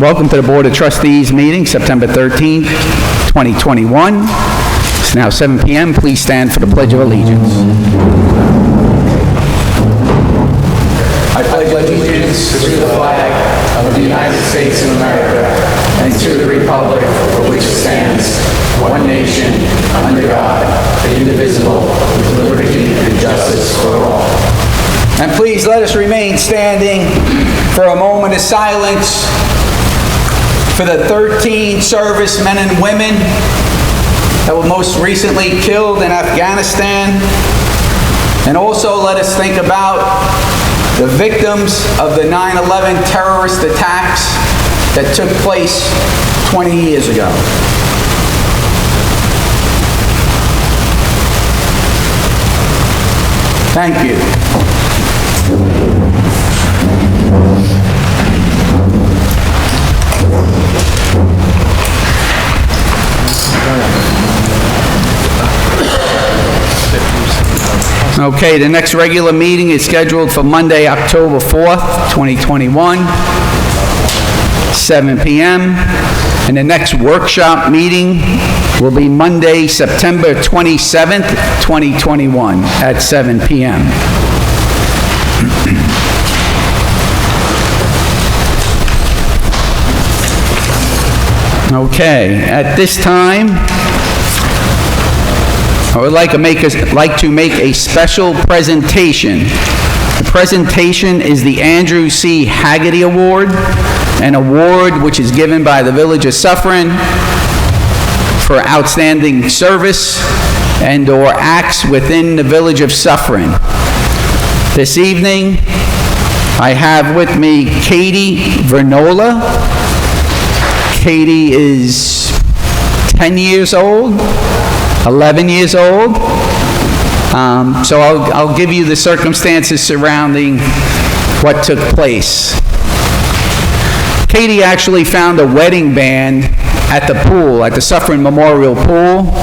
Welcome to the Board of Trustees meeting, September 13th, 2021. It's now 7 p.m. Please stand for the Pledge of Allegiance. I pledge allegiance to the flag of the United States of America and to the republic for which it stands, one nation, under God, indivisible, with liberty and justice for all. And please let us remain standing for a moment of silence for the 13 servicemen and women that were most recently killed in Afghanistan. And also let us think about the victims of the 9/11 terrorist attacks that took place 20 years ago. Thank you. Okay, the next regular meeting is scheduled for Monday, October 4th, 2021, 7 p.m. And the next workshop meeting will be Monday, September 27th, 2021 at 7 p.m. Okay, at this time, I would like to make a special presentation. The presentation is the Andrew C. Haggety Award, an award which is given by the Village of Suffern for outstanding service and/or acts within the Village of Suffern. This evening, I have with me Cathy Vernola. Cathy is 10 years old. 11 years old. So I'll give you the circumstances surrounding what took place. Cathy actually found a wedding band at the pool, at the Suffern Memorial Pool,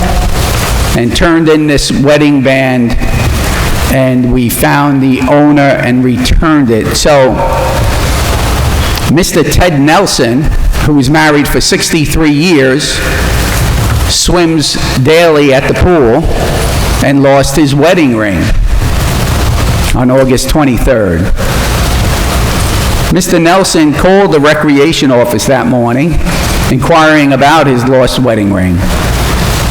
and turned in this wedding band, and we found the owner and returned it. So Mr. Ted Nelson, who was married for 63 years, swims daily at the pool and lost his wedding ring on August 23rd. Mr. Nelson called the recreation office that morning inquiring about his lost wedding ring.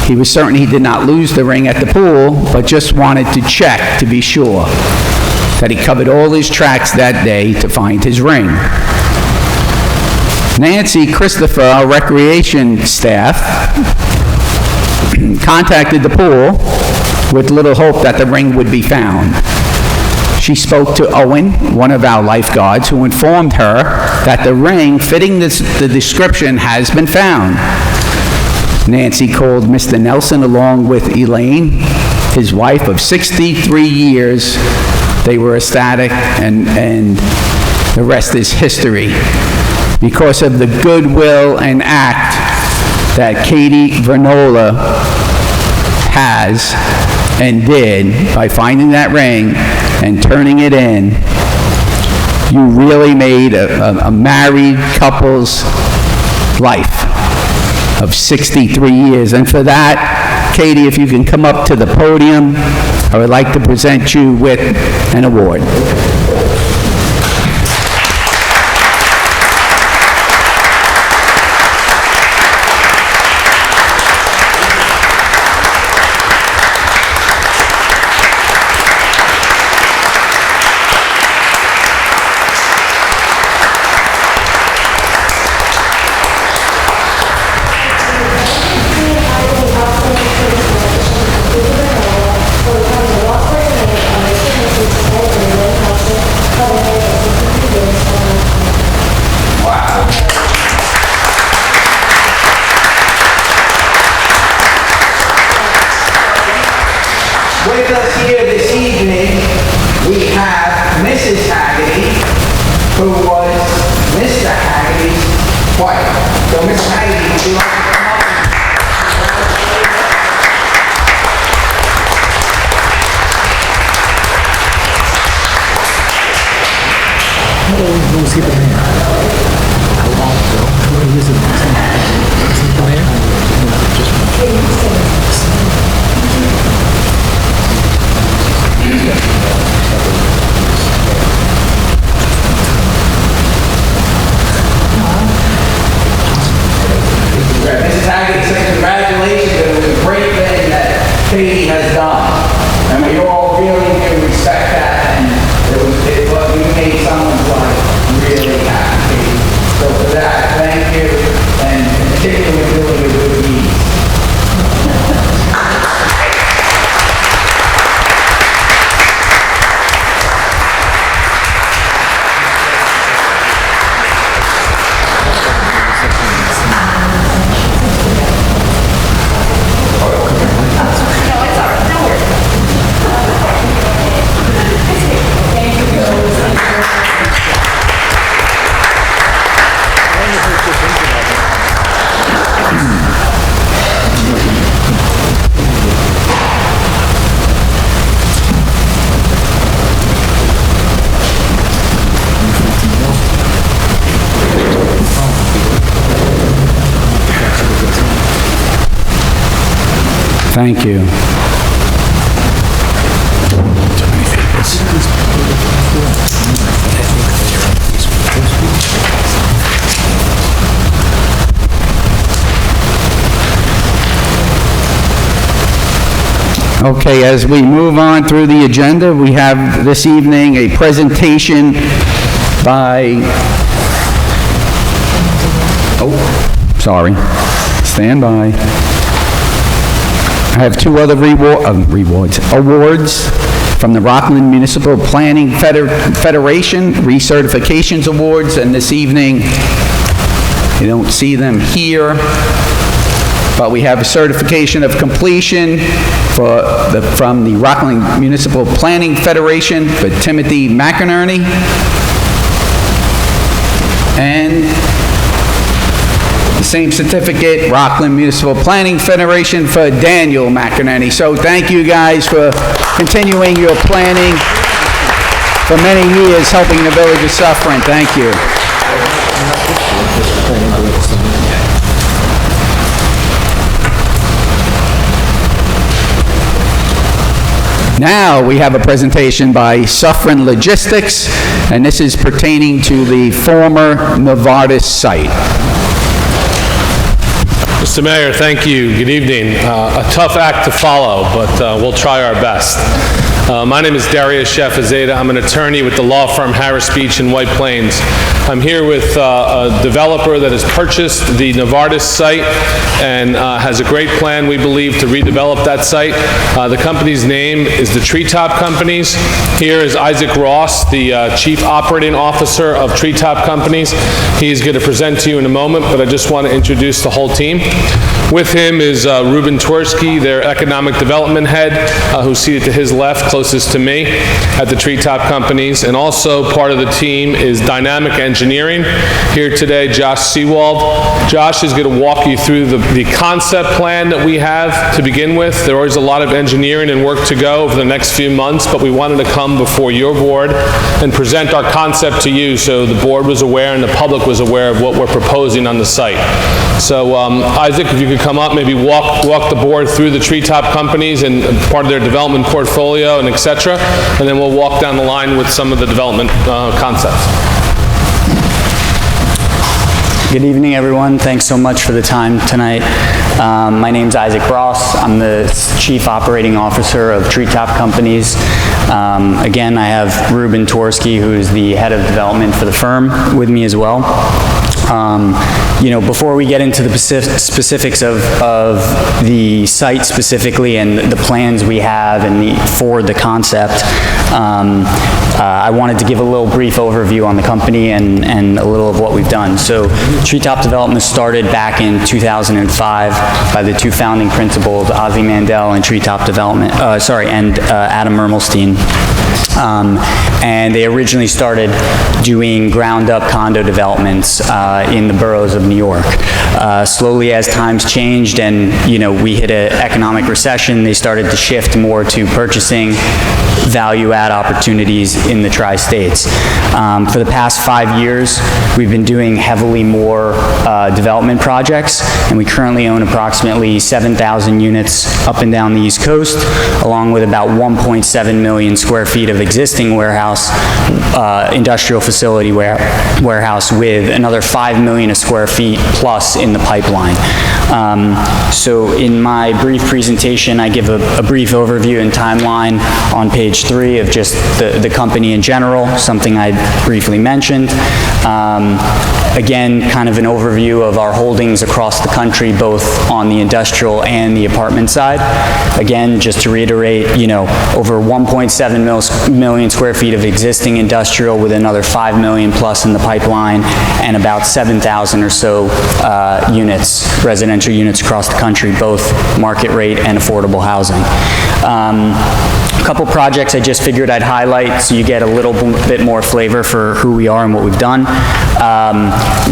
He was certain he did not lose the ring at the pool, but just wanted to check to be sure that he covered all his tracks that day to find his ring. Nancy Christopher, our recreation staff, contacted the pool with little hope that the ring would be found. She spoke to Owen, one of our lifeguards, who informed her that the ring fitting the description has been found. Nancy called Mr. Nelson along with Elaine, his wife of 63 years. They were ecstatic, and the rest is history. Because of the goodwill and act that Cathy Vernola has and did by finding that ring and turning it in, you really made a married couple's life of 63 years. And for that, Cathy, if you can come up to the podium, I would like to present you with an award. With us here this evening, we have Mrs. Haggety, who was Mr. Haggety's wife. So, Mrs. Haggety, would you like to come up? Who's he the man? How long ago? Mrs. Haggety says congratulations, it was a great thing that Cathy has done. And we all really do respect that, and you made someone's life really happy. So for that, thank you, and particularly doing a good deed. Thank you. Okay, as we move on through the agenda, we have this evening a presentation by, stand by. I have two other awards from the Loughlin Municipal Planning Federation, recertifications awards, and this evening, you don't see them here, but we have a certification of completion from the Loughlin Municipal Planning Federation for Timothy McInerney, and the same certificate, Loughlin Municipal Planning Federation for Daniel McInerney. So thank you guys for continuing your planning for many years, helping the village of Suffern. Thank you. Now we have a presentation by Suffern Logistics, and this is pertaining to the former Novartis site. Mr. Mayor, thank you. Good evening. A tough act to follow, but we'll try our best. My name is Darius Shefazada. I'm an attorney with the law firm Harris Beach in White Plains. I'm here with a developer that has purchased the Novartis site and has a great plan, we believe, to redevelop that site. The company's name is the Treetop Companies. Here is Isaac Ross, the Chief Operating Officer of Treetop Companies. He's going to present to you in a moment, but I just want to introduce the whole team. With him is Ruben Twersky, their Economic Development Head, who's seated to his left, closest to me, at the Treetop Companies. And also part of the team is Dynamic Engineering. Here today, Josh Seawald. Josh is going to walk you through the concept plan that we have to begin with. There is a lot of engineering and work to go over the next few months, but we wanted to come before your board and present our concept to you so the board was aware and the public was aware of what we're proposing on the site. So Isaac, if you could come up, maybe walk the board through the Treetop Companies and part of their development portfolio and et cetera, and then we'll walk down the line with some of the development concepts. Good evening, everyone. Thanks so much for the time tonight. My name's Isaac Ross. I'm the Chief Operating Officer of Treetop Companies. Again, I have Ruben Twersky, who is the Head of Development for the firm, with me as well. You know, before we get into the specifics of the site specifically and the plans we have and for the concept, I wanted to give a little brief overview on the company and a little of what we've done. So Treetop Development started back in 2005 by the two founding principals, Ozzie Mandel and Treetop Development, and Adam Mermelstein. And they originally started doing ground-up condo developments in the boroughs of New York. Slowly, as times changed and, you know, we hit an economic recession, they started to shift more to purchasing value add opportunities in the tri-states. For the past 5 years, we've been doing heavily more development projects, and we currently own approximately 7,000 units up and down the East Coast, along with about 1.7 million square feet of existing warehouse, industrial facility warehouse, with another 5 million square feet plus in the pipeline. So in my brief presentation, I give a brief overview and timeline on page 3 of just the company in general, something I briefly mentioned. Again, kind of an overview of our holdings across the country, both on the industrial and the apartment side. Again, just to reiterate, you know, over 1.7 million square feet of existing industrial with another 5 million plus in the pipeline, and about 7,000 or so units, residential units across the country, both market rate and affordable housing. A couple projects I just figured I'd highlight so you get a little bit more flavor for who we are and what we've done.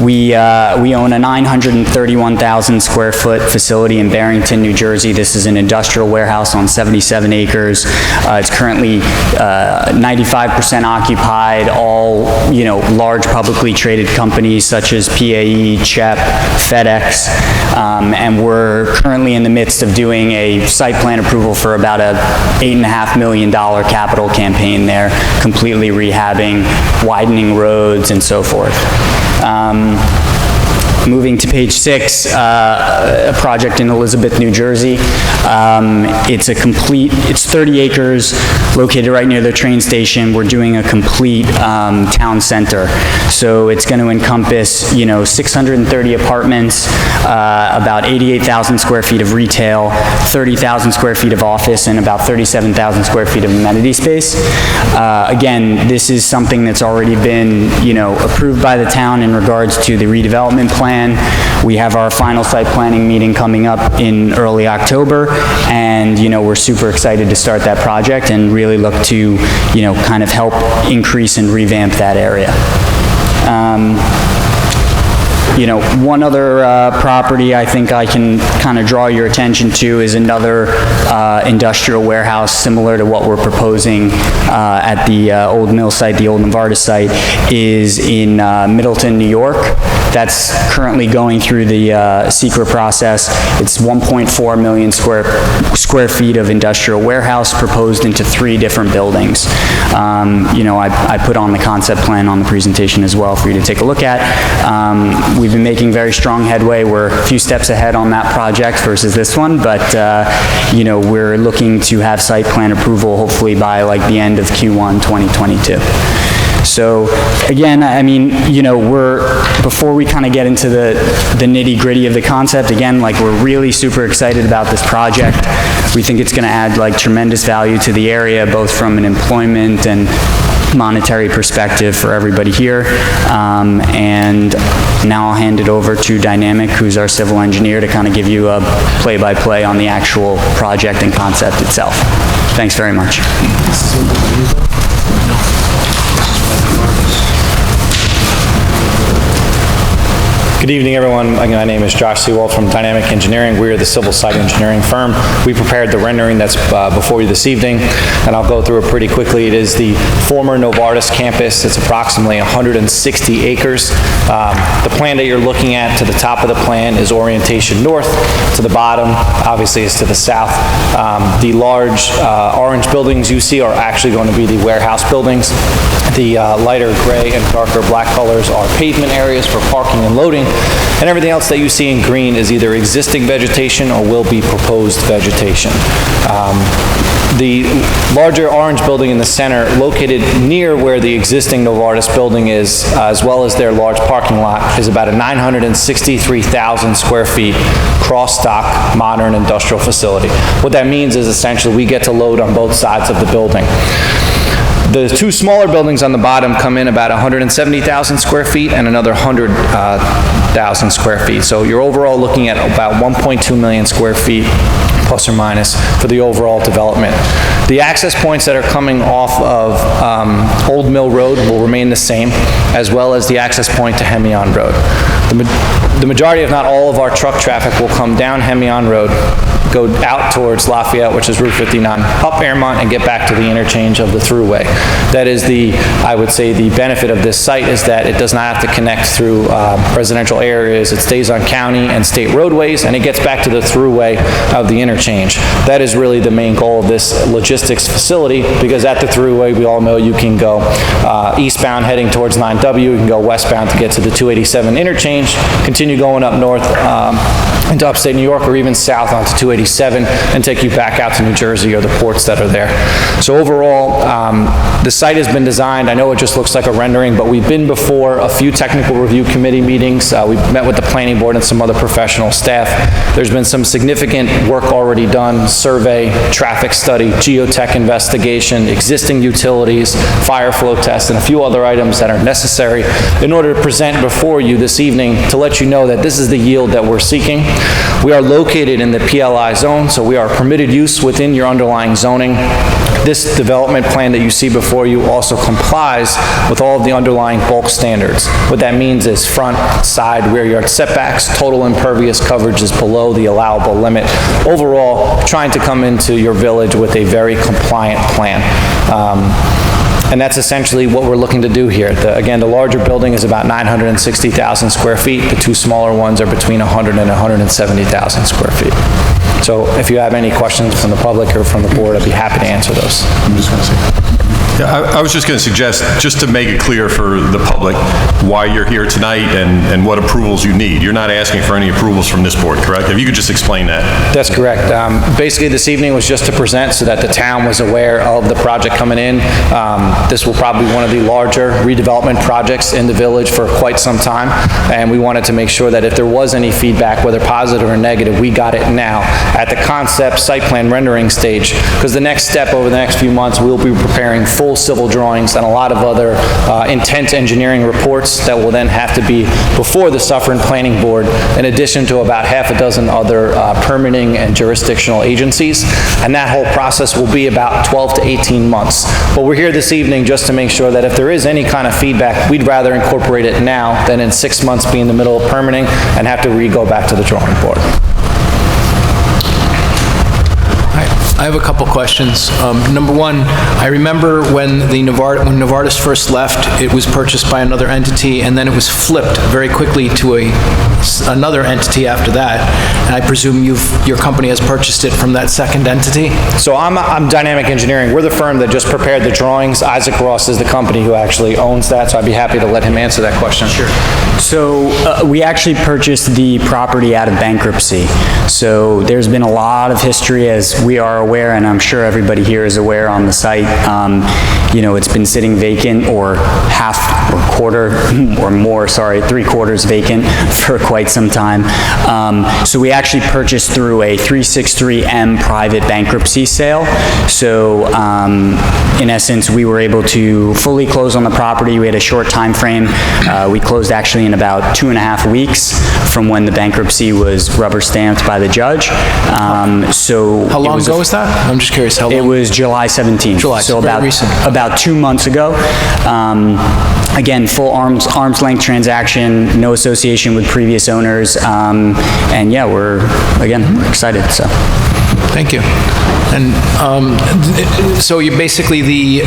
We own a 931,000 square foot facility in Barrington, New Jersey. This is an industrial warehouse on 77 acres. It's currently 95% occupied, all, you know, large publicly traded companies such as PAE, CHEP, FedEx, and we're currently in the midst of doing a site plan approval for about a $8.5 million capital campaign there, completely rehabbing, widening roads, and so forth. Moving to page 6, a project in Elizabeth, New Jersey. It's 30 acres, located right near the train station. We're doing a complete town center. So it's going to encompass, you know, 630 apartments, about 88,000 square feet of retail, 30,000 square feet of office, and about 37,000 square feet of amenity space. Again, this is something that's already been, you know, approved by the town in regards to the redevelopment plan. We have our final site planning meeting coming up in early October, and, you know, we're super excited to start that project and really look to, you know, kind of help increase and revamp that area. You know, one other property I think I can kind of draw your attention to is another industrial warehouse similar to what we're proposing at the old mill site, the old Novartis site, is in Middleton, New York. That's currently going through the secret process. It's 1.4 million square feet of industrial warehouse proposed into 3 different buildings. You know, I put on the concept plan on the presentation as well for you to take a look at. We've been making very strong headway. We're a few steps ahead on that project versus this one, but you know, we're looking to have site plan approval hopefully by like the end of Q1 2022. So again, I mean, you know, before we kind of get into the nitty-gritty of the concept, again, like, we're really super excited about this project. We think it's going to add like tremendous value to the area, both from an employment and monetary perspective for everybody here. And now I'll hand it over to Dynamic, who's our civil engineer, to kind of give you a play-by-play on the actual project and concept itself. Thanks very much. Good evening, everyone. Again, my name is Josh Sewald from Dynamic Engineering. We are the civil site engineering firm. We prepared the rendering that's before you this evening, and I'll go through it pretty quickly. It is the former Novartis campus. It's approximately 160 acres. The plan that you're looking at to the top of the plan is orientation north. To the bottom, obviously, is to the south. The large orange buildings you see are actually going to be the warehouse buildings. The lighter gray and darker black colors are pavement areas for parking and loading. And everything else that you see in green is either existing vegetation or will be proposed vegetation. The larger orange building in the center, located near where the existing Novartis building is, as well as their large parking lot, is about a 963,000 square feet cross-dock modern industrial facility. What that means is essentially we get to load on both sides of the building. The 2 smaller buildings on the bottom come in about 170,000 square feet and another 100,000 square feet. So you're overall looking at about 1.2 million square feet, plus or minus, for the overall development. The access points that are coming off of Old Mill Road will remain the same, as well as the access point to Hemion Road. The majority, if not all, of our truck traffic will come down Hemion Road, go out towards Lafayette, which is Route 59, up Airmont, and get back to the interchange of the thruway. That is I would say the benefit of this site is that it does not have to connect through residential areas. It stays on county and state roadways, and it gets back to the thruway of the interchange. That is really the main goal of this logistics facility, because at the thruway, we all know you can go eastbound heading towards 9W, you can go westbound to get to the 287 interchange, continue going up north into upstate New York, or even south onto 287 and take you back out to New Jersey or the ports that are there. So overall, the site has been designed. I know it just looks like a rendering, but we've been before a few technical review committee meetings. We've met with the planning board and some other professional staff. There's been some significant work already done: survey, traffic study, geotech investigation, existing utilities, fire flow test, and a few other items that are necessary in order to present before you this evening to let you know that this is the yield that we're seeking. We are located in the PLI zone, so we are permitted use within your underlying zoning. This development plan that you see before you also complies with all of the underlying bulk standards. What that means is front, side, rear yard setbacks, total impervious coverage is below the allowable limit. Overall, trying to come into your village with a very compliant plan. And that's essentially what we're looking to do here. Again, the larger building is about 960,000 square feet. The two smaller ones are between 100 and 170,000 square feet. So if you have any questions from the public or from the board, I'd be happy to answer those. I'm just going to say. Yeah, I was just going to suggest, just to make it clear for the public, why you're here tonight and what approvals you need. You're not asking for any approvals from this board, correct? If you could just explain that. That's correct. Basically, this evening was just to present so that the town was aware of the project coming in. This will probably be one of the larger redevelopment projects in the village for quite some time, and we wanted to make sure that if there was any feedback, whether positive or negative, we got it now at the concept site plan rendering stage, because the next step over the next few months, we'll be preparing full civil drawings and a lot of other intent engineering reports that will then have to be before the Suffern Planning Board, in addition to about half a dozen other permitting and jurisdictional agencies. And that whole process will be about 12 to 18 months. But we're here this evening just to make sure that if there is any kind of feedback, we'd rather incorporate it now than in 6 months be in the middle of permitting and have to go back to the drawing board. I have a couple questions. Number one, I remember when Novartis first left, it was purchased by another entity, and then it was flipped very quickly to another entity after that. And I presume your company has purchased it from that second entity? So I'm Dynamic Engineering. We're the firm that just prepared the drawings. Isaac Ross is the company who actually owns that, so I'd be happy to let him answer that question. Sure. So we actually purchased the property out of bankruptcy. So there's been a lot of history, as we are aware, and I'm sure everybody here is aware on the site. You know, it's been sitting vacant, or half or quarter or more, sorry, 3/4 vacant for quite some time. So we actually purchased through a 363M private bankruptcy sale. So in essence, we were able to fully close on the property. We had a short time frame. We closed actually in about 2.5 weeks from when the bankruptcy was rubber stamped by the judge. So how long ago was that? I'm just curious how long. It was July 17th. July, so very recent. About 2 months ago. Again, full arm's length transaction, no association with previous owners, and yeah, we're excited. So. Thank you. And so you basically, the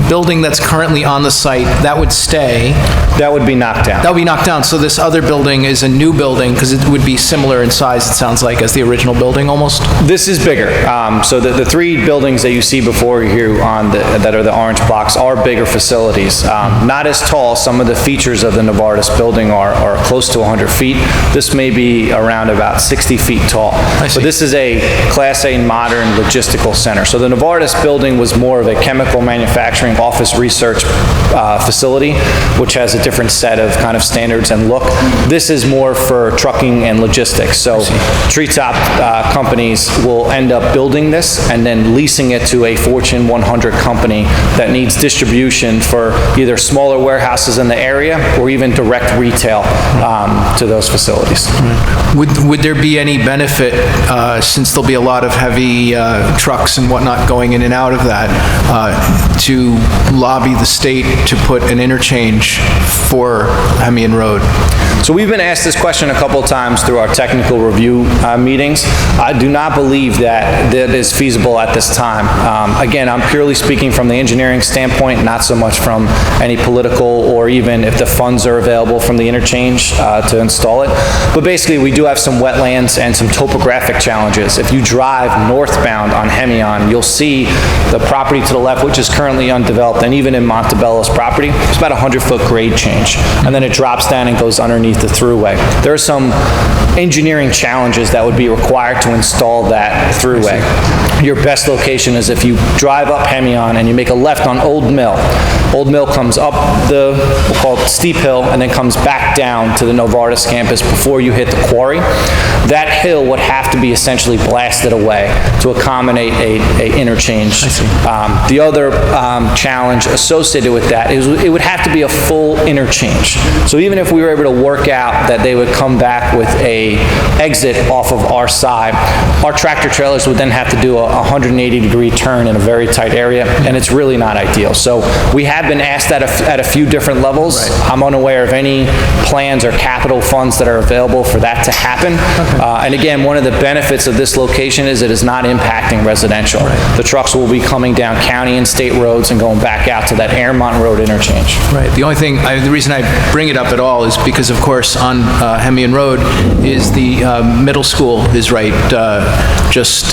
building that's currently on the site, that would stay? That would be knocked down. That would be knocked down. So this other building is a new building, because it would be similar in size, it sounds like, as the original building almost? This is bigger. So the three buildings that you see before you here that are the orange blocks are bigger facilities. Not as tall. Some of the features of the Novartis building are close to 100 feet. This may be around about 60 feet tall. But this is a Class A modern logistical center. So the Novartis building was more of a chemical manufacturing office research facility, which has a different set of kind of standards and look. This is more for trucking and logistics. So treetop companies will end up building this and then leasing it to a Fortune 100 company that needs distribution for either smaller warehouses in the area or even direct retail to those facilities. Would there be any benefit, since there'll be a lot of heavy trucks and whatnot going in and out of that, to lobby the state to put an interchange for Hemian Road? So we've been asked this question a couple of times through our technical review meetings. I do not believe that is feasible at this time. Again, I'm purely speaking from the engineering standpoint, not so much from any political or even if the funds are available from the interchange to install it. But basically, we do have some wetlands and some topographic challenges. If you drive northbound on Hemion, you'll see the property to the left, which is currently undeveloped, and even in Montebello's property, it's about a 100-foot grade change. And then it drops down and goes underneath the thruway. There are some engineering challenges that would be required to install that thruway. Your best location is if you drive up Hemion and you make a left on Old Mill. Old Mill comes up the, we'll call it steep hill, and then comes back down to the Novartis campus before you hit the quarry. That hill would have to be essentially blasted away to accommodate a interchange. The other challenge associated with that is it would have to be a full interchange. So even if we were able to work out that they would come back with a exit off of our side, our tractor trailers would then have to do a 180-degree turn in a very tight area, and it's really not ideal. So we have been asked at a few different levels. Right. I'm unaware of any plans or capital funds that are available for that to happen. Okay. And again, one of the benefits of this location is it is not impacting residential. Right. The trucks will be coming down county and state roads and going back out to that Airmont Road interchange. Right. The only thing, the reason I bring it up at all is because, of course, on Hemian Road is the middle school is right just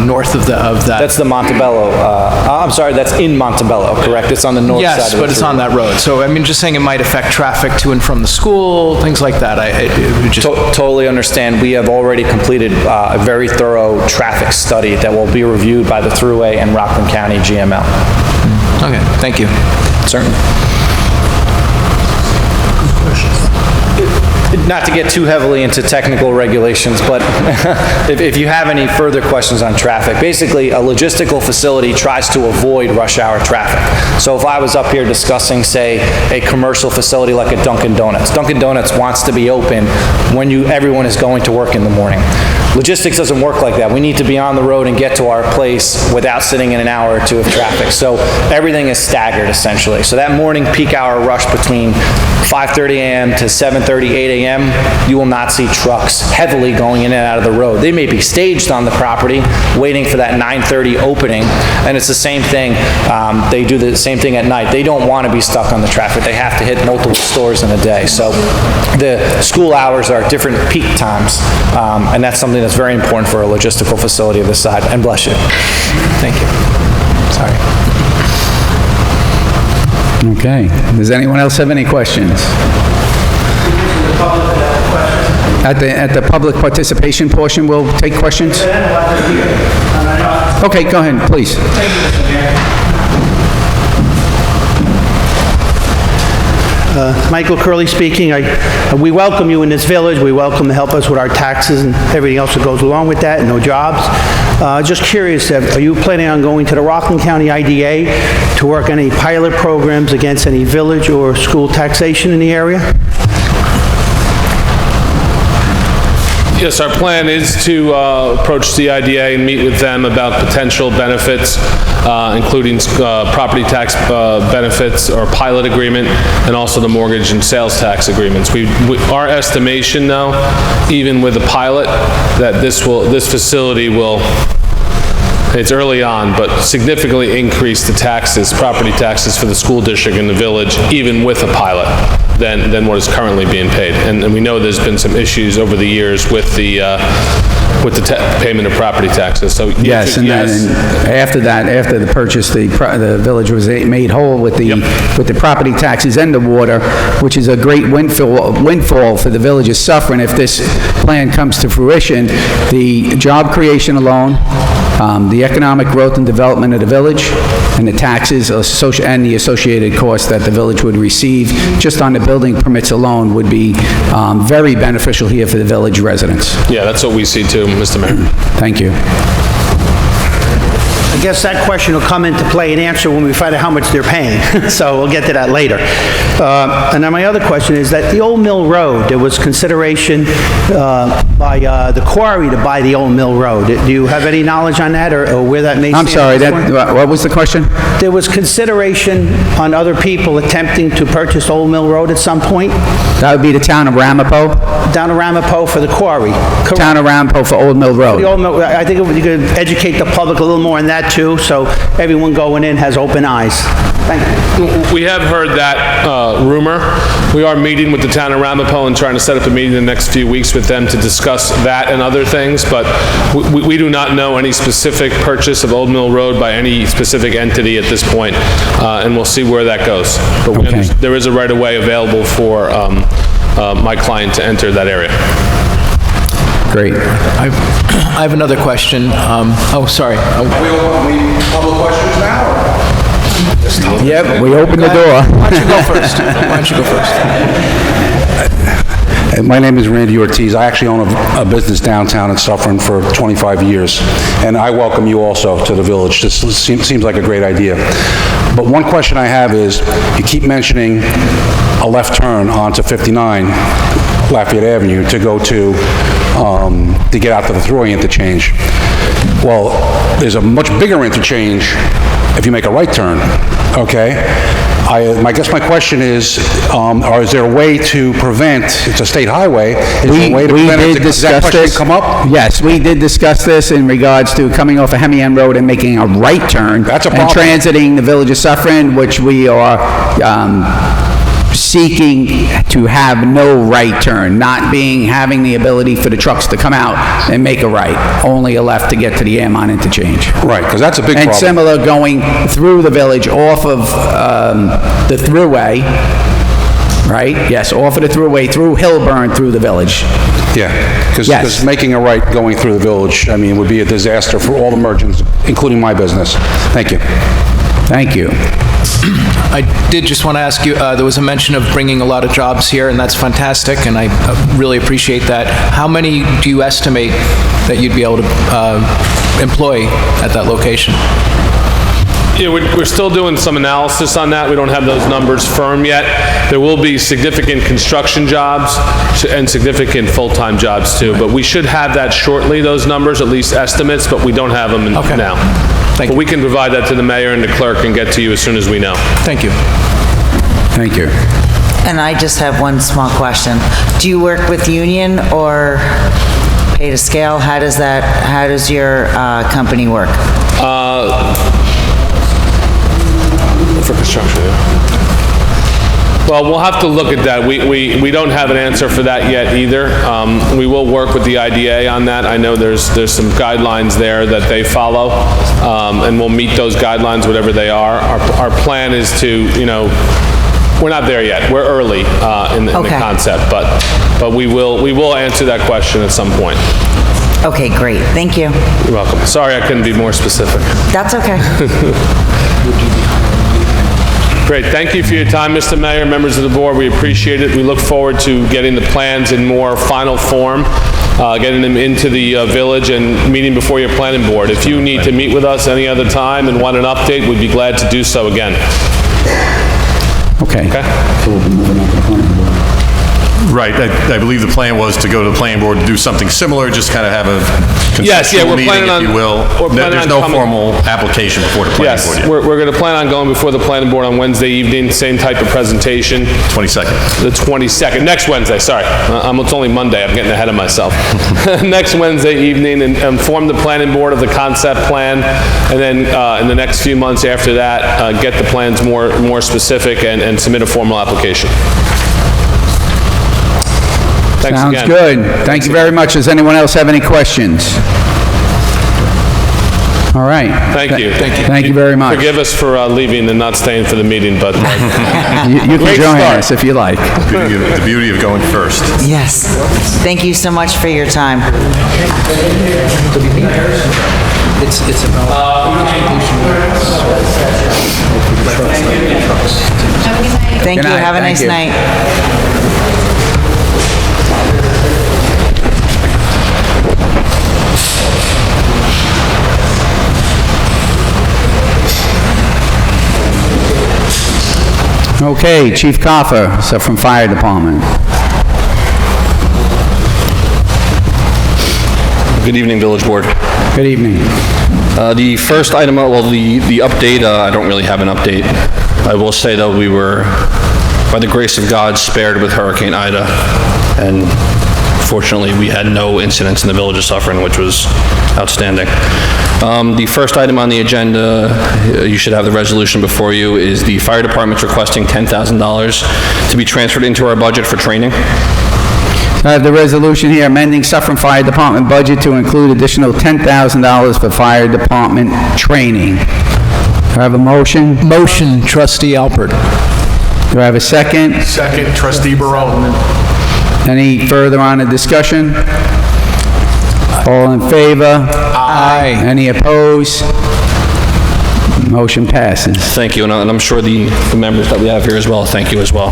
north of that. That's the Montebello. I'm sorry, that's in Montebello, correct? It's on the north side of the Yes, but it's on that road. So, I mean, just saying it might affect traffic to and from the school, things like that. Totally understand. We have already completed a very thorough traffic study that will be reviewed by the Thruway and Rockland County GML. Okay, thank you. Certainly. Not to get too heavily into technical regulations, but if you have any further questions on traffic, basically a logistical facility tries to avoid rush hour traffic. So if I was up here discussing, say, a commercial facility like a Dunkin' Donuts, Dunkin' Donuts wants to be open when everyone is going to work in the morning. Logistics doesn't work like that. We need to be on the road and get to our place without sitting in an hour or two of traffic. So everything is staggered, essentially. So that morning peak hour rush between 5:30 a.m. to 7:30, 8 a.m., you will not see trucks heavily going in and out of the road. They may be staged on the property, waiting for that 9:30 opening, and it's the same thing. They do the same thing at night. They don't want to be stuck on the traffic. They have to hit multiple stores in a day. So the school hours are different peak times, and that's something that's very important for a logistical facility of this side. And bless you. Thank you. Sorry. Okay. Does anyone else have any questions? At the public participation portion, we'll take questions? Okay, go ahead, please. Thank you, Mr. Mayor. Michael Curley speaking. We welcome you in this village. We welcome to help us with our taxes and everything else that goes along with that, and no jobs. Just curious, are you planning on going to the Rockland County IDA to work any pilot programs against any village or school taxation in the area? Yes, our plan is to approach the IDA and meet with them about potential benefits, including property tax benefits or pilot agreement, and also the mortgage and sales tax agreements. Our estimation now, even with a pilot, that this facility will, it's early on, but significantly increase the taxes, property taxes for the school district and the village, even with a pilot, than what is currently being paid. And we know there's been some issues over the years with the payment of property taxes. So yes, and then after that, after the purchase, the village was made whole with the property taxes and the water, which is a great windfall for the village of Suffern. If this plan comes to fruition, the job creation alone, the economic growth and development of the village, and the taxes and the associated costs that the village would receive just on the building permits alone would be very beneficial here for the village residents. Yeah, that's what we see too, Mr. Mayor. Thank you. I guess that question will come into play and answer when we find out how much they're paying. So we'll get to that later. And then my other question is that the Old Mill Road, there was consideration by the quarry to buy the Old Mill Road. Do you have any knowledge on that, or where that may stand? I'm sorry, at this point? what was the question? There was consideration on other people attempting to purchase Old Mill Road at some point, That would be the town of Ramapo? down to Ramapo for the quarry. Correct. Town of Ramapo for Old Mill The Road. Old Mill, I think you could educate the public a little more on that too, so everyone going in has open eyes. Thank you. We have heard that rumor. We are meeting with the town of Ramapo and trying to set up a meeting in the next few weeks with them to discuss that and other things, but we do not know any specific purchase of Old Mill Road by any specific entity at this point, and we'll see where that goes. But Okay. there is a right-of-way available for my client to enter that area. Great. I have another question. Oh, sorry. Public questions now? Yep, we opened the door. Why don't you go first? Why don't you go first? My name is Randy Ortiz. I actually own a business downtown in Suffern for 25 years, and I welcome you also to the village. This seems like a great idea. But one question I have is, you keep mentioning a left turn onto 59 Lafayette Avenue to go to get out to the Thruway interchange. Well, there's a much bigger interchange if you make a right turn, okay? I guess my question is there a way to prevent, it's a state highway, is there a way to prevent it? Does that question come up? Yes, we did discuss this in regards to coming off of Hemian Road and making a right turn. That's a and problem. transiting the village of Suffern, which we are seeking to have no right turn, not having the ability for the trucks to come out and make a right, only a left to get to the Airmont interchange. Right, because that's a big And problem. similar going through the village off of the Thruway, right? Yes, off of the Thruway, through Hillburn, through the village. Yeah, because Yes. making a right going through the village, I mean, would be a disaster for all the merchants, including my business. Thank you. Thank you. I did just want to ask you, there was a mention of bringing a lot of jobs here, and that's fantastic, and I really appreciate that. How many do you estimate that you'd be able to employ at that location? Yeah, we're still doing some analysis on that. We don't have those numbers firm yet. There will be significant construction jobs and significant full-time jobs too, but we should have that shortly, those numbers, at least estimates, but we don't have them Okay. now. Thank But you. we can provide that to the mayor and the clerk and get to you as soon as we know. Thank you. Thank you. And I just have one small question. Do you work with union or pay to scale? How does your company work? For construction, yeah. Well, we'll have to look at that. We don't have an answer for that yet either. We will work with the IDA on that. I know there's some guidelines there that they follow, and we'll meet those guidelines, whatever they are. Our plan is to, we're not there yet. We're early in the Okay. concept, but we will answer that question at some point. Okay, great. Thank you. You're welcome. Sorry I couldn't be more specific. That's okay. Great, thank you for your time, Mr. Mayor, members of the board, we appreciate it. We look forward to getting the plans in more final form, getting them into the village and meeting before your planning board. If you need to meet with us any other time and want an update, we'd be glad to do so again. Okay. Okay? Right, I believe the plan was to go to the planning board to do something similar, just kind of have a Yes, yeah, conceptual we're meeting, planning if on- you will. we're planning There's on no coming- formal application before the planning Yes, board yet. we're going to plan on going before the planning board on Wednesday evening, same type of presentation. 22nd. The 22nd, next Wednesday, sorry. It's only Monday, I'm getting ahead of myself. Next Wednesday evening, and inform the planning board of the concept plan, and then in the next few months after that, get the plans more specific and submit a formal application. Thanks Sounds again. good. Thank you very much. Does anyone else have any questions? All right. Thank you. Thank you very much. Forgive us for leaving and not staying for the meeting, but You can Great join start. us if you like. The beauty of going first. Yes. Thank you so much for your time. It's about... Thank Good you. night. Have a Thank nice you. night. Okay, Chief Kaufer, Suffern Fire Department. Good evening, Village Board. Good evening. The first item, well, the update, I don't really have an update. I will say, though, we were, by the grace of God, spared with Hurricane Ida, and fortunately, we had no incidents in the village of Suffern, which was outstanding. The first item on the agenda, you should have the resolution before you, is the fire department's requesting $10,000 to be transferred into our budget for training. I have the resolution here amending Suffern Fire Department budget to include additional $10,000 for fire department training. Do I have a motion? Motion, Trustee Alpert. Do I have a second? Second, Trustee Barone. Any further on the discussion? All in favor? Aye. Any opposed? Motion passes. Thank you, and I'm sure the members that we have here as well, thank you as well.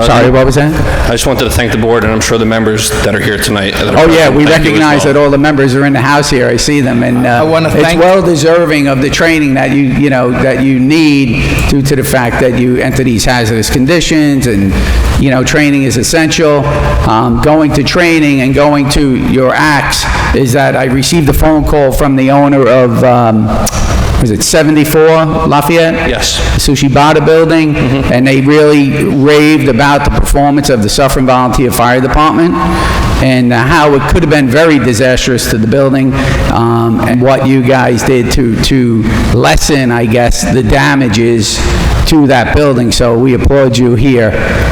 Sorry, what was that? I just wanted to thank the board, and I'm sure the members that are here tonight. Oh, yeah, we thank you as recognize well. that all the members are in the house here. I see them, and wanna it's thank- well deserving of the training that that you need due to the fact that you enter these hazardous conditions, and, training is essential. Going to training and going to your acts is that I received a phone call from the owner of, was it 74 Lafayette? Yes. Sushi Bada building, and they really raved about the performance of the Suffern Volunteer Fire Department and how it could have been very disastrous to the building, and what you guys did to lessen, I guess, the damages to that building. So we applaud you here,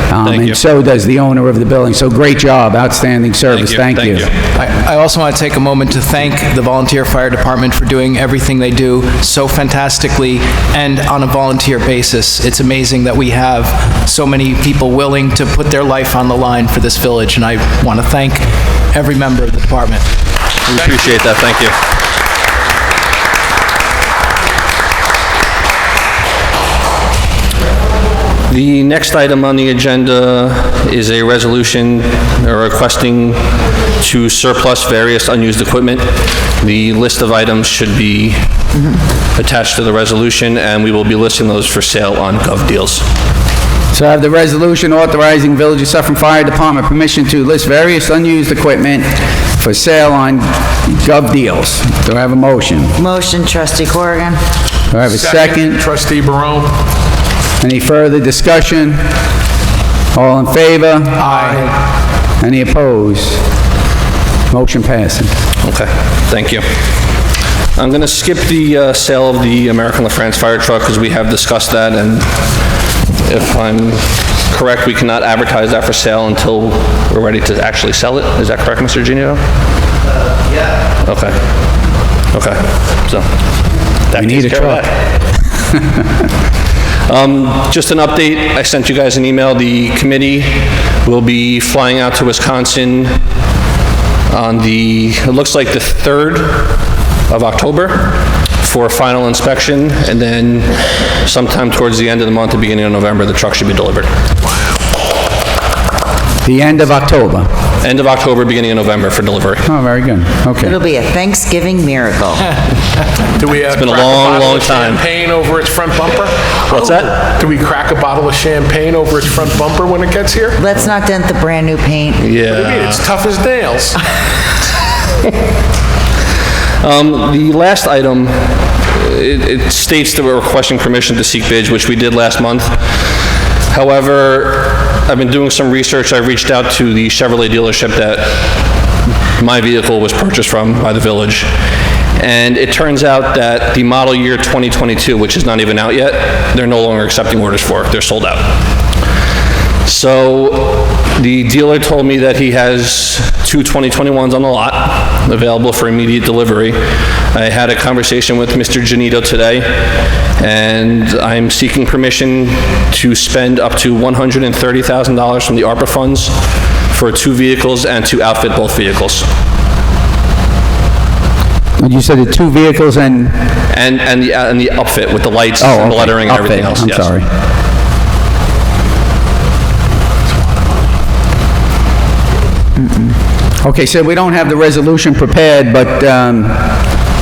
Thank you. and so does the owner of the building. So great job, outstanding service. Thank you. I also want to take a moment to thank the Volunteer Fire Department for doing everything they do so fantastically and on a volunteer basis. It's amazing that we have so many people willing to put their life on the line for this village, and I want to thank every member of the department. We appreciate that, thank you. The next item on the agenda is a resolution requesting to surplus various unused equipment. The list of items should be attached to the resolution, and we will be listing those for sale on Gov Deals. So I have the resolution authorizing Village of Suffern Fire Department permission to list various unused equipment for sale on Gov Deals. Do I have a motion? Motion, Trustee Corrigan. Do I have a second? Trustee Barone. Any further discussion? All in favor? Aye. Any opposed? Motion passes. Okay, thank you. I'm going to skip the sale of the American LaFrance fire truck because we have discussed that, and if I'm correct, we cannot advertise that for sale until we're ready to actually sell it. Is that correct, Mr. Genito? Yeah. Okay. Okay, so that We need takes a care of truck. that. Just an update, I sent you guys an email. The committee will be flying out to Wisconsin on it looks like the 3rd of October for a final inspection, and then sometime towards the end of the month, the beginning of November, the truck should be delivered. The end of October. End of October, beginning of November for delivery. Oh, very good. Okay. It'll be a Thanksgiving miracle. Do we been a crack long, bottle long of time. champagne over its front bumper? What's that? Do we crack a bottle of champagne over its front bumper when it gets here? Let's not dent the brand-new paint. What do you mean? Yeah. It's tough as nails. The last item, it states that we're requesting permission to seek bids, which we did last month. However, I've been doing some research. I reached out to the Chevrolet dealership that my vehicle was purchased from by the village. And it turns out that the model year 2022, which is not even out yet, they're no longer accepting orders for. They're sold out. So the dealer told me that he has two 2021s on the lot available for immediate delivery. I had a conversation with Mr. Genito today, and I'm seeking permission to spend up to $130,000 from the ARPA funds for 2 vehicles and to outfit both vehicles. And you said the 2 vehicles and... And the upfit with the lights Oh, and the okay. lettering and everything Outfit. else. I'm yes. sorry. Okay, so we don't have the resolution prepared, but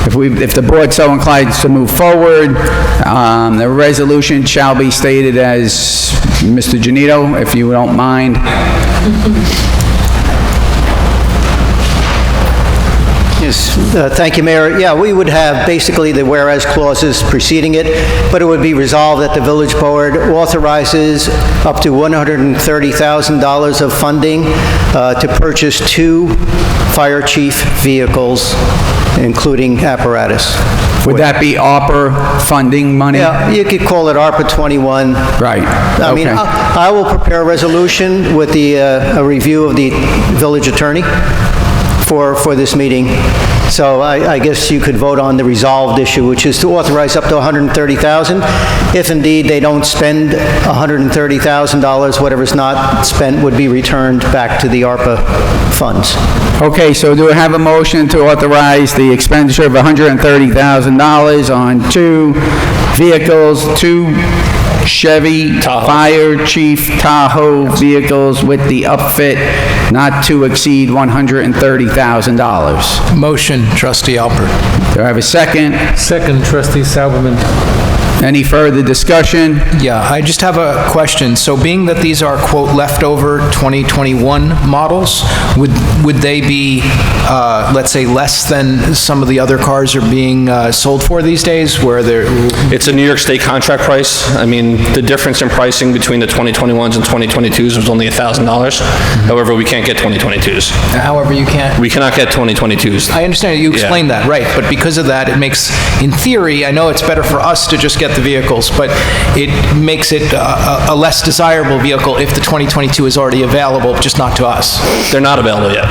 if the board so inclines to move forward, the resolution shall be stated as, Mr. Genito, if you don't mind. Yes, thank you, Mayor. Yeah, we would have basically the whereas clauses preceding it, but it would be resolved that the village board authorizes up to $130,000 of funding to purchase 2 fire chief vehicles, including apparatus. Would that be ARPA funding money? Yeah, you could call it ARPA 21. Right, I mean, okay. I will prepare a resolution with a review of the village attorney for this meeting. So I guess you could vote on the resolved issue, which is to authorize up to $130,000. If indeed they don't spend $130,000, whatever's not spent would be returned back to the ARPA funds. Okay, so do I have a motion to authorize the expenditure of $130,000 on 2 vehicles, 2 Chevy Fire Chief Tahoe vehicles with the upfit not to exceed $130,000? Motion, Trustee Alpert. Do I have a second? Second, Trustee Sauberman. Any further discussion? Yeah, I just have a question. So being that these are, quote, leftover 2021 models, would they be, let's say, less than some of the other cars are being sold for these days, where they're... It's a New York State contract price. I mean, the difference in pricing between the 2021s and 2022s was only $1,000. However, we can't get 2022s. However, you can't... We cannot get 2022s. I understand, you explained that, right, but because of that, it makes, in theory, I know it's better for us to just get the vehicles, but it makes it a less desirable vehicle if the 2022 is already available, just not to us. They're not available yet.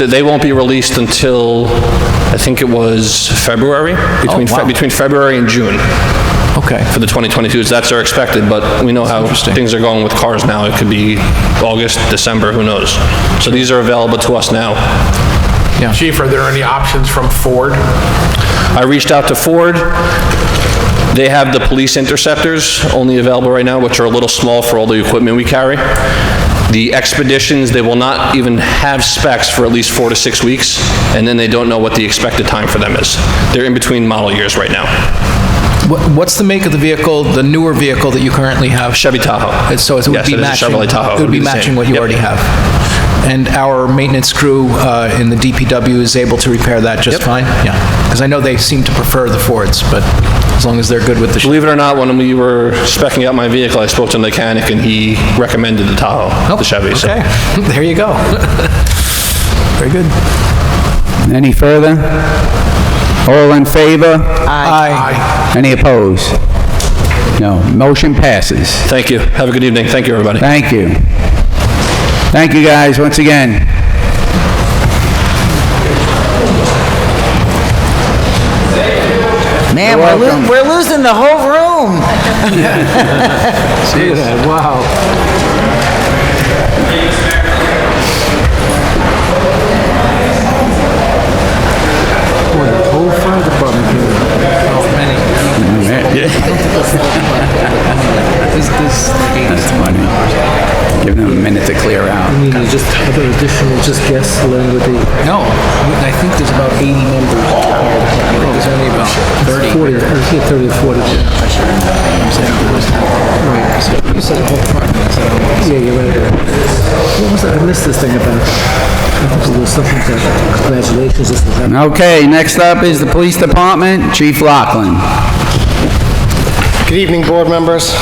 They won't be released until, I think it was February, between February and June. Okay. For the 2022s, that's our expected, but we know how things are going with cars now. It could be August, December, who knows? So these are available to us now. Yeah. Chief, are there any options from Ford? I reached out to Ford. They have the police interceptors only available right now, which are a little small for all the equipment we carry. The Expeditions, they will not even have specs for at least 4 to 6 weeks, and then they don't know what the expected time for them is. They're in between model years right now. What's the make of the vehicle, the newer vehicle that you currently have? Chevy Tahoe. So it would Yes, be it is a matching. Chevrolet Tahoe. It would be the same. matching what you Yep. already have. And our maintenance crew in the DPW is able to repair that just fine? Yeah, because I know they seem to prefer the Fords, but as long as they're good with the... Believe it or not, when we were specking out my vehicle, I spoke to the mechanic, and he recommended the Tahoe, the Chevy. So. Okay, there you go. Very good. Any further? All in favor? Aye. Any opposed? No. Motion passes. Thank you. Have a good evening. Thank you, everybody. Thank you. Thank you, guys, once again. Man, we're losing the whole room. See that, wow. Boy, the whole fire department here. That's funny. Give them a minute to clear out. I mean, there's just other additional, just guests along with the... No, I think there's about 80 members. There's only about 30. 40, I was here 30 or 40. Right, so you said the whole department. Yeah, you're right. What was that? I missed this thing about, I think it was something that, congratulations, this was happening. Okay, next up is the Police Department, Chief Loughlin. Good evening, board members.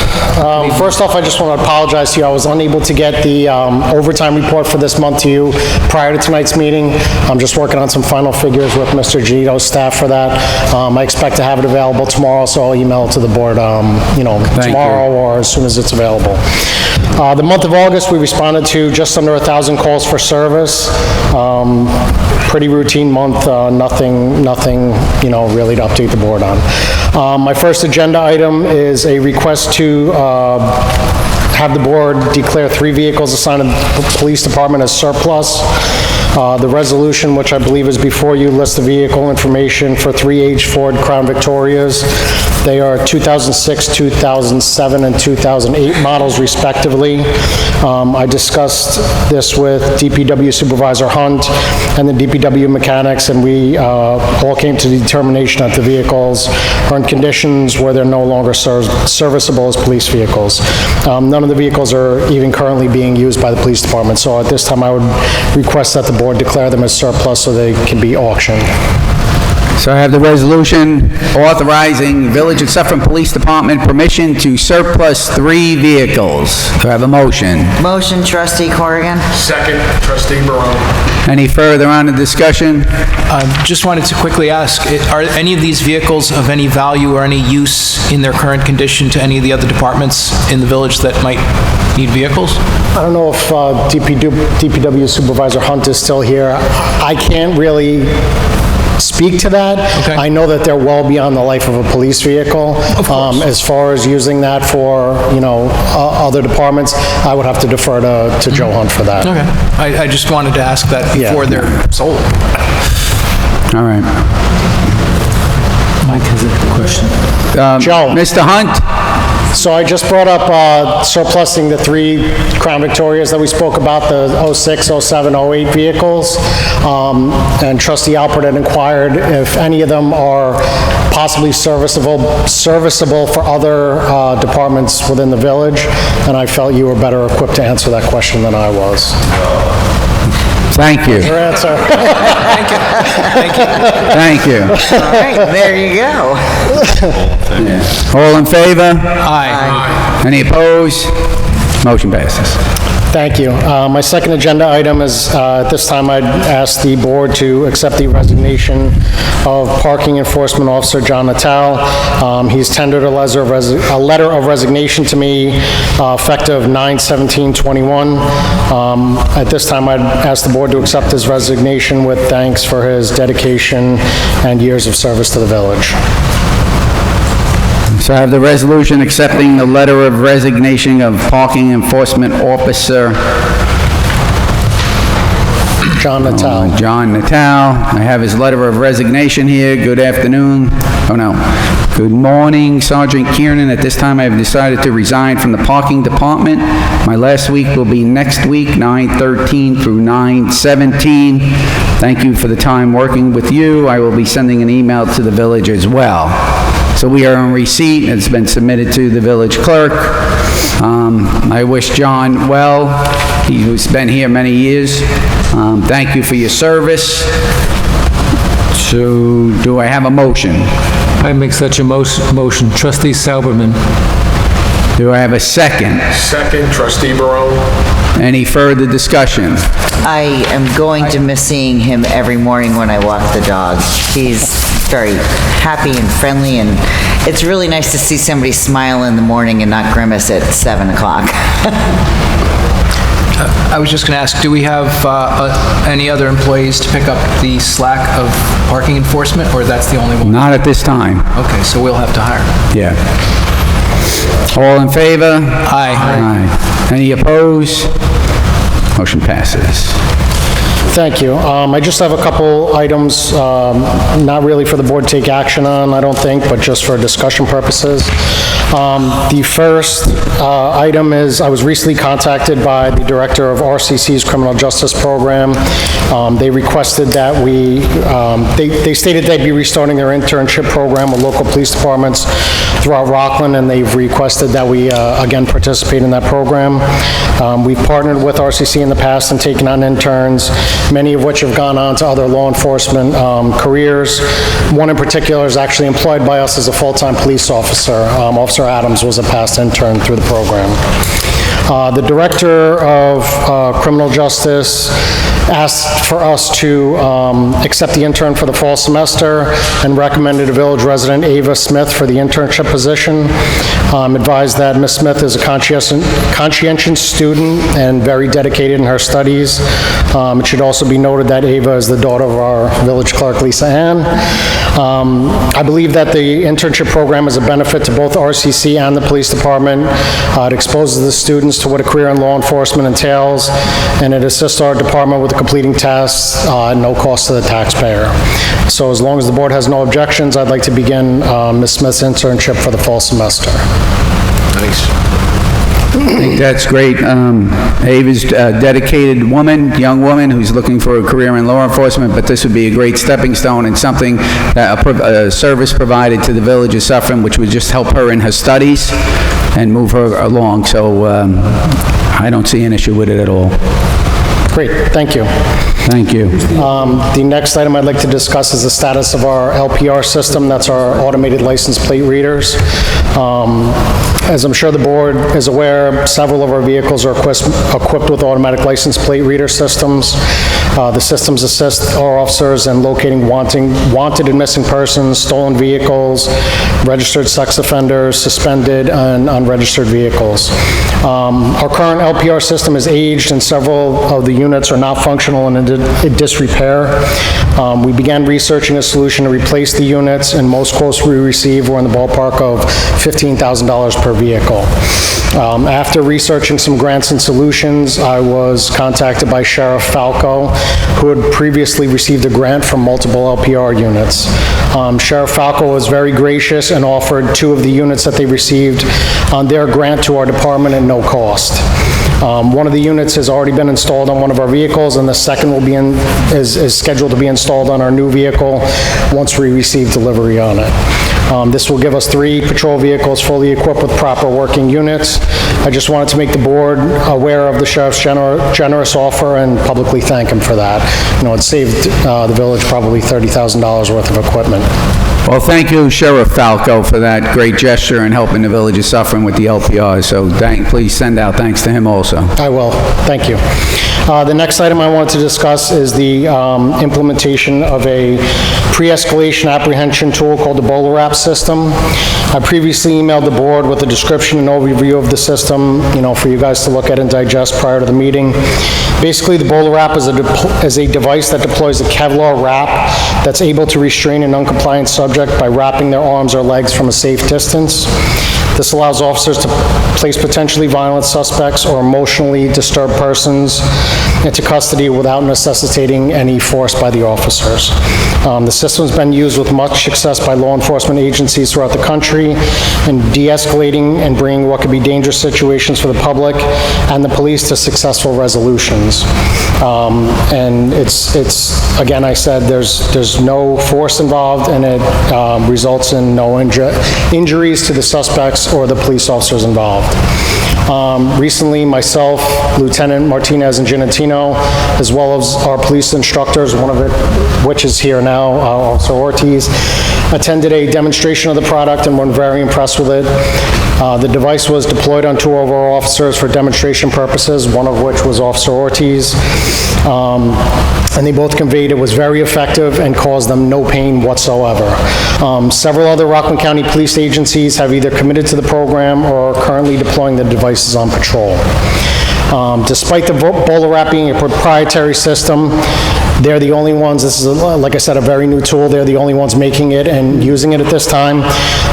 First off, I just want to apologize to you. I was unable to get the overtime report for this month to you prior to tonight's meeting. I'm just working on some final figures with Mr. Genito's staff for that. I expect to have it available tomorrow, so I'll email it to the board, tomorrow or as soon as it's available. The month of August, we responded to just under 1,000 calls for service. Pretty routine month, nothing, really to update the board on. My first agenda item is a request to have the board declare 3 vehicles assigned to the police department as surplus. The resolution, which I believe is before you, lists the vehicle information for 3 H Ford Crown Victorias. They are 2006, 2007, and 2008 models respectively. I discussed this with DPW Supervisor Hunt and the DPW mechanics, and we all came to the determination that the vehicles are in conditions where they're no longer serviceable as police vehicles. None of the vehicles are even currently being used by the police department, so at this time I would request that the board declare them as surplus so they can be auctioned. So I have the resolution authorizing Village of Suffern Police Department permission to surplus 3 vehicles. Do I have a motion? Motion, Trustee Corrigan. Second, Trustee Barone. Any further on the discussion? Just wanted to quickly ask, are any of these vehicles of any value or any use in their current condition to any of the other departments in the village that might need vehicles? I don't know if DPW Supervisor Hunt is still here. I can't really speak to that. Okay. I know that they're well beyond the life of a police vehicle. Of course. As far as using that for, other departments, I would have to defer to Joe Hunt for that. Okay. I just wanted to ask that before they're sold. All right. Mike has a question. Joe. Mr. Hunt? So I just brought up surplusing the 3 Crown Victorias that we spoke about, the 06, 07, 08 vehicles. And Trustee Alpert had inquired if any of them are possibly serviceable for other departments within the village, and I felt you were better equipped to answer that question than I was. Thank you. Your answer. Thank you. Thank you. Thank you. All right, there you go. All in favor? Aye. Any opposed? Motion passes. Thank you. My second agenda item is, at this time, I'd ask the board to accept the resignation of Parking Enforcement Officer John Natal. He's tendered a letter of resignation to me effective 9/17/21. At this time, I'd ask the board to accept his resignation with thanks for his dedication and years of service to the village. So I have the resolution accepting the letter of resignation of Parking Enforcement Officer John Natal. John Natal. I have his letter of resignation here. Good afternoon. Oh, no. Good morning, Sergeant Kiernan. At this time, I have decided to resign from the parking department. My last week will be next week, 9/13 through 9/17. Thank you for the time working with you. I will be sending an email to the village as well. So we are in receipt. It's been submitted to the village clerk. I wish John well. He's been here many years. Thank you for your service. So do I have a motion? I make such a motion. Trustee Sauberman. Do I have a second? Second, Trustee Barone. Any further discussion? I am going to miss seeing him every morning when I walk the dog. He's very happy and friendly, and it's really nice to see somebody smile in the morning and not grimace at 7 o'clock. I was just going to ask, do we have any other employees to pick up the slack of parking enforcement, or that's the only one? Not at this time. Okay, so we'll have to hire. Yeah. All in favor? Aye. Aye. Any opposed? Motion passes. Thank you. I just have a couple items, not really for the board to take action on, I don't think, but just for discussion purposes. The first item is, I was recently contacted by the director of RCC's Criminal Justice Program. They requested that they stated they'd be restarting their internship program with local police departments throughout Rockland, and they've requested that we, again, participate in that program. We've partnered with RCC in the past and taken on interns, many of which have gone on to other law enforcement careers. One in particular is actually employed by us as a full-time police officer. Officer Adams was a past intern through the program. The Director of Criminal Justice asked for us to accept the intern for the fall semester and recommended a village resident, Ava Smith, for the internship position. Advised that Ms. Smith is a conscientious student and very dedicated in her studies. It should also be noted that Ava is the daughter of our village clerk, Lisa Ann. I believe that the internship program is a benefit to both RCC and the police department. It exposes the students to what a career in law enforcement entails, and it assists our department with completing tasks at no cost to the taxpayer. So as long as the board has no objections, I'd like to begin Ms. Smith's internship for the fall semester. I think that's great. Ava's a dedicated woman, young woman, who's looking for a career in law enforcement, but this would be a great stepping stone and something, that a service provided to the village of Suffern, which would just help her in her studies and move her along. So I don't see an issue with it at all. Great, thank you. Thank you. The next item I'd like to discuss is the status of our Lpr system. That's our automated license plate readers. As I'm sure the board is aware, several of our vehicles are equipped with automatic license plate reader systems. The systems assist our officers in locating wanted and missing persons, stolen vehicles, registered sex offenders, suspended and unregistered vehicles. Our current Lpr system is aged and several of the units are not functional and in disrepair. We began researching a solution to replace the units, and most quotes we received were in the ballpark of $15,000 per vehicle. After researching some grants and solutions, I was contacted by Sheriff Falco, who had previously received a grant from multiple Lpr units. Sheriff Falco was very gracious and offered 2 of the units that they received on their grant to our department at no cost. One of the units has already been installed on one of our vehicles, and the second will be is scheduled to be installed on our new vehicle once we receive delivery on it. This will give us 3 patrol vehicles fully equipped with proper working units. I just wanted to make the board aware of the sheriff's generous offer and publicly thank him for that. You know, it saved the village probably $30,000 worth of equipment. Well, thank you, Sheriff Falco, for that great gesture in helping the village of Suffern with the LPR. So please send out thanks to him also. I will. Thank you. The next item I wanted to discuss is the implementation of a pre-escalation apprehension tool called the Bola system. I previously emailed the board with a description and overview of the system, you know, for you guys to look at and digest prior to the meeting. Basically, the Bola wrap is a device that deploys a Kevlar wrap that's able to restrain an uncompliant subject by wrapping their arms or legs from a safe distance. This allows officers to place potentially violent suspects or emotionally disturbed persons into custody without necessitating any force by the officers. The system's been used with much success by law enforcement agencies throughout the country in de-escalating and bringing what could be dangerous situations for the public and the police to successful resolutions. And it's again, I said, there's no force involved, and it results in no injuries to the suspects or the police officers involved. Recently, myself, Lieutenant Martinez and Genito, as well as our police instructors, one of which is here now, Officer Ortiz, attended a demonstration of the product and were very impressed with it. The device was deployed on 2 of our officers for demonstration purposes, one of which was Officer Ortiz, and they both conveyed it was very effective and caused them no pain whatsoever. Several other Rockland County police agencies have either committed to the program or are currently deploying the devices on patrol. Despite the Bola wrap being a proprietary system, they're the only ones, this is, like I said, a very new tool, they're the only ones making it and using it at this time.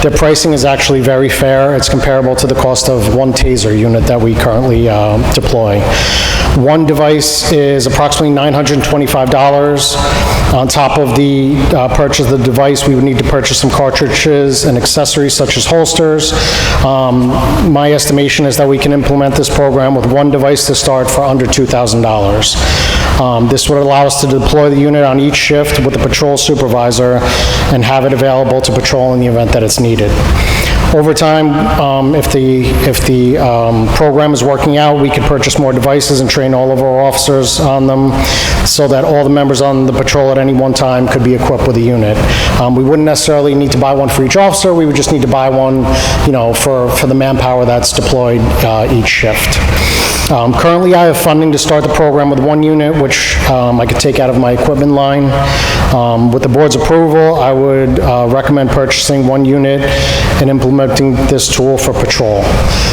Their pricing is actually very fair. It's comparable to the cost of 1 taser unit that we currently deploy. One device is approximately $925. On top of the purchase of the device, we would need to purchase some cartridges and accessories such as holsters. My estimation is that we can implement this program with 1 device to start for under $2,000. This would allow us to deploy the unit on each shift with the patrol supervisor and have it available to patrol in the event that it's needed. Over time, if the program is working out, we could purchase more devices and train all of our officers on them so that all the members on the patrol at any one time could be equipped with a unit. We wouldn't necessarily need to buy one for each officer. We would just need to buy one, you know, for the manpower that's deployed each shift. Currently, I have funding to start the program with one unit, which I could take out of my equipment line. With the board's approval, I would recommend purchasing one unit and implementing this tool for patrol.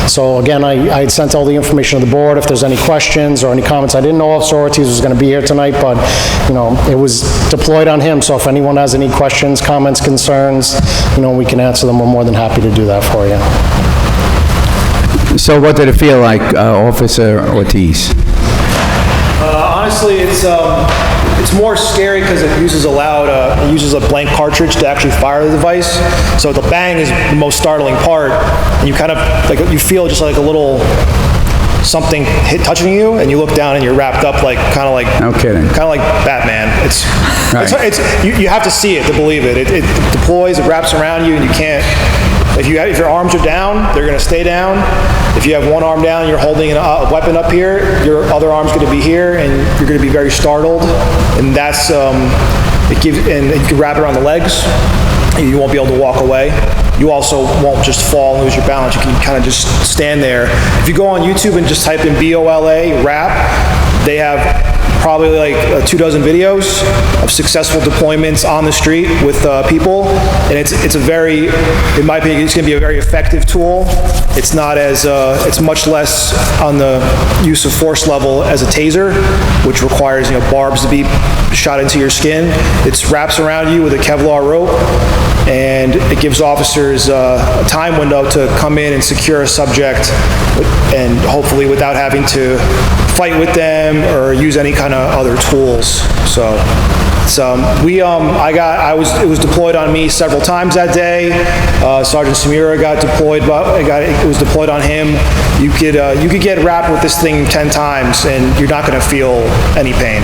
So again, I had sent all the information to the board. If there's any questions or any comments, I didn't know Officer Ortiz was going to be here tonight, but, you know, it was deployed on him, so if anyone has any questions, comments, concerns, you know, we can answer them. We're more than happy to do that for you. So what did it feel like, Officer Ortiz? Honestly, it's more scary because it uses a blank cartridge to actually fire the device. So the bang is the most startling part, and you kind of like you feel just like a little something touching you, and you look down and you're wrapped up like kind of like No kidding. kind of like Batman. Right. You have to see it to believe it. It deploys, it wraps around you, and you can't. If your arms are down, they're going to stay down. If you have one arm down and you're holding a weapon up here, your other arm's going to be here, and you're going to be very startled. And that's and you can wrap it around the legs, and you won't be able to walk away. You also won't just fall and lose your balance. You can kind of just stand there. If you go on YouTube and just type in BOLA wrap, they have probably like 24 videos of successful deployments on the street with people, and it's a very, in my opinion, it's going to be a very effective tool. It's not as, it's much less on the use of force level as a taser, which requires, you know, barbs to be shot into your skin. It wraps around you with a Kevlar rope, and it gives officers a time window to come in and secure a subject, and hopefully without having to fight with them or use any kind of other tools. So it was deployed on me several times that day. Sergeant Samira got deployed, it was deployed on him. You could get wrapped with this thing 10 times and you're not going to feel any pain.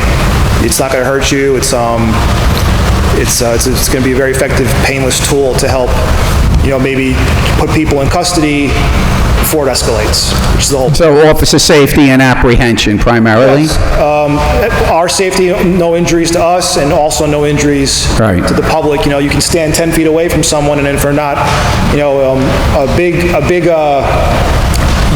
It's not going to hurt you. It's going to be a very effective, painless tool to help, you know, maybe put people in custody before it escalates, which is the whole. So officer safety and apprehension primarily? Yes. Our safety, no injuries to us, and also no injuries Right. to the public. You know, you can stand 10 feet away from someone, and if they're not, you know, a big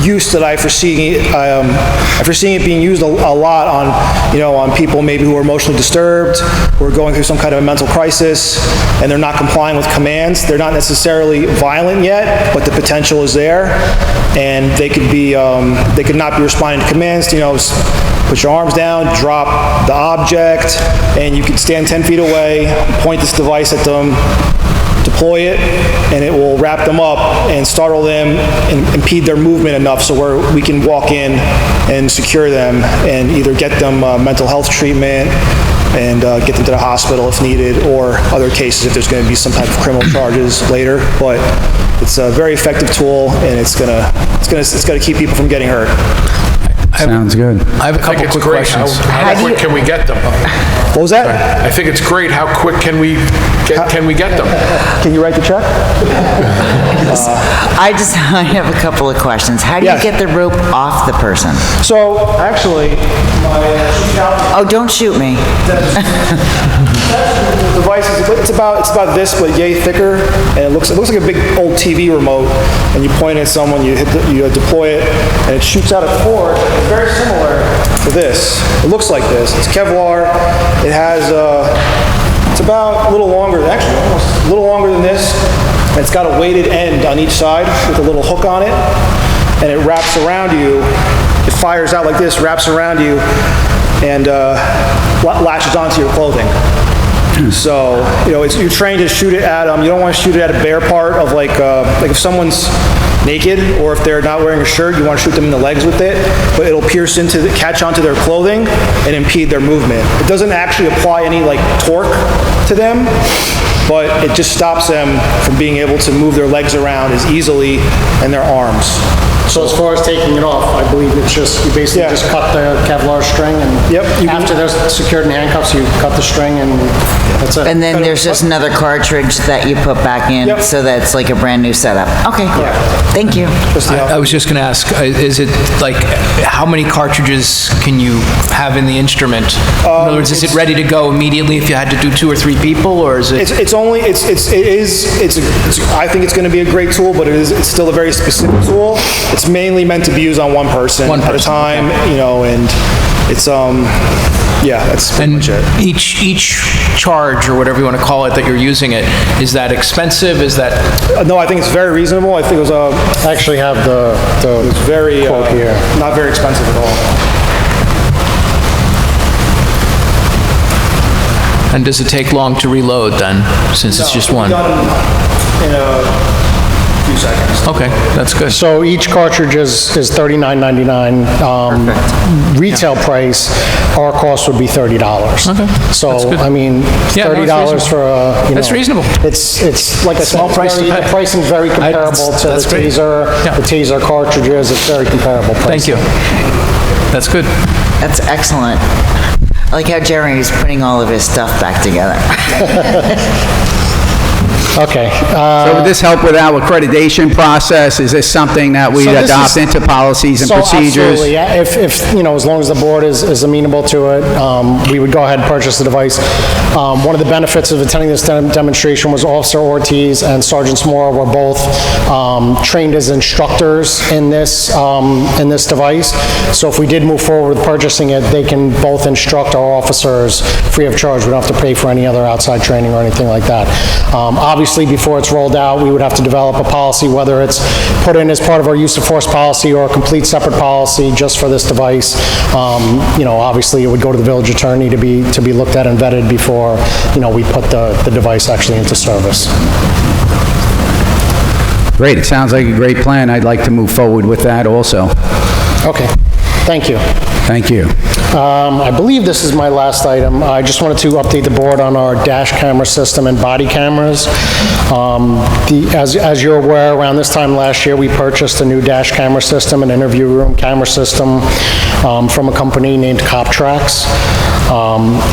use that I foresee it being used a lot on, you know, on people maybe who are emotionally disturbed, who are going through some kind of a mental crisis, and they're not complying with commands. They're not necessarily violent yet, but the potential is there, and they could not be responding to commands. You know, put your arms down, drop the object, and you can stand 10 feet away, point this device at them, deploy it, and it will wrap them up and startle them and impede their movement enough so we can walk in and secure them and either get them mental health treatment and get them to the hospital if needed, or other cases if there's going to be some type of criminal charges later. But it's a very effective tool, and it's gonna keep people from getting hurt. Sounds good. I have a couple quick questions. How quick can we get them? What was that? I think it's great. How quick can we get them? Can you write the check? I have a couple of questions. How do you Yes. get the rope off the person? So, actually, Oh, don't shoot me. the device it's about this, but yay thicker, and it looks like a big old TV remote. And you point it at someone, you deploy it, and it shoots out a cord. It's very similar to this. It looks like this. It's Kevlar. It has it's about a little longer, actually almost a little longer than this. And it's got a weighted end on each side with a little hook on it, and it wraps around you. It fires out like this, wraps around you, and latches onto your clothing. So, you know, you're trained to shoot it at, you don't want to shoot it at a bare part of like if someone's naked or if they're not wearing a shirt, you want to shoot them in the legs with it, but it'll pierce catch onto their clothing and impede their movement. It doesn't actually apply any like torque to them, but it just stops them from being able to move their legs around as easily and their arms. So as far as taking it off, I believe it's just, you basically just cut the Kevlar string, and after they're secured in handcuffs, you cut the string, and that's it. And then there's just another cartridge that you put back in, so that's like a brand new setup. Okay, thank you. I was just going to ask, is it like, how many cartridges can you have in the instrument? In other words, is it ready to go immediately if you had to do 2 or 3 people, or is it? I think it's going to be a great tool, but it's still a very specific tool. it's mainly meant to be used on one person at a time, you know, and it's, yeah, that's pretty much it. Each charge, or whatever you want to call it, that you're using it, is that expensive? Is that... No, I think it's very reasonable. I think it was, I actually have the it's very, quote here. not very expensive at all. And does it take long to reload then, since it's just one? Done in a few seconds. Okay, that's good. So each cartridge is $39.99. Retail price, our cost would be $30. Okay, that's So, good. I mean, Yeah, no, it's $30 reasonable. for a, you know. That's reasonable. It's like I said, Small price to pay. the pricing's very comparable to the that's great. Taser, Yeah. the Taser cartridges. It's very comparable Thank pricing. you. That's good. That's excellent. I like how Jeremy's putting all of his stuff back together. Okay. So would this help with our accreditation process? Is this something that we So this adopt is- into policies and So procedures? absolutely, yeah. If, you know, as long as the board is amenable to it, we would go ahead and purchase the device. One of the benefits of attending this demonstration was Officer Ortiz and Sergeant Smora were both trained as instructors in this device. So if we did move forward with purchasing it, they can both instruct our officers free of charge. We don't have to pay for any other outside training or anything like that. Obviously, before it's rolled out, we would have to develop a policy, whether it's put in as part of our use of force policy or a complete separate policy just for this device. You know, obviously, it would go to the village attorney to be looked at and vetted before, you know, we put the device actually into service. Great, it sounds like a great plan. I'd like to move forward with that also. Okay, thank you. Thank you. I believe this is my last item. I just wanted to update the board on our dash camera system and body cameras. As you're aware, around this time last year, we purchased a new dash camera system, an interview room camera system from a company named CopTrax.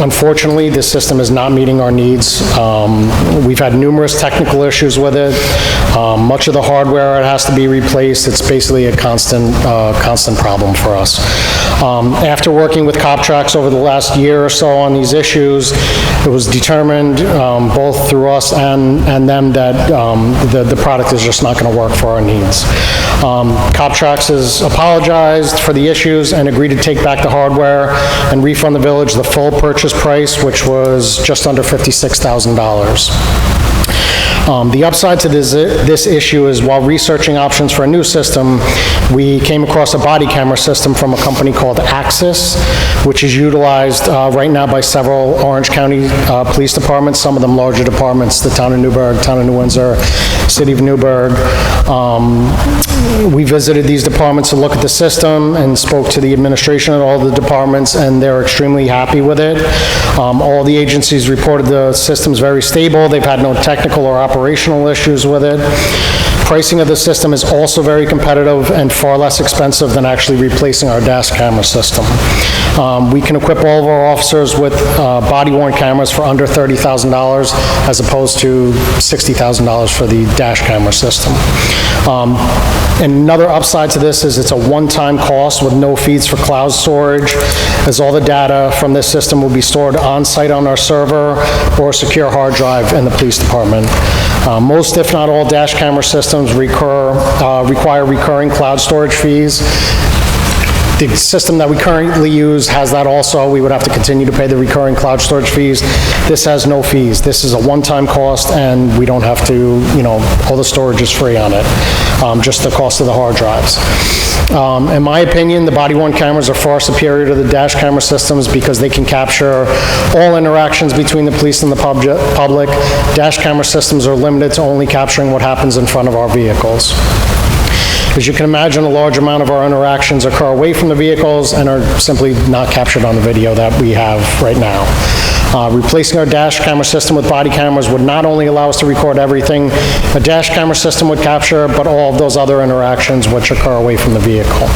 Unfortunately, this system is not meeting our needs. We've had numerous technical issues with it. Much of the hardware, it has to be replaced. It's basically a constant problem for us. After working with CopTrax over the last year or so on these issues, it was determined, both through us and them, that the product is just not going to work for our needs. CopTrax has apologized for the issues and agreed to take back the hardware and refund the village the full purchase price, which was just under $56,000. The upside to this issue is, while researching options for a new system, we came across a body camera system from a company called Axis, which is utilized right now by several Orange County police departments, some of them larger departments, the town of Newburgh, town of New Windsor, city of Newburgh. We visited these departments to look at the system and spoke to the administration at all the departments, and they're extremely happy with it. All the agencies reported the system's very stable. They've had no technical or operational issues with it. Pricing of the system is also very competitive and far less expensive than actually replacing our dash camera system. We can equip all of our officers with body-worn cameras for under $30,000 as opposed to $60,000 for the dash camera system. And another upside to this is it's a one-time cost with no fees for cloud storage, as all the data from this system will be stored on-site on our server or a secure hard drive in the police department. Most, if not all, dash camera systems require recurring cloud storage fees. The system that we currently use has that also. We would have to continue to pay the recurring cloud storage fees. This has no fees. This is a one-time cost, and we don't have to, you know, all the storage is free on it, just the cost of the hard drives. In my opinion, the body-worn cameras are far superior to the dash camera systems because they can capture all interactions between the police and the public. Dash camera systems are limited to only capturing what happens in front of our vehicles. As you can imagine, a large amount of our interactions occur away from the vehicles and are simply not captured on the video that we have right now. Replacing our dash camera system with body cameras would not only allow us to record everything a dash camera system would capture, but all of those other interactions which occur away from the vehicle.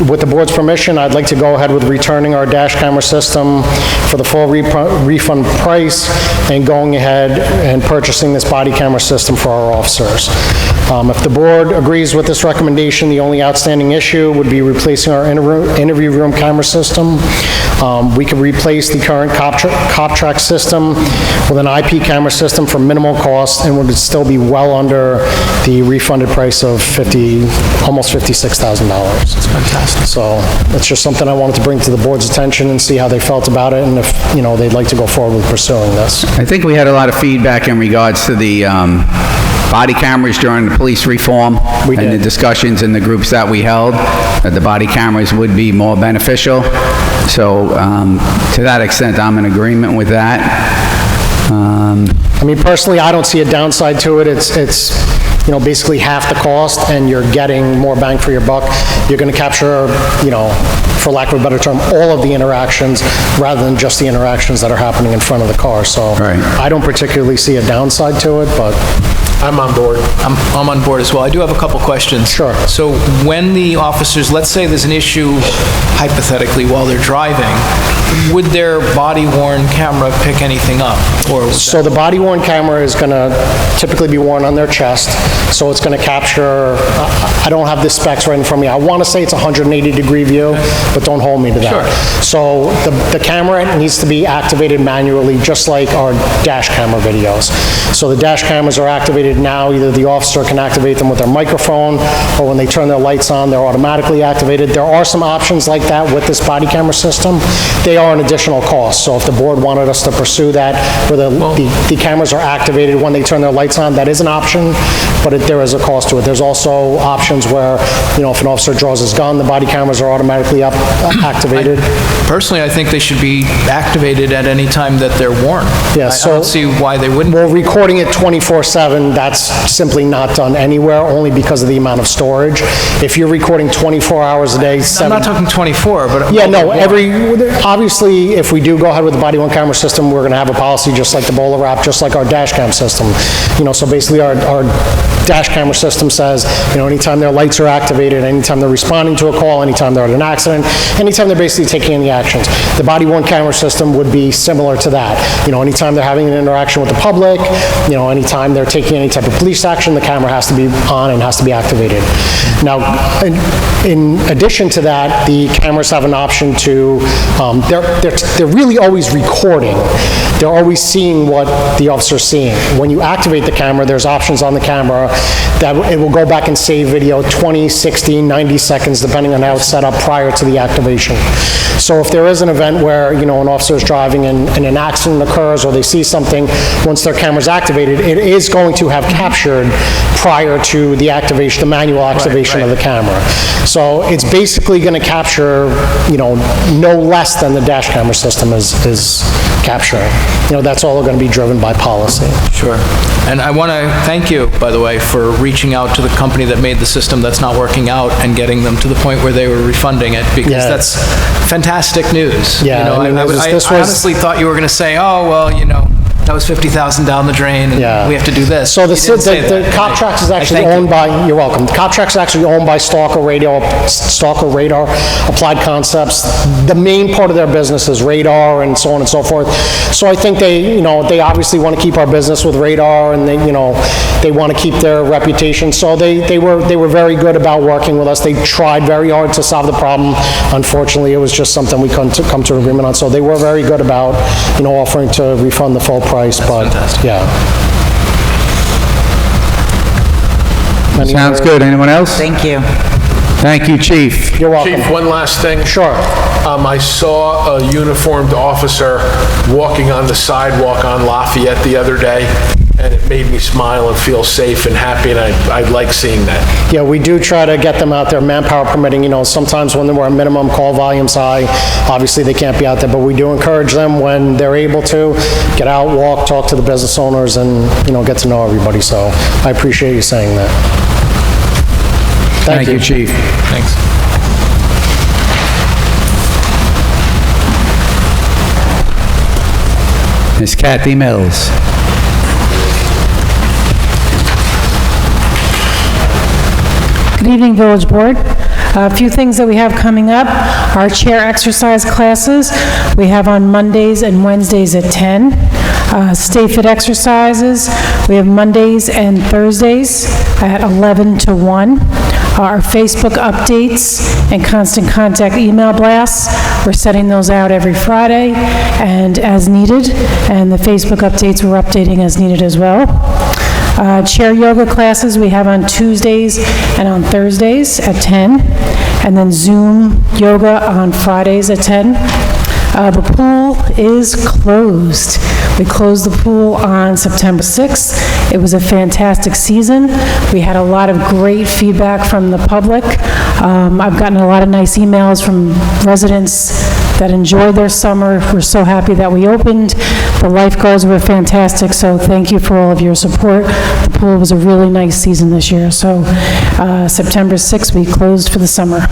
With the board's permission, I'd like to go ahead with returning our dash camera system for the full refund price and going ahead and purchasing this body camera system for our officers. If the board agrees with this recommendation, the only outstanding issue would be replacing our interview room camera system. We could replace the current cop track system with an IP camera system for minimal cost and would still be well under the refunded price of almost $56,000. That's fantastic. So it's just something I wanted to bring to the board's attention and see how they felt about it and if, they'd like to go forward with pursuing this. I think we had a lot of feedback in regards to the body cameras during the police reform. We and did. the discussions in the groups that we held, that the body cameras would be more beneficial. So to that extent, I'm in agreement with that. I mean, personally, I don't see a downside to it. It's basically half the cost, and you're getting more bang for your buck. You're going to capture, for lack of a better term, all of the interactions rather than just the interactions that are happening in front of the car. So Right. I don't particularly see a downside to it, but I'm on board. I'm on board as well. I do have a couple questions. Sure. So when the officers, let's say there's an issue hypothetically while they're driving, would their body-worn camera pick anything up? Or So the body-worn camera is going to typically be worn on their chest, so it's going to capture, I don't have the specs right in front of me. I want to say it's 180-degree view, but don't hold me to that. Sure. So the camera needs to be activated manually, just like our dash camera videos. So the dash cameras are activated now. Either the officer can activate them with their microphone, or when they turn their lights on, they're automatically activated. There are some options like that with this body camera system. They are an additional cost, so if the board wanted us to pursue that, where the cameras are activated when they turn their lights on, that is an option, but there is a cost to it. There's also options where, if an officer draws his gun, the body cameras are automatically activated. Personally, I think they should be activated at any time that they're worn. Yeah, I don't see why they wouldn't. Well, recording it 24/7, that's simply not done anywhere, only because of the amount of storage. If you're recording 24 hours a day, I'm not talking 24, but... Yeah, no, obviously, if we do go ahead with the body-worn camera system, we're going to have a policy just like the Bola wrap, just like our dash cam system. So basically our dash camera system says, anytime their lights are activated, anytime they're responding to a call, anytime they're at an accident, anytime they're basically taking any actions. The body-worn camera system would be similar to that. Anytime they're having an interaction with the public, anytime they're taking any type of police action, the camera has to be on and has to be activated. Now, in addition to that, the cameras have an option to, they're really always recording. They're always seeing what the officer's seeing. When you activate the camera, there's options on the camera that it will go back and save video 20, 60, 90 seconds, depending on how it's set up prior to the activation. So if there is an event where, an officer is driving and an accident occurs or they see something, once their camera's activated, it is going to have captured prior to the activation, the manual activation of the camera. So it's basically going to capture, no less than the dash camera system is capturing. That's all going to be driven by policy. Sure. And I want to thank you, by the way, for reaching out to the company that made the system that's not working out and getting them to the point where they were refunding it, because that's fantastic news. Yeah, I honestly thought you were going to say, oh, well, that was $50,000 down the drain, and we have to do this. So the Cop Tracks is actually owned by, you're welcome, Cop Tracks is actually owned by Stalker Radar Applied Concepts. The main part of their business is radar and so on and so forth. So I think they obviously want to keep our business with radar, and they want to keep their reputation. So they were very good about working with us. They tried very hard to solve the problem. Unfortunately, it was just something we couldn't come to an agreement on. So they were very good about, offering to refund the full price, but yeah. Sounds good. Anyone else? Thank you. Thank you, Chief. You're welcome. Chief, one last thing. Sure. I saw a uniformed officer walking on the sidewalk on Lafayette the other day, and it made me smile and feel safe and happy, and I like seeing that. Yeah, we do try to get them out there, manpower permitting. Sometimes when we're at minimum, call volume's high, obviously they can't be out there, but we do encourage them when they're able to get out, walk, talk to the business owners, and, get to know everybody. So I appreciate you saying that. Thank you, Chief. Thanks. Ms. Cathy Mills. Good evening, Village Board. A few things that we have coming up. Our chair exercise classes we have on Mondays and Wednesdays at 10. Stay Fit exercises, we have Mondays and Thursdays at 11 to 1. Our Facebook updates and constant contact email blasts, we're setting those out every Friday and as needed, and the Facebook updates we're updating as needed as well. Chair yoga classes we have on Tuesdays and on Thursdays at 10, and then Zoom yoga on Fridays at 10. The pool is closed. We closed the pool on September 6th. It was a fantastic season. We had a lot of great feedback from the public. I've gotten a lot of nice emails from residents that enjoyed their summer. We're so happy that we opened. The lifeguards were fantastic, so thank you for all of your support. The pool was a really nice season this year. So September 6th, we closed for the summer.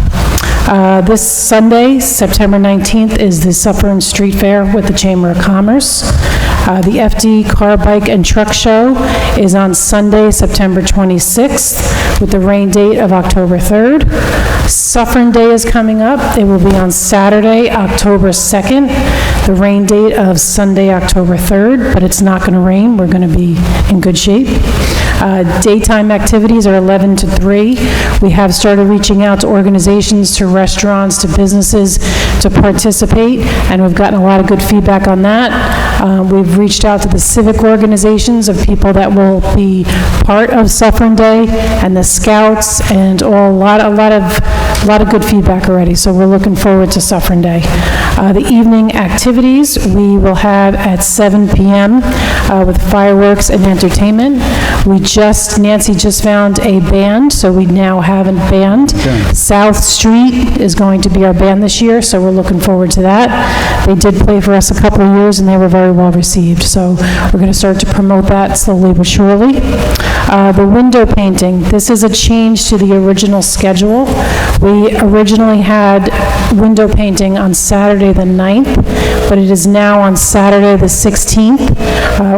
This Sunday, September 19th, is the Suffern Street Fair with the Chamber of Commerce. The FD Car, Bike, and Truck Show is on Sunday, September 26th, with the rain date of October 3rd. Suffern Day is coming up. It will be on Saturday, October 2nd. The rain date of Sunday, October 3rd, but it's not going to rain. We're going to be in good shape. Daytime activities are 11 to 3. We have started reaching out to organizations, to restaurants, to businesses to participate, and we've gotten a lot of good feedback on that. We've reached out to the civic organizations of people that will be part of Suffern Day and the Scouts, and a lot of good feedback already. So we're looking forward to Suffern Day. The evening activities we will have at 7 p.m. With fireworks and entertainment. Nancy just found a band, so we now have a band. Okay. South Street is going to be our band this year, so we're looking forward to that. They did play for us a couple of years, and they were very well received, so we're going to start to promote that slowly but surely. The window painting, this is a change to the original schedule. We originally had window painting on Saturday the 9th, but it is now on Saturday the 16th.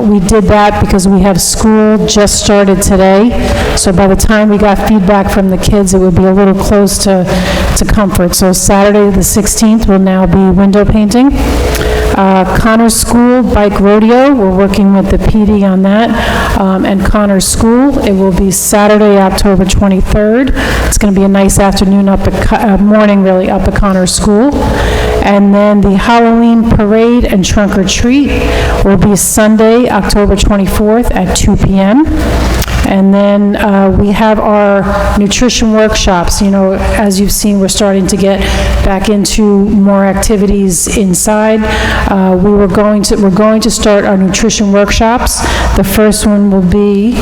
We did that because we have school just started today, so by the time we got feedback from the kids, it would be a little close to comfort. So Saturday the 16th will now be window painting. Connors School Bike Rodeo, we're working with the PD on that, and Connors School, it will be Saturday, October 23rd. It's going to be a nice afternoon morning really up at Connors School. And then the Halloween Parade and Trunk or Treat will be Sunday, October 24th at 2 p.m. And then we have our nutrition workshops. You know, as you've seen, we're starting to get back into more activities inside. We're going to start our nutrition workshops. The first one will be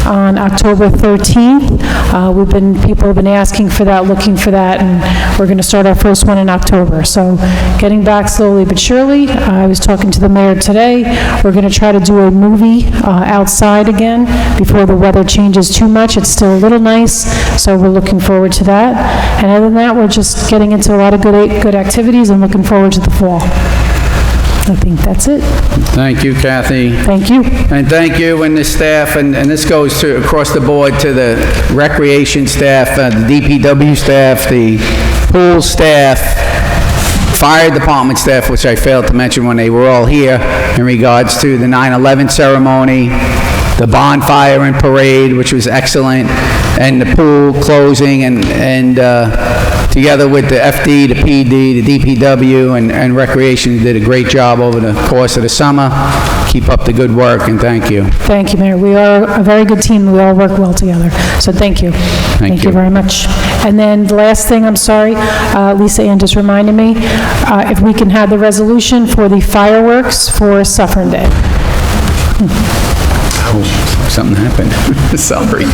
on October 13th. People have been asking for that, looking for that, and we're going to start our first one in October. So getting back slowly but surely. I was talking to the mayor today. We're going to try to do a movie outside again before the weather changes too much. It's still a little nice, so we're looking forward to that. And other than that, we're just getting into a lot of good activities and looking forward to the fall. I think that's it. Thank you, Cathy. Thank you. And thank you and the staff, and this goes to across the board to the recreation staff, the DPW staff, the pool staff, fire department staff, which I failed to mention when they were all here in regards to the 9/11 ceremony, the bonfire and parade, which was excellent, and the pool closing, and together with the FD, the PD, the DPW, and Recreation, did a great job over the course of the summer. Keep up the good work, and thank you. Thank you, Mayor. We are a very good team. We all work well together. So thank you. Thank you very much. And then the last thing, I'm sorry, Lisa Ann just reminded me, if we can have the resolution for the fireworks for Suffern Day. Something happened. Sorry.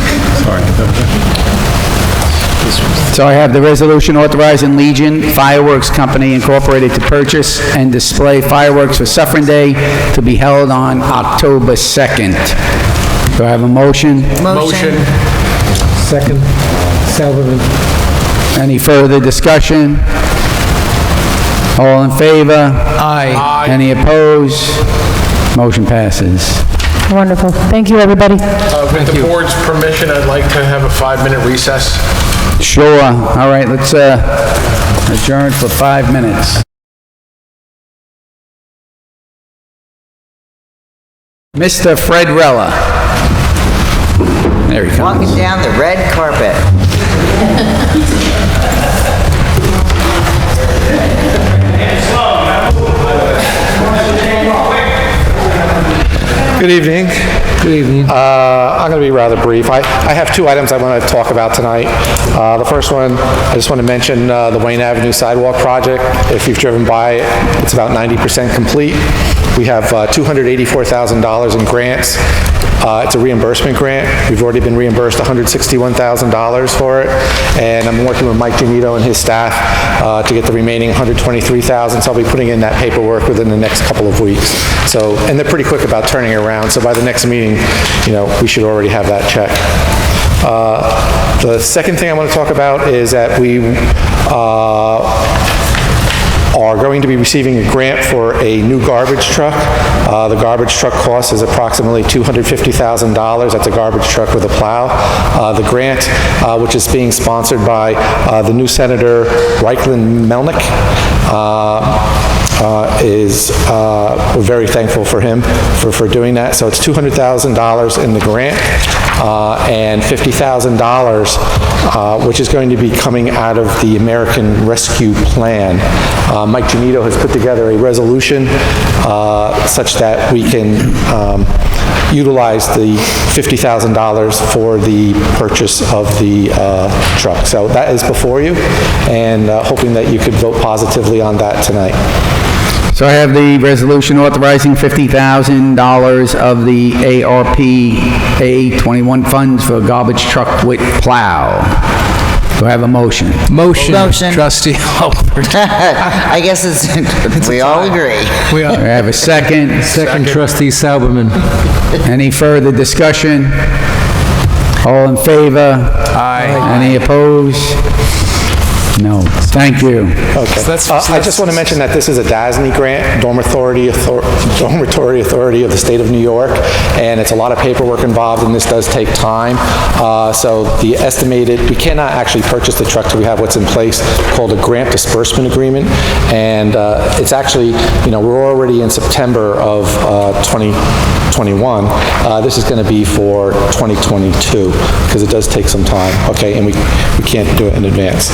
So I have the resolution authorizing Legion Fireworks Company Incorporated to purchase and display fireworks for Suffern Day to be held on October 2nd. Do I have a motion? Motion. Second, Sauberman. Any further discussion? All in favor? Aye. Any opposed? Motion passes. Wonderful. Thank you, everybody. With the board's permission, I'd like to have a 5-minute recess. Sure. All right, let's adjourn for 5 minutes. Mr. Fred Rella. There he comes. Walking down the red carpet. Good evening. Good evening. I'm going to be rather brief. I have two items I want to talk about tonight. The first one, I just want to mention the Wayne Avenue Sidewalk project. If you've driven by it, it's about 90% complete. We have $284,000 in grants. It's a reimbursement grant. We've already been reimbursed $161,000 for it, and I'm working with Mike Genito and his staff to get the remaining $123,000, so I'll be putting in that paperwork within the next couple of weeks. So, and they're pretty quick about turning it around, so by the next meeting, we should already have that check. The second thing I want to talk about is that we are going to be receiving a grant for a new garbage truck. The garbage truck cost is approximately $250,000. That's a garbage truck with a plow. The grant, which is being sponsored by the new Senator Loughlin Melnick, we're very thankful for him for doing that. So it's $200,000 in the grant and $50,000, which is going to be coming out of the American Rescue Plan. Mike Genito has put together a resolution such that we can utilize the $50,000 for the purchase of the truck. So that is before you, and hoping that you could vote positively on that tonight. So I have the resolution authorizing $50,000 of the ARPA 21 funds for garbage truck with plow. Do I have a motion? Motion. Motion. Trustee Alpert. I guess we all agree. We Do I are. have a second? Second, Trustee Sauberman. Any further discussion? All in favor? Aye. Any opposed? No. Thank you. Okay. that's- I just want to mention that this is a DASNY grant, Dormitory Authority of the State of New York, and it's a lot of paperwork involved, and this does take time. So the estimated, we cannot actually purchase the truck till we have what's in place called a grant disbursement agreement, and it's actually, we're already in September of 2021. This is going to be for 2022, because it does take some time, okay, and we can't do it in advance.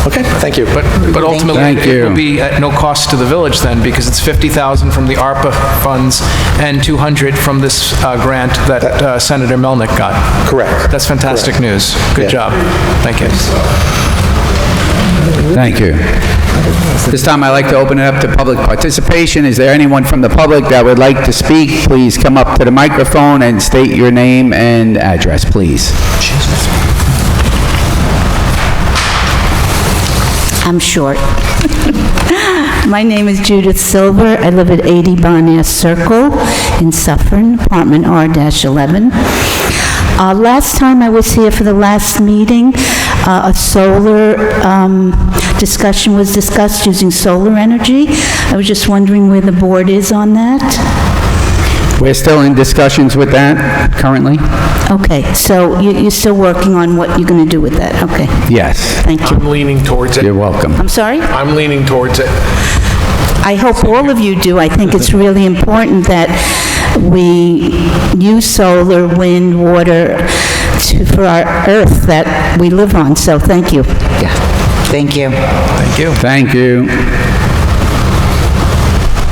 Okay, thank you. But ultimately, Thank it you. will be at no cost to the village then, because it's $50,000 from the ARPA funds and $200 from this grant that Senator Melnick got. Correct. That's fantastic news. Good job. Thank you. Thank you. This time I'd like to open it up to public participation. Is there anyone from the public that would like to speak? Please come up to the microphone and state your name and address, please. I'm short. My name is Judith Silver. I live at 80 Barnett Circle in Suffern, apartment R-11. Last time I was here for the last meeting, a solar discussion was discussed using solar energy. I was just wondering where the board is on that. We're still in discussions with that currently? Okay, so you're still working on what you're going to do with that? Okay, Yes. thank you. I'm leaning towards it. You're welcome. I'm sorry? I'm leaning towards it. I hope all of you do. I think it's really important that we use solar, wind, water for our earth that we live on, so thank you. Thank you. Thank you. Thank you.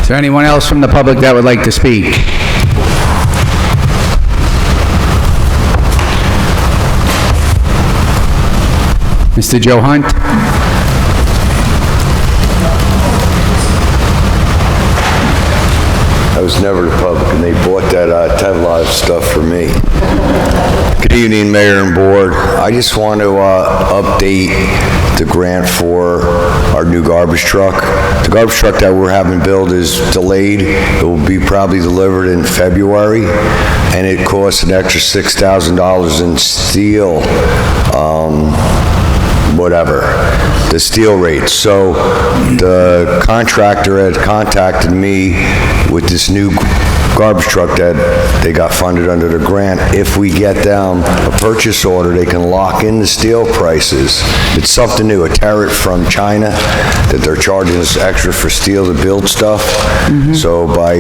Is there anyone else from the public that would like to speak? Mr. Joe Hunt? I was never the public, and they bought that Tesla stuff for me. Good evening, Mayor and Board. I just want to update the grant for our new garbage truck. The garbage truck that we're having built is delayed. It will be probably delivered in February, and it costs an extra $6,000 in steel, the steel rates. So the contractor had contacted me with this new garbage truck that they got funded under the grant. If we get them a purchase order, they can lock in the steel prices. It's something new, a tariff from China, that they're charging us extra for steel to build stuff. So by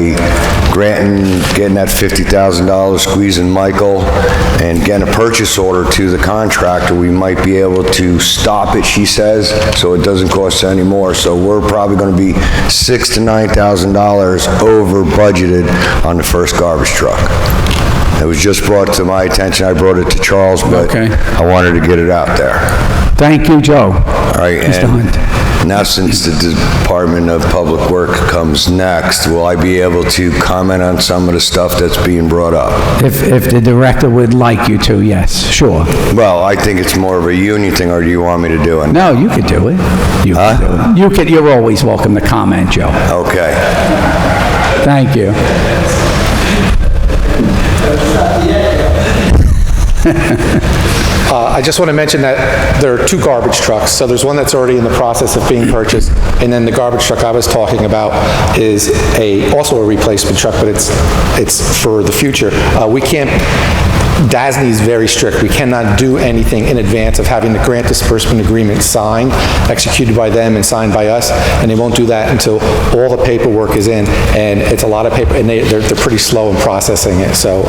getting that $50,000, squeezing Michael, and getting a purchase order to the contractor, we might be able to stop it, she says, so it doesn't cost any more. So we're probably going to be $6,000 to $9,000 over budgeted on the first garbage truck. It was just brought to my attention. I brought it to Charles, but Okay. I wanted to get it out there. Thank you, Joe. All right, Mr. Hunt. now since the Department of Public Work comes next, will I be able to comment on some of the stuff that's being brought up? If the director would like you to, yes, sure. Well, I think it's more of a union thing, or do you want me to do it? No, you could do it. You could do it. You're always welcome to comment, Joe. Okay. Thank you. I just want to mention that there are two garbage trucks. So there's one that's already in the process of being purchased, and then the garbage truck I was talking about is also a replacement truck, but it's for the future. We can't. DASNY is very strict. We cannot do anything in advance of having the grant disbursement agreement signed, executed by them and signed by us, and they won't do that until all the paperwork is in, and it's a lot of paper, and they're pretty slow in processing it. So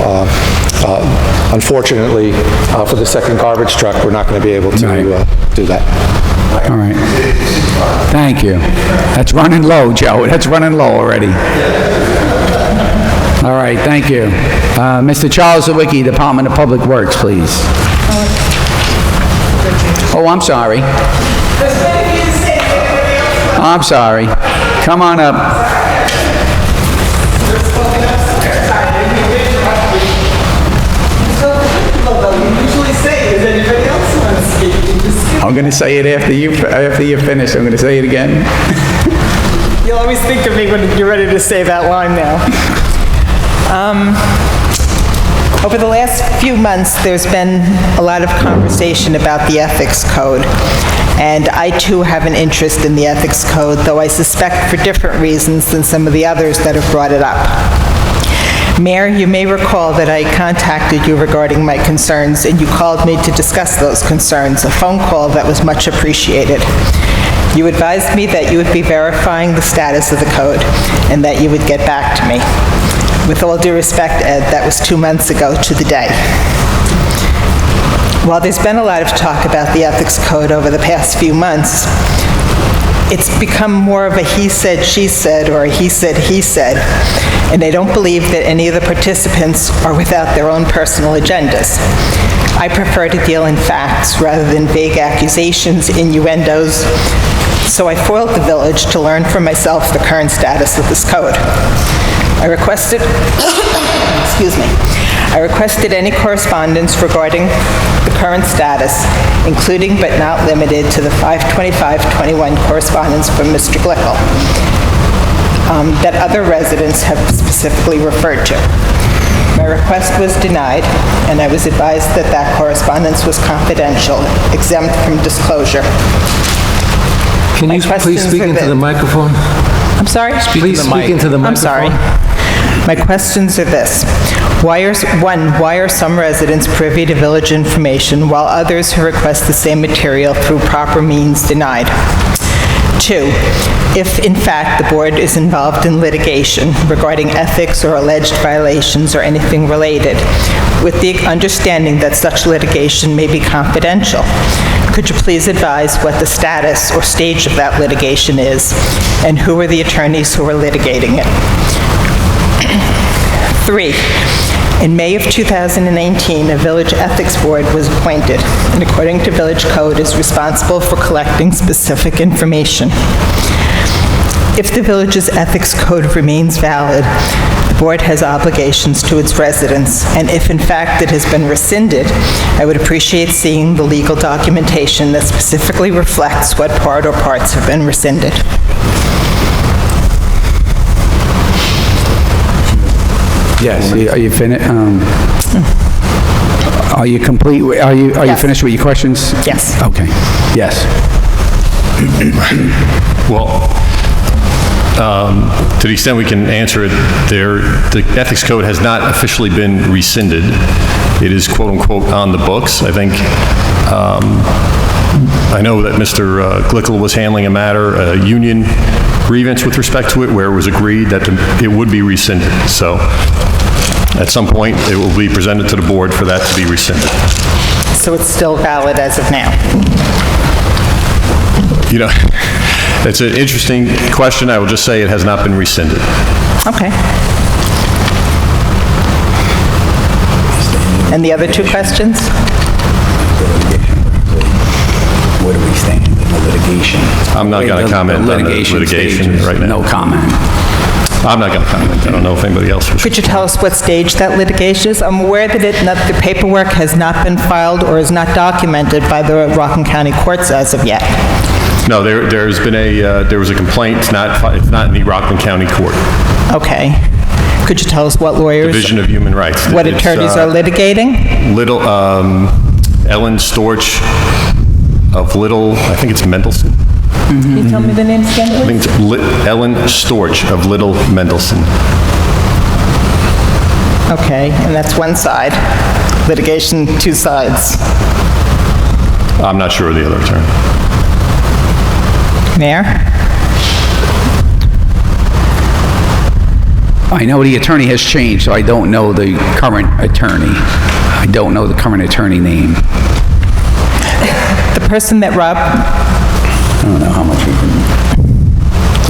unfortunately, for the second garbage truck, we're not going to be able to do that. All right. Thank you. That's running low, Joe. That's running low already. All right, thank you. Mr. Charles Sawicki, Department of Public Works, please. Oh, I'm sorry. I'm sorry. Come on up. I'm going to say it after you finish. I'm going to say it again. You'll always think of me when you're ready to say that line now. Over the last few months, there's been a lot of conversation about the ethics code, and I too have an interest in the ethics code, though I suspect for different reasons than some of the others that have brought it up. Mayor, you may recall that I contacted you regarding my concerns, and you called me to discuss those concerns, a phone call that was much appreciated. You advised me that you would be verifying the status of the code, and that you would get back to me. With all due respect, Ed, that was 2 months ago to the day. While there's been a lot of talk about the ethics code over the past few months, it's become more of a he said, she said, or a he said, and I don't believe that any of the participants are without their own personal agendas. I prefer to deal in facts rather than vague accusations, innuendos, so I foiled the village to learn for myself the current status of this code. I requested, excuse me, I requested any correspondence regarding the current status, including but not limited to the 5/25/21 correspondence from Mr. Glickle that other residents have specifically referred to. My request was denied, and I was advised that that correspondence was confidential, exempt from disclosure. Can you please speak into the microphone? I'm sorry? Please speak into the microphone. I'm sorry. My questions are this. Why are some residents privy to village information while others who request the same material through proper means denied? 2, if in fact the board is involved in litigation regarding ethics or alleged violations or anything related, with the understanding that such litigation may be confidential, could you please advise what the status or stage of that litigation is, and who are the attorneys who are litigating it? 3, in May of 2019, a village ethics board was appointed, and according to village code is responsible for collecting specific information. If the village's ethics code remains valid, the board has obligations to its residents, and if in fact it has been rescinded, I would appreciate seeing the legal documentation that specifically reflects what part or parts have been rescinded. Yes, are you finished? Are you complete? Are you finished with your questions? Yes. Okay. Yes. Well, to the extent we can answer it, the ethics code has not officially been rescinded. It is quote-unquote on the books. I think, I know that Mr. Glickle was handling a matter, a union grievance with respect to it, where it was agreed that it would be rescinded. So at some point, it will be presented to the board for that to be rescinded. So it's still valid as of now? You know, it's an interesting question. I will just say it has not been rescinded. Okay. And the other two questions? Where do we stand in the litigation? I'm not going to comment on the litigation right now. No comment. I'm not going to comment. I don't know if anybody else was. Could you tell us what stage that litigation is? I'm aware that the paperwork has not been filed or is not documented by the Rockland County courts as of yet. No, there was a complaint. It's not in the Rockland County court. Okay. Could you tell us what lawyers? Division of Human Rights. What attorneys are litigating? Ellen Storch of Little, I think it's Mendelsohn. Can you tell me the names again, I think it's Ellen Storch of Little Mendelsohn. Okay, and that's one side. Litigation, two sides. I'm not sure of the other attorney. Mayor? I know the attorney has changed, so I don't know the current attorney. I don't know the current attorney name. The person that Rob... I don't know how much we can...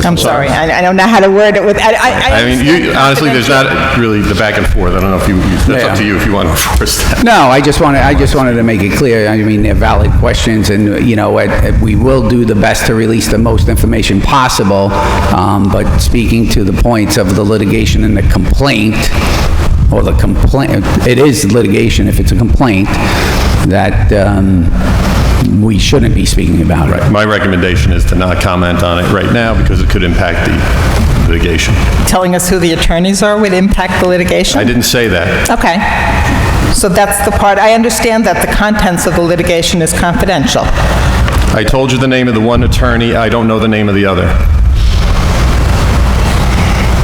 I'm sorry, I don't know how to word it with... I mean, honestly, there's not really the back and forth. I don't know if that's up to you if you want to enforce that. No, I just wanted to make it clear. I mean, they're valid questions, and, you know, we will do the best to release the most information possible, but speaking to the points of the litigation and the complaint, or the complaint, it is litigation if it's a complaint, that we shouldn't be speaking about it. My recommendation is to not comment on it right now because it could impact the litigation. Telling us who the attorneys are would impact the litigation? I didn't say that. Okay. So that's the part, I understand that the contents of the litigation is confidential. I told you the name of the one attorney. I don't know the name of the other.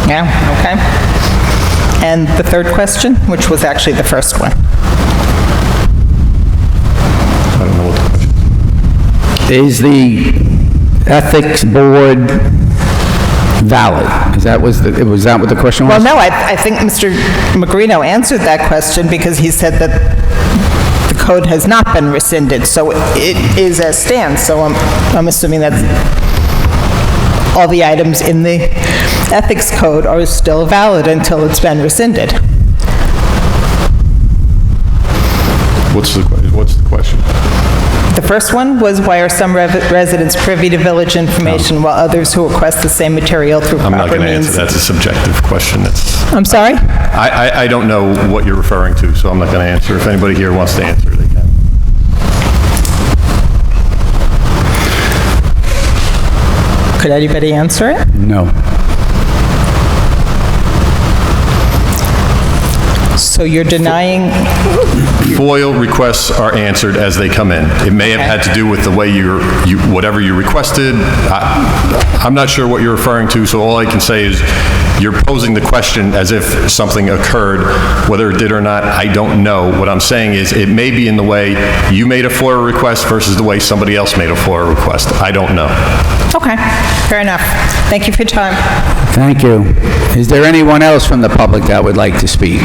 Yeah, okay. And the third question, which was actually the first one. I don't know what the question is. The ethics board valid? Was that what the question was? Well, no, I think Mr. Magrino answered that question because he said that the code has not been rescinded, so it is as stands. So I'm assuming that all the items in the ethics code are still valid until it's been rescinded. What's the question? The first one was, why are some residents privy to village information while others who request the same material through proper means? I'm not going to answer. That's a subjective question. I'm sorry? I don't know what you're referring to, so I'm not going to answer. If anybody here wants to answer, they can. Could anybody answer it? No. So you're denying... FOIL requests are answered as they come in. It may have had to do with the way whatever you requested. I'm not sure what you're referring to, so all I can say is you're posing the question as if something occurred. Whether it did or not, I don't know. What I'm saying is it may be in the way you made a FOIL request versus the way somebody else made a FOIL request. I don't know. Okay, fair enough. Thank you for your time. Thank you. Is there anyone else from the public that would like to speak?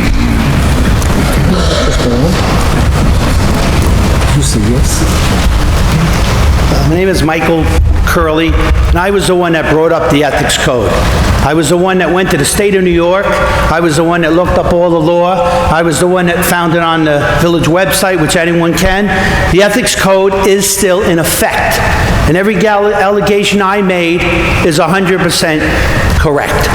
You say yes? My name is Michael Curley, and I was the one that brought up the ethics code. I was the one that went to the state of New York. I was the one that looked up all the law. I was the one that found it on the village website, which anyone can. The ethics code is still in effect, and every allegation I made is 100% correct.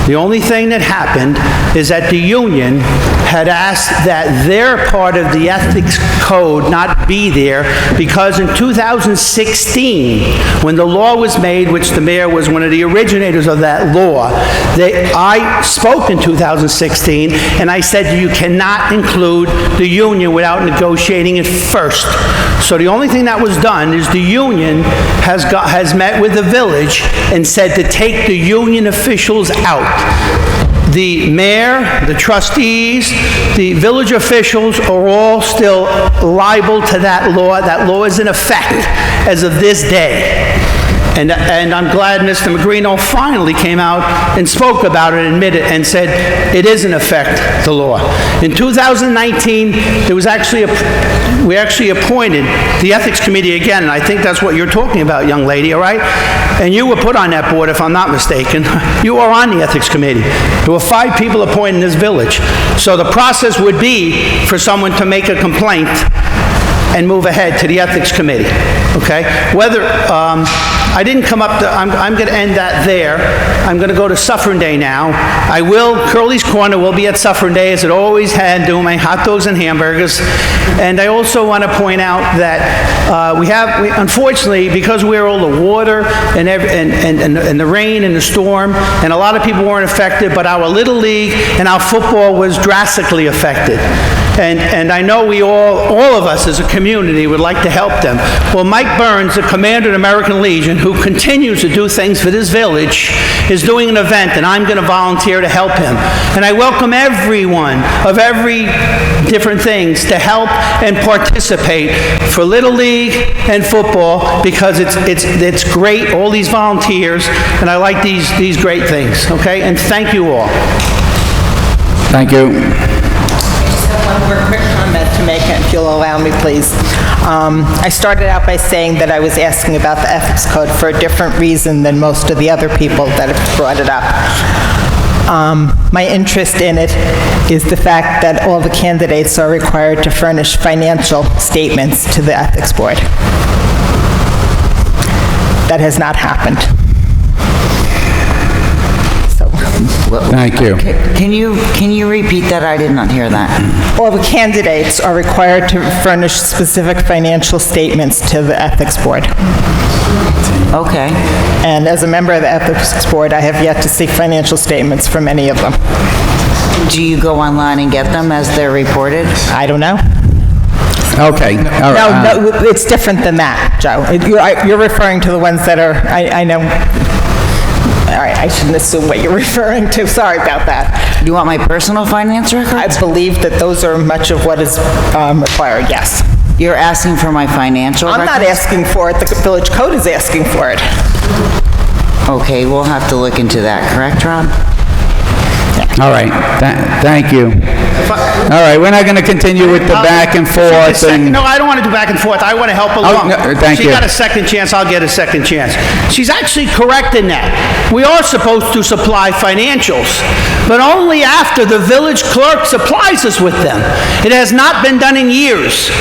The only thing that happened is that the union had asked that their part of the ethics code not be there because in 2016, when the law was made, which the mayor was one of the originators of that law, I spoke in 2016 and I said you cannot include the union without negotiating it first. So the only thing that was done is the union has met with the village and said to take the union officials out. The mayor, the trustees, the village officials are all still liable to that law. That law is in effect as of this day. And I'm glad Mr. Magrino finally came out and spoke about it, admitted, and said it is in effect, the law. In 2019, there was actually we actually appointed the Ethics Committee again, and I think that's what you're talking about, young lady, all right? And you were put on that board, if I'm not mistaken. You are on the Ethics Committee. There were 5 people appointed in this village. So the process would be for someone to make a complaint and move ahead to the Ethics Committee, okay? Whether, I didn't come up to, I'm going to end that there. I'm going to go to Suffern Day now. Curly's Corner will be at Suffern Day, as it always had, doing my hot dogs and hamburgers. And I also want to point out that unfortunately, because we're all the water and the rain and the storm, and a lot of people weren't affected, but our Little League and our football was drastically affected. And I know we all of us as a community would like to help them. Well, Mike Burns, the commander of the American Legion, who continues to do things for this village, is doing an event, and I'm going to volunteer to help him. And I welcome everyone of every different things to help and participate for Little League and football, because it's great, all these volunteers, and I like these great things, okay? And thank you all. Thank you. One more quick comment to make, if you'll allow me, please. I started out by saying that I was asking about the ethics code for a different reason than most of the other people that have brought it up. My interest in it is the fact that all the candidates are required to furnish financial statements to the ethics board. That has not happened. Thank you. Can you repeat that? I did not hear that. All the candidates are required to furnish specific financial statements to the ethics board. Okay. And as a member of the ethics board, I have yet to see financial statements from any of them. Do you go online and get them as they're reported? I don't know. Okay. All right. No, it's different than that, Joe. You're referring to the ones that are, I know. All right, I shouldn't assume what you're referring to. Sorry about that. You want my personal finance records? I believe that those are much of what is required, yes. You're asking for my financial records? I'm not asking for it. The village code is asking for it. Okay, we'll have to look into that, correct, Rob? All right, thank you. All right, we're not going to continue with the back and forth. No, I don't want to do back and forth. I want to help along. No, thank you. She got a second chance, I'll get a second chance. She's actually correct in that. We are supposed to supply financials, but only after the village clerk supplies us with them. It has not been done in years.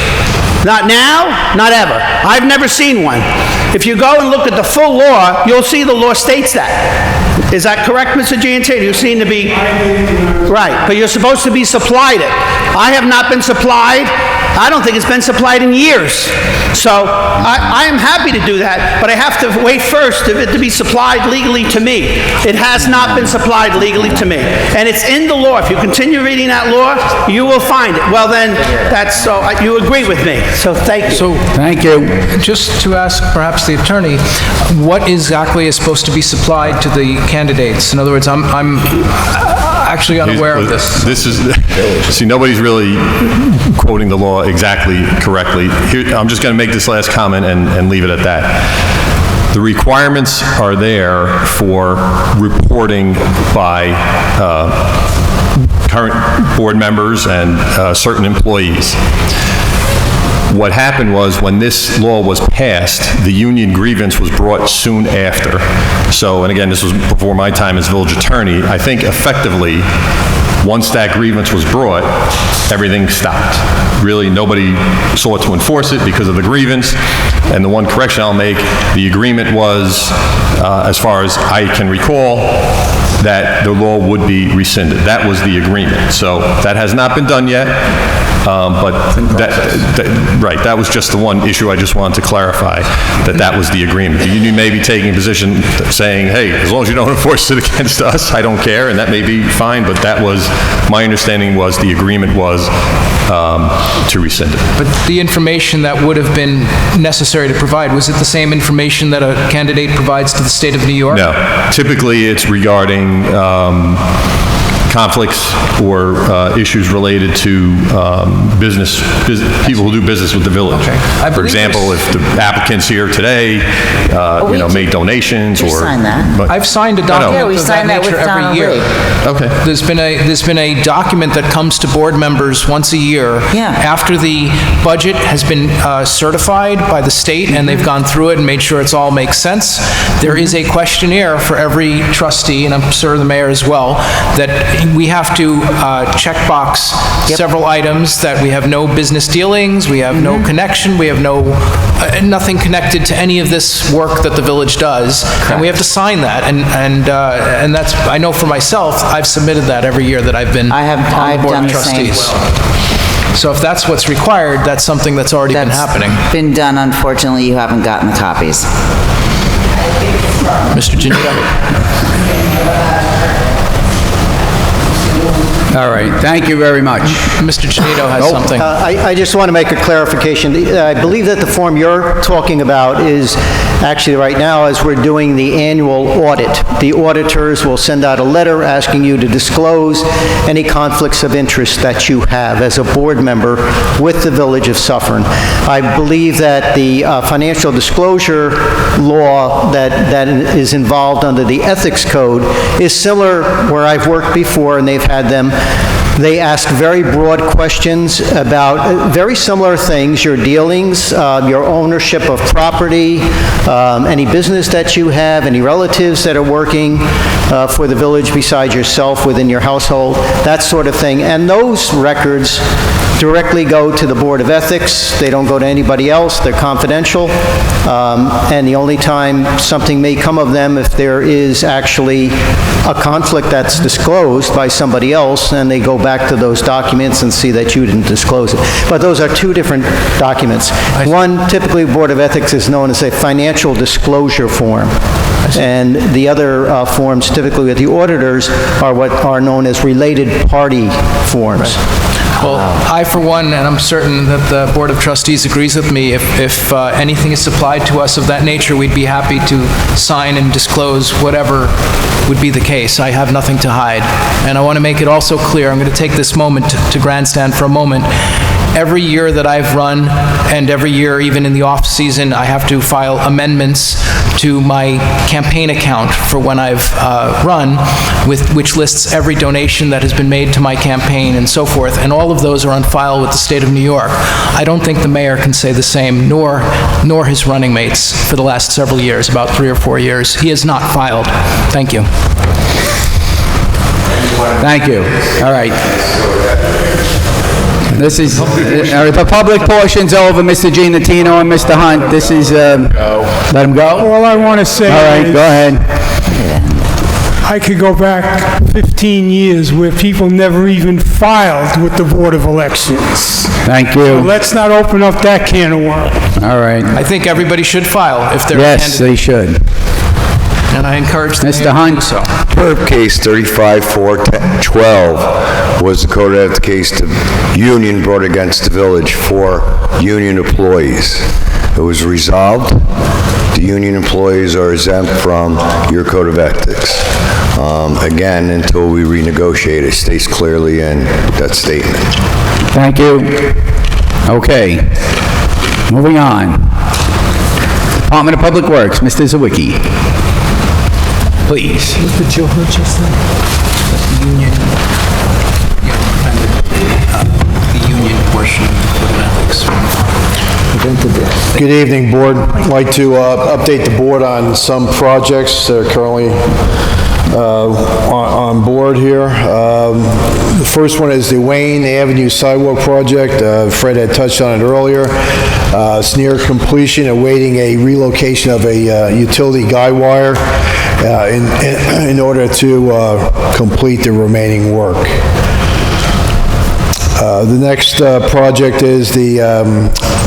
Not now, not ever. I've never seen one. If you go and look at the full law, you'll see the law states that. Is that correct, Mr. Giancetti? You seem to be... Right, but you're supposed to be supplied it. I have not been supplied. I don't think it's been supplied in years. So I am happy to do that, but I have to wait first for it to be supplied legally to me. It has not been supplied legally to me. And it's in the law. If you continue reading that law, you will find it. Well, then, that's so. You agree with me. So thank you. So, Thank you. just to ask perhaps the attorney, what exactly is supposed to be supplied to the candidates? In other words, I'm actually unaware of this. This is, see, nobody's really quoting the law exactly correctly. Here, I'm just going to make this last comment and leave it at that. The requirements are there for reporting by current board members and certain employees. What happened was, when this law was passed, the union grievance was brought soon after. So, and again, this was before my time as village attorney, I think effectively, once that grievance was brought, everything stopped. Really, nobody sought to enforce it because of the grievance. And the one correction I'll make, the agreement was, as far as I can recall, that the law would be rescinded. That was the agreement. So that has not been done yet, but that was just the one issue I just wanted to clarify, that was the agreement. The union may be taking a position saying, hey, as long as you don't enforce it against us, I don't care, and that may be fine, but that was, my understanding was the agreement was to rescind it. But the information that would have been necessary to provide, was it the same information that a candidate provides to the state of New York? No. Typically, it's regarding conflicts or issues related to people who do business with the village. Okay. For example, if the applicant's here today, made donations or... You signed that. I've signed a document we of that signed that nature with every Donald year. Lee. Okay. There's been a document that comes to board members once a year after the budget has been certified by the state and they've gone through it and made sure it's all makes sense. There is a questionnaire for every trustee, and I'm sure the mayor as well, that we have to check box several items, that we have no business dealings, we have no connection, we have nothing connected to any of this work that the village does, and we have to sign that. And that's, I know for myself, I've submitted that every year that I've been on the Board of Trustees. So if that's what's required, that's something that's already been happening. Been done, unfortunately, you haven't gotten the copies. Mr. Genito? All right, thank you very much. Mr. Genito has something. I just want to make a clarification. I believe that the form you're talking about is actually right now, as we're doing the annual audit, the auditors will send out a letter asking you to disclose any conflicts of interest that you have as a board member with the Village of Suffern. I believe that the financial disclosure law that is involved under the Ethics Code is similar where I've worked before, and they've had them. They ask very broad questions about very similar things, your dealings, your ownership of property, any business that you have, any relatives that are working for the village besides yourself within your household, that sort of thing. And those records directly go to the Board of Ethics. They don't go to anybody else. They're confidential. And the only time something may come of them if there is actually a conflict that's disclosed by somebody else, and they go back to those documents and see that you didn't disclose it. But those are two different documents. One, typically Board of Ethics, is known as a financial disclosure form. And the other forms, typically with the auditors, are what are known as related party forms. Well, I, for one, and I'm certain that the Board of Trustees agrees with me, if anything is supplied to us of that nature, we'd be happy to sign and disclose whatever would be the case. I have nothing to hide. And I want to make it also clear, I'm going to take this moment to grandstand for a moment. Every year that I've run, and every year, even in the off-season, I have to file amendments to my campaign account for when I've run, which lists every donation that has been made to my campaign and so forth, and all of those are on file with the state of New York. I don't think the mayor can say the same, nor his running mates for the last several years, about 3 or 4 years. He has not filed. Thank you. Thank you. All right. This is, the public portion's over, Mr. Genito and Mr. Hunt. This is, let him go? All I want to say All right, is, go ahead. I could go back 15 years where people never even filed with the Board of Elections. Thank you. So let's not open up that can of worms. All right. I think everybody should file if they're Yes, they should. And I encourage the Mr. mayor Hunt. to do so. Perp case 35-412 was the code of ethics case the union brought against the village for union employees. It was resolved. The union employees are exempt from your code of ethics. Again, until we renegotiate, it states clearly in that statement. Thank you. Okay. Moving on. Department of Public Works, Mr. Sawicki. Please. Mr. Joe Hutchison, the union, the union portion of ethics. Good evening, Board. I'd like to update the Board on some projects that are currently on board here. The first one is the Wayne Avenue Sidewalk project. Fred had touched on it earlier. It's near completion, awaiting a relocation of a utility guy wire. in order to complete the remaining work. The next project is the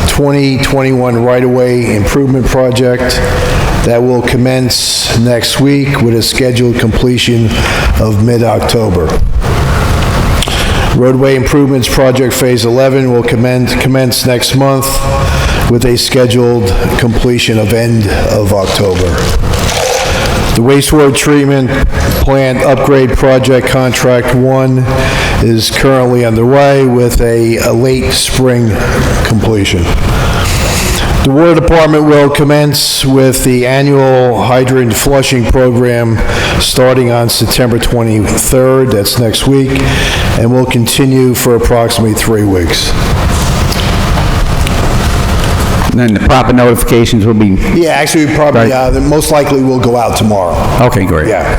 2021 right-of-way improvement project that will commence next week with a scheduled completion of mid-October. Roadway Improvements Project Phase 11 will commence next month with a scheduled completion of end of October. The wastewater treatment plant upgrade project contract 1 is currently underway with a late spring completion. The Water Department will commence with the annual hydrant flushing program starting on September 23rd, that's next week, and will continue for approximately 3 weeks. And then the proper notifications will be... Yeah, actually, probably, most likely will go out tomorrow. Okay, great. Yeah.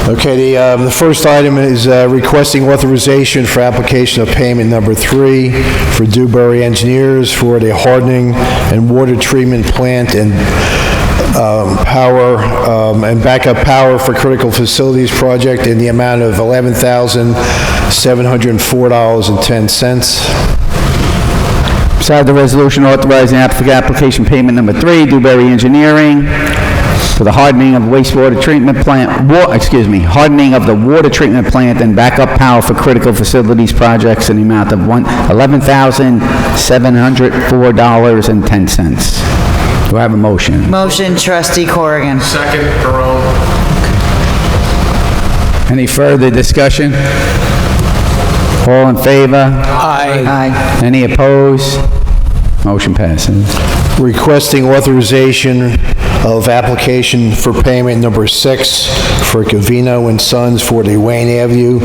Okay, the first item is requesting authorization for application of payment number 3 for Dewberry Engineers for the hardening and water treatment plant and power and backup power for critical facilities project in the amount of $11,704.10. Beside the resolution authorizing application payment number 3, Dewberry Engineering, for the hardening of wastewater treatment plant, hardening of the water treatment plant and backup power for critical facilities projects in the amount of $11,704.10. Do I have a motion? Motion, Trustee Corrigan. Second, Barone. Any further discussion? All in favor? Aye. Aye. Any opposed? Motion passes. Requesting authorization of application for payment number 6 for Genito and Sons for the Wayne Avenue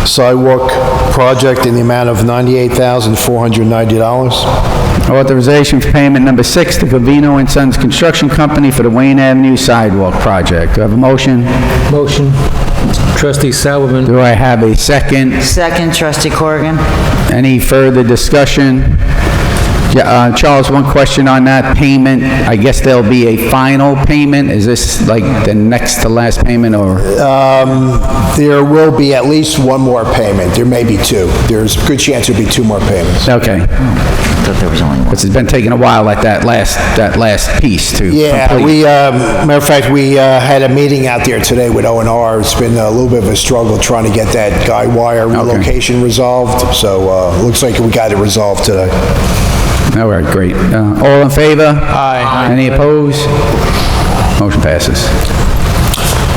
Sidewalk project in the amount of $98,490. Authorization for payment number 6 to Genito and Sons Construction Company for the Wayne Avenue Sidewalk project. Do I have a motion? Motion. Trustee Sauberman. Do I have a second? Second, Trustee Corrigan. Any further discussion? Yeah, Charles, one question on that payment. I guess there'll be a final payment. Is this like the next to last payment, or? There will be at least one more payment. There may be 2. There's a good chance there'll be 2 more payments. Okay. I thought there was only one. Because it's been taking a while at that last piece to Yeah, complete. matter of fact, we had a meeting out there today with O&R. It's been a little bit of a struggle trying to get that guy wire relocation resolved, so looks like we got it resolved today. All right, great. All in favor? Aye. Any opposed? Motion passes.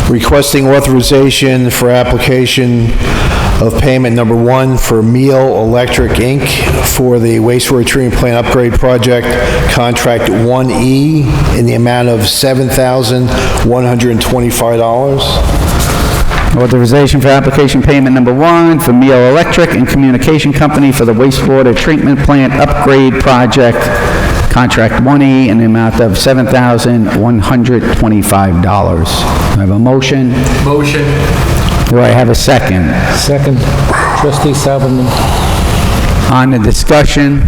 Requesting authorization for application of payment number 1 for Meal Electric, Inc. for the wastewater treatment plant upgrade project, contract 1E, in the amount of $7,125. Authorization for application payment number 1 for Meal Electric and Communication Company for the wastewater treatment plant upgrade project, contract 1E, in the amount of $7,125. I have a motion. Motion. Do I have a second? Second. Trustee Sauberman. On the discussion,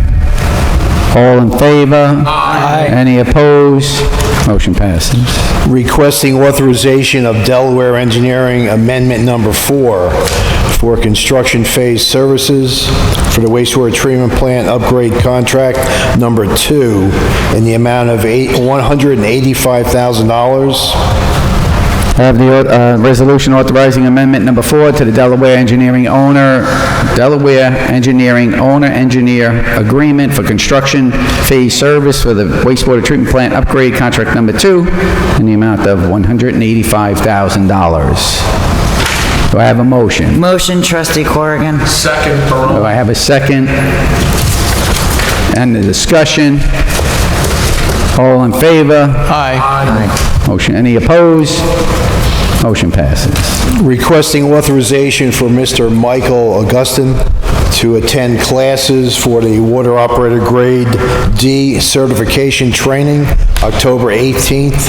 all in favor? Aye. Any opposed? Motion passes. Requesting authorization of Delaware Engineering Amendment Number 4 for construction phase services for the wastewater treatment plant upgrade contract number 2 in the amount of $185,000. I have the resolution authorizing amendment number 4 to the Delaware Engineering Engineer Agreement for Construction Phase Service for the Wastewater Treatment Plant Upgrade Contract Number 2 in the amount of $185,000. Do I have a motion? Motion, Trustee Corrigan. Second, Do Barone. I have a second? And the discussion? All in favor? Aye. Motion, any opposed? Motion passes. Requesting authorization for Mr. Michael Augustin to attend classes for the Water Operator Grade D certification training, October 18th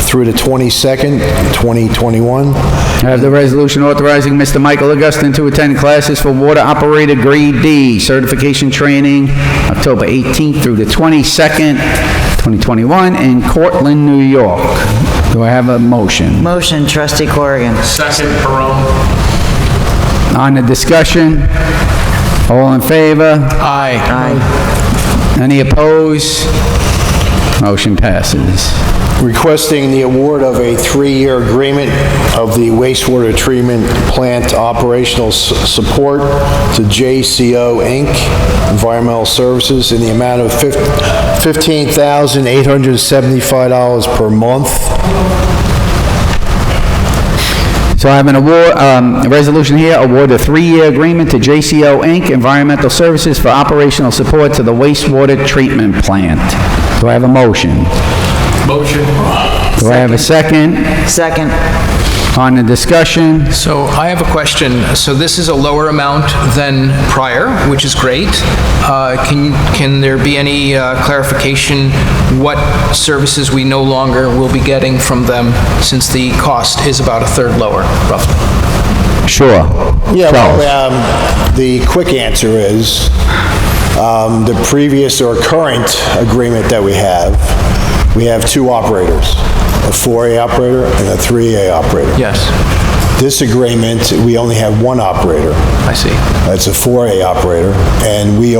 through the 22nd, 2021. I have the resolution authorizing Mr. Michael Augustin to attend classes for Water Operator Grade D certification training, October 18th through the 22nd, 2021, in Cortland, New York. Do I have a motion? Motion, Trustee Corrigan. Second, Barone. On the discussion, all in favor? Aye. Aye. Any opposed? Motion passes. Requesting the award of a 3-year agreement of the wastewater treatment plant operational support to JCO Inc., Environmental Services, in the amount of $15,875 per month. So I have an award, a resolution here, award a 3-year agreement to JCO Inc., Environmental Services, for operational support to the wastewater treatment plant. Do I have a motion? Motion. Do I have a second? Second. On the discussion, So I have a question. So this is a lower amount than prior, which is great. Can there be any clarification what services we no longer will be getting from them, since the cost is about a third lower, roughly? sure. Yeah, Charles. well, the quick answer is, the previous or current agreement that we have 2 operators, a 4A operator and a 3A operator. Yes, This agreement, we only have 1 operator. I see. It's a 4A operator, and we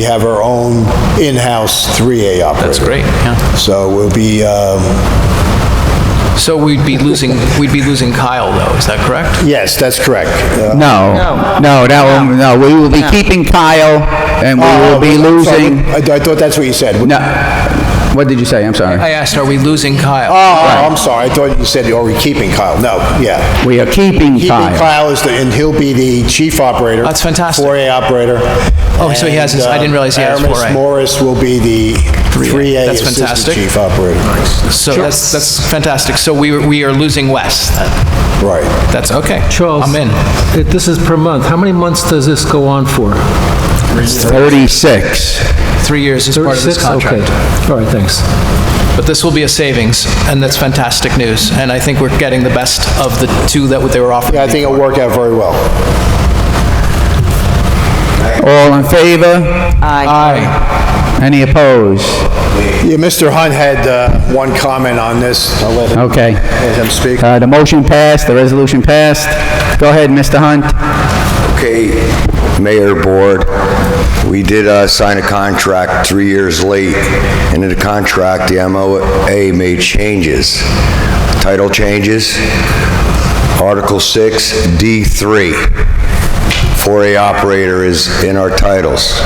have our own in-house 3A operator. That's great, yeah. So we'll be, So we'd be losing Kyle, though, is that correct? yes, that's correct. No, we will be keeping Kyle, and we will be losing, I thought that's what you said. no, what did you say? I'm sorry. I asked, are we losing Kyle? Oh, I'm sorry. I thought you said, are we keeping Kyle? No, yeah. We are keeping Keeping Kyle. Kyle and he'll be the chief operator. That's fantastic. 4A operator. Oh, so he has his- I didn't realize he has 4A. Aramis Morris will be the 3A That's assistant fantastic. chief operator. So that's fantastic. So we are losing Wes, then. Right. That's okay. Charles, I'm in. This is per month. How many months does this go on for? 36. 3 years is part of this 36? contract. Okay. All right, thanks. But this will be a savings, and that's fantastic news. And I think we're getting the best of the 2 that they were offering. Yeah, I think it'll work out very well. All in favor? Aye. Any opposed? Yeah, Mr. Hunt had one comment on this. I'll let him, Okay. let him speak. The motion passed, the resolution passed. Go ahead, Mr. Hunt. Okay, Mayor, Board, we did sign a contract 3 years late, and in the contract, the MOA made changes. Title changes, Article 6, D3. 4A operator is in our titles.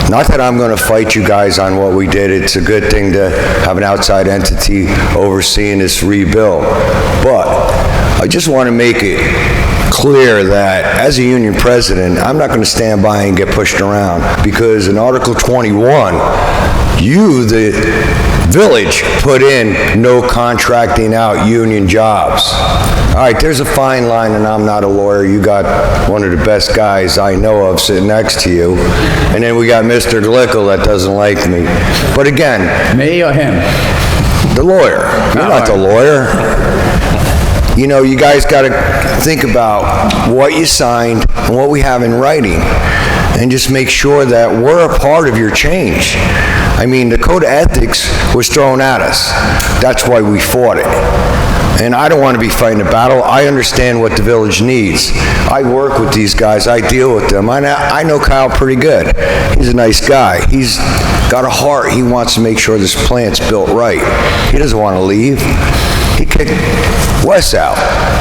Not that I'm going to fight you guys on what we did. It's a good thing to have an outside entity overseeing this rebuild. But I just want to make it clear that as a union president, I'm not going to stand by and get pushed around, because in Article 21, you, the village, put in no contracting out union jobs. All right, there's a fine line, and I'm not a lawyer. You got one of the best guys I know of sitting next to you. And then we got Mr. Glickle that doesn't like me. But again, Me or him? the lawyer. You're not the lawyer. You know, you guys got to think about what you signed and what we have in writing, and just make sure that we're a part of your change. I mean, the code of ethics was thrown at us. That's why we fought it. And I don't want to be fighting a battle. I understand what the village needs. I work with these guys. I deal with them. I know Kyle pretty good. He's a nice guy. He's got a heart. He wants to make sure this plant's built right. He doesn't want to leave. He kicked Wes out,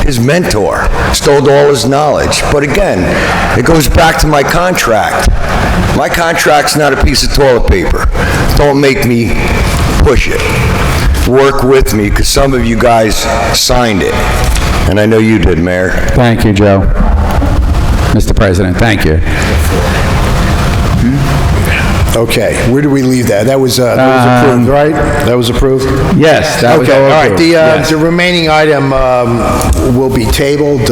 his mentor, stole all his knowledge. But again, it goes back to my contract. My contract's not a piece of toilet paper. Don't make me push it. Work with me, because some of you guys signed it. And I know you did, Mayor. Thank you, Joe. Mr. President, thank you. Okay, where do we leave that? That was approved, right? That was approved? Yes, that was Okay, all all right. approved. The Yes. the remaining item will be tabled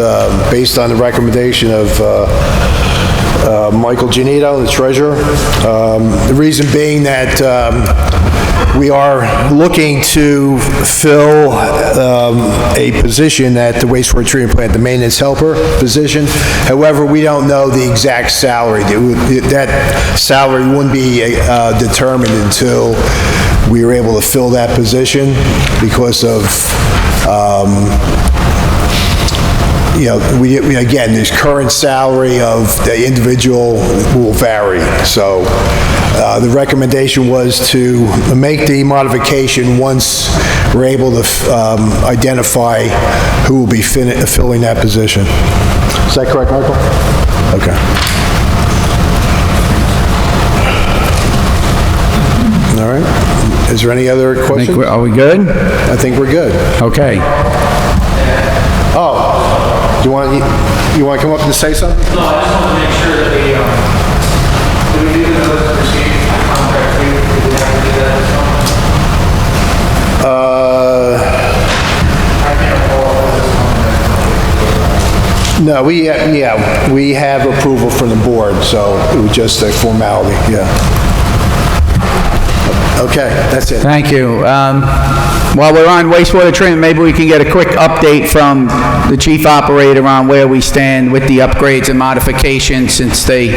based on the recommendation of Michael Genito, the treasurer. The reason being that we are looking to fill a position at the wastewater treatment plant, the maintenance helper position. However, we don't know the exact salary. That salary wouldn't be determined until we were able to fill that position because of, again, this current salary of the individual will vary. So the recommendation was to make the modification once we're able to identify who will be filling that position. Is that correct, Michael? Okay. All right. Is there any other questions? Are we good? I think we're good. Okay. Oh, do you want to come up and say something? No, I just want to make sure that we do the notice of proceeding for contract review? Do we have to do that as well? I can't recall. No, we have approval from the board, so it was just a formality, yeah. Okay, that's it. Thank you. While we're on wastewater treatment, maybe we can get a quick update from the chief operator on where we stand with the upgrades and modifications, since they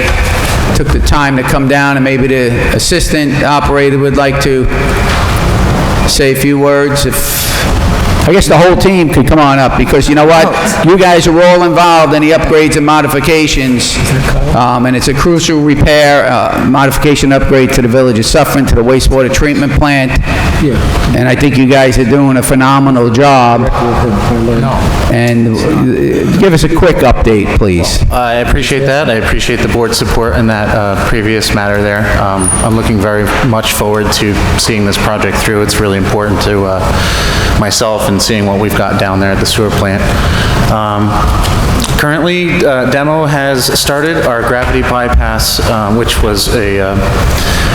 took the time to come down, and maybe the assistant operator would like to say a few words. I guess the whole team could come on up, because you know what? You guys are all involved in the upgrades and modifications, and it's a crucial repair, modification upgrade to the village of Suffern, to the wastewater treatment plant. Yeah. And I think you guys are doing a phenomenal job. And give us a quick update, please. I appreciate that. I appreciate the board's support in that previous matter there. I'm looking very much forward to seeing this project through. It's really important to myself and seeing what we've got down there at the sewer plant. Currently, demo has started our gravity bypass, which was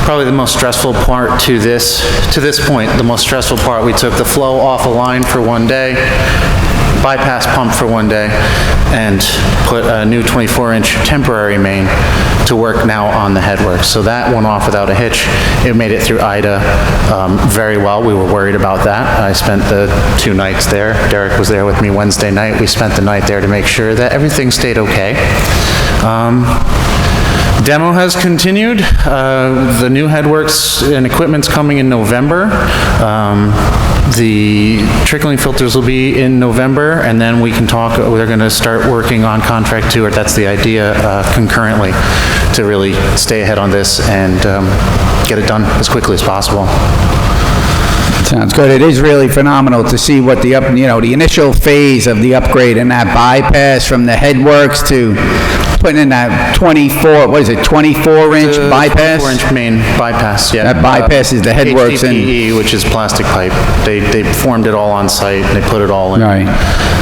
probably the most stressful part to this point. The most stressful part, we took the flow off a line for one day, bypass pump for one day, and put a new 24-inch temporary main to work now on the headwork. So that went off without a hitch. It made it through Ida very well. We were worried about that. I spent the 2 nights there. Derek was there with me Wednesday night. We spent the night there to make sure that everything stayed okay. Demo has continued. The new headworks and equipment's coming in November. The trickling filters will be in November, and then we can talk, they're going to start working on contract 2, or that's the idea, concurrently, to really stay ahead on this and get it done as quickly as possible. Sounds good. It is really phenomenal to see what the the initial phase of the upgrade and that bypass from the headworks to putting in that 24-inch bypass? 24-inch main bypass, yeah. That bypasses the headworks and... HDPE, which is plastic pipe. They formed it all on site, and they put it all in. Right.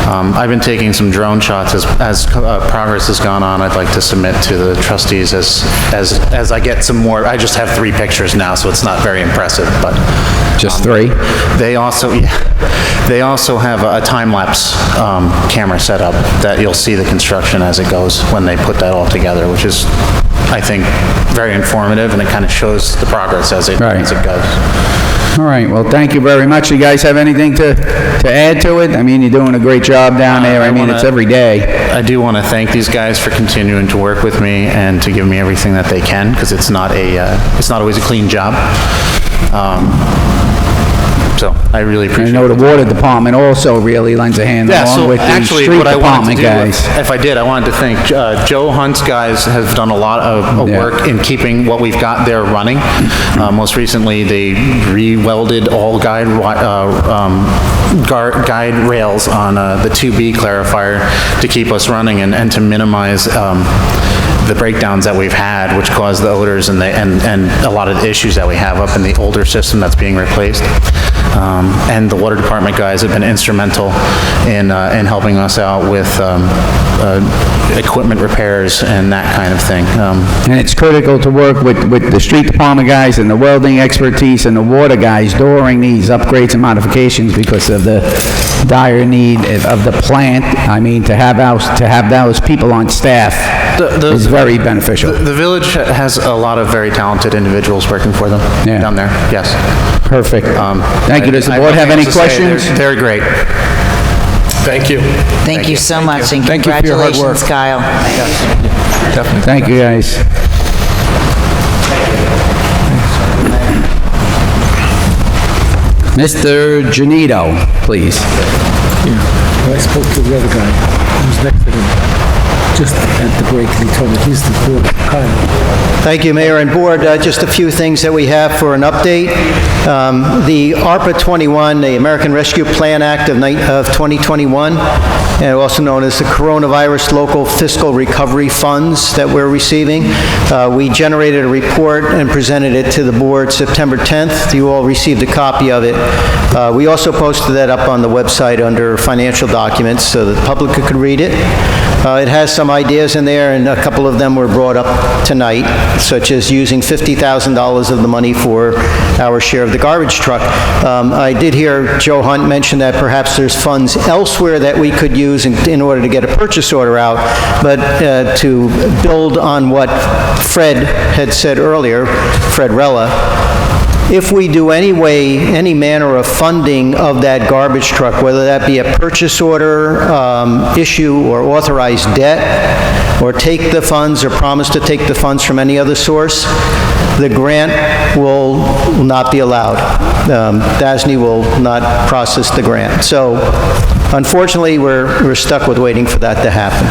I've been taking some drone shots as progress has gone on. I'd like to submit to the trustees as I get some more. I just have 3 pictures now, so it's not very impressive, but... Just 3? They also have a time-lapse camera set up that you'll see the construction as it goes when they put that all together, which is, I think, very informative, and it kind of shows the progress as it goes. All right, well, thank you very much. You guys have anything to add to it? I mean, you're doing a great job down there. I mean, it's every day. I do want to thank these guys for continuing to work with me and to give me everything that they can, because it's not always a clean job. So I really appreciate it. I know the water department also really lends a hand along with the street department guys. If I did, I wanted to thank Joe Hunt's guys have done a lot of work in keeping what we've got there running. Most recently, they re-welded all guide rails on the 2B clarifier to keep us running and to minimize the breakdowns that we've had, which cause the odors and a lot of the issues that we have up in the older system that's being replaced. And the water department guys have been instrumental in helping us out with equipment repairs and that kind of thing. And it's critical to work with the street department guys and the welding expertise and the water guys during these upgrades and modifications, because of the dire need of the plant. I mean, to have those people on staff is very beneficial. The village has a lot of very talented individuals working for them down there. Yes. Perfect. Thank you. Does the board have any questions? They're great. Thank you. Thank you so much, and Thank you for your hard work. congratulations, Kyle. Definitely. Thank you, guys. Mr. Genito, please. I spoke to the other guy who was next to him just at the break, and he told me he's the board kind. Thank you, Mayor and Board. Just a few things that we have for an update. The ARPA 21, the American Rescue Plan Act of 2021, and also known as the Coronavirus Local Fiscal Recovery Funds that we're receiving. We generated a report and presented it to the board September 10th. You all received a copy of it. We also posted that up on the website under financial documents so that the public could read it. It has some ideas in there, and a couple of them were brought up tonight, such as using $50,000 of the money for our share of the garbage truck. I did hear Joe Hunt mention that perhaps there's funds elsewhere that we could use in order to get a purchase order out, but to build on what Fred had said earlier, Fred Rella, if we do any manner of funding of that garbage truck, whether that be a purchase order issue or authorized debt, or take the funds or promise to take the funds from any other source, the grant will not be allowed. DASNY will not process the grant. So, unfortunately, we're stuck with waiting for that to happen.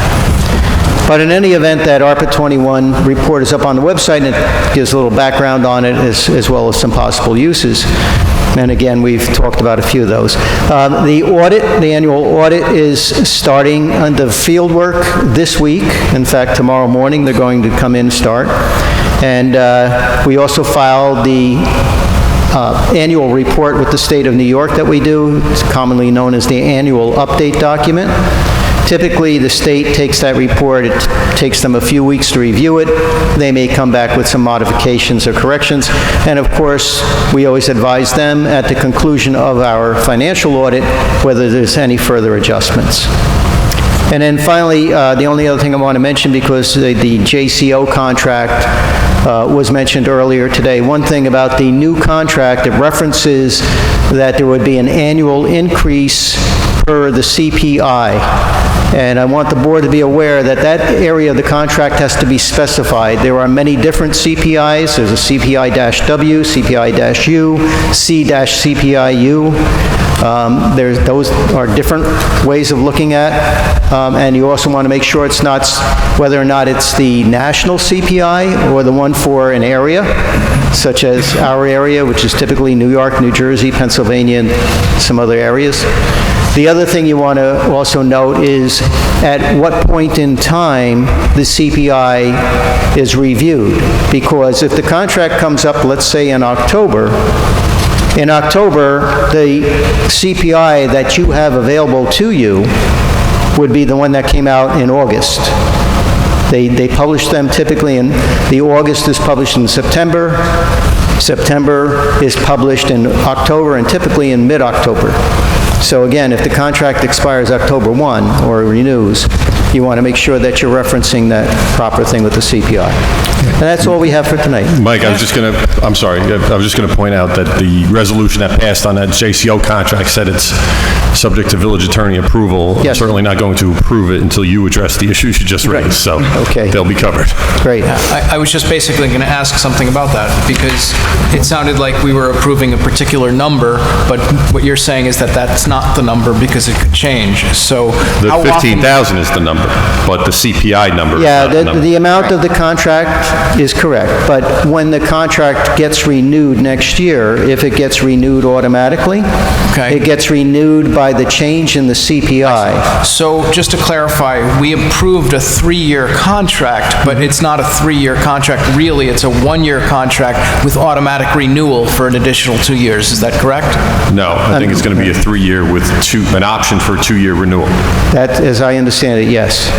But in any event, that ARPA 21 report is up on the website, and it gives a little background on it as well as some possible uses. And again, we've talked about a few of those. The audit, the annual audit, is starting on the field work this week. In fact, tomorrow morning, they're going to come in and start. And we also filed the annual report with the state of New York that we do. It's commonly known as the annual update document. Typically, the state takes that report, it takes them a few weeks to review it. They may come back with some modifications or corrections. And of course, we always advise them at the conclusion of our financial audit whether there's any further adjustments. And then finally, the only other thing I want to mention, because the JCO contract was mentioned earlier today. One thing about the new contract, it references that there would be an annual increase per the CPI. And I want the board to be aware that that area of the contract has to be specified. There are many different CPIs. There's a CPI-W, CPI-U, C-CPI-U. Those are different ways of looking at, and you also want to make sure it's not, whether or not it's the national CPI or the one for an area, such as our area, which is typically New York, New Jersey, Pennsylvania, and some other areas. The other thing you want to also note is at what point in time the CPI is reviewed. Because if the contract comes up, let's say in October, the CPI that you have available to you would be the one that came out in August. They publish them typically in, the August is published in September, September is published in October, and typically in mid-October. So again, if the contract expires October 1 or renews, you want to make sure that you're referencing that proper thing with the CPI. And that's all we have for tonight. Mike, I was just going to point out that the resolution that passed on that JCO contract said it's subject to village attorney approval. Yes. I'm certainly not going to approve it until you address the issues you just raised, so Okay. they'll be covered. Great. I was just basically going to ask something about that, because it sounded like we were approving a particular number, but what you're saying is that that's not the number because it could change. So The how often... 15,000 is the number, but the CPI number is Yeah, not the number. the amount of the contract is correct, but when the contract gets renewed next year, if it gets renewed automatically, Okay. it gets renewed by the change in the CPI. So just to clarify, we approved a 3-year contract, but it's not a 3-year contract. Really, it's a 1-year contract with automatic renewal for an additional 2 years. Is that correct? No, I think it's going to be a 3-year with an option for a 2-year renewal. That, as I understand it, yes.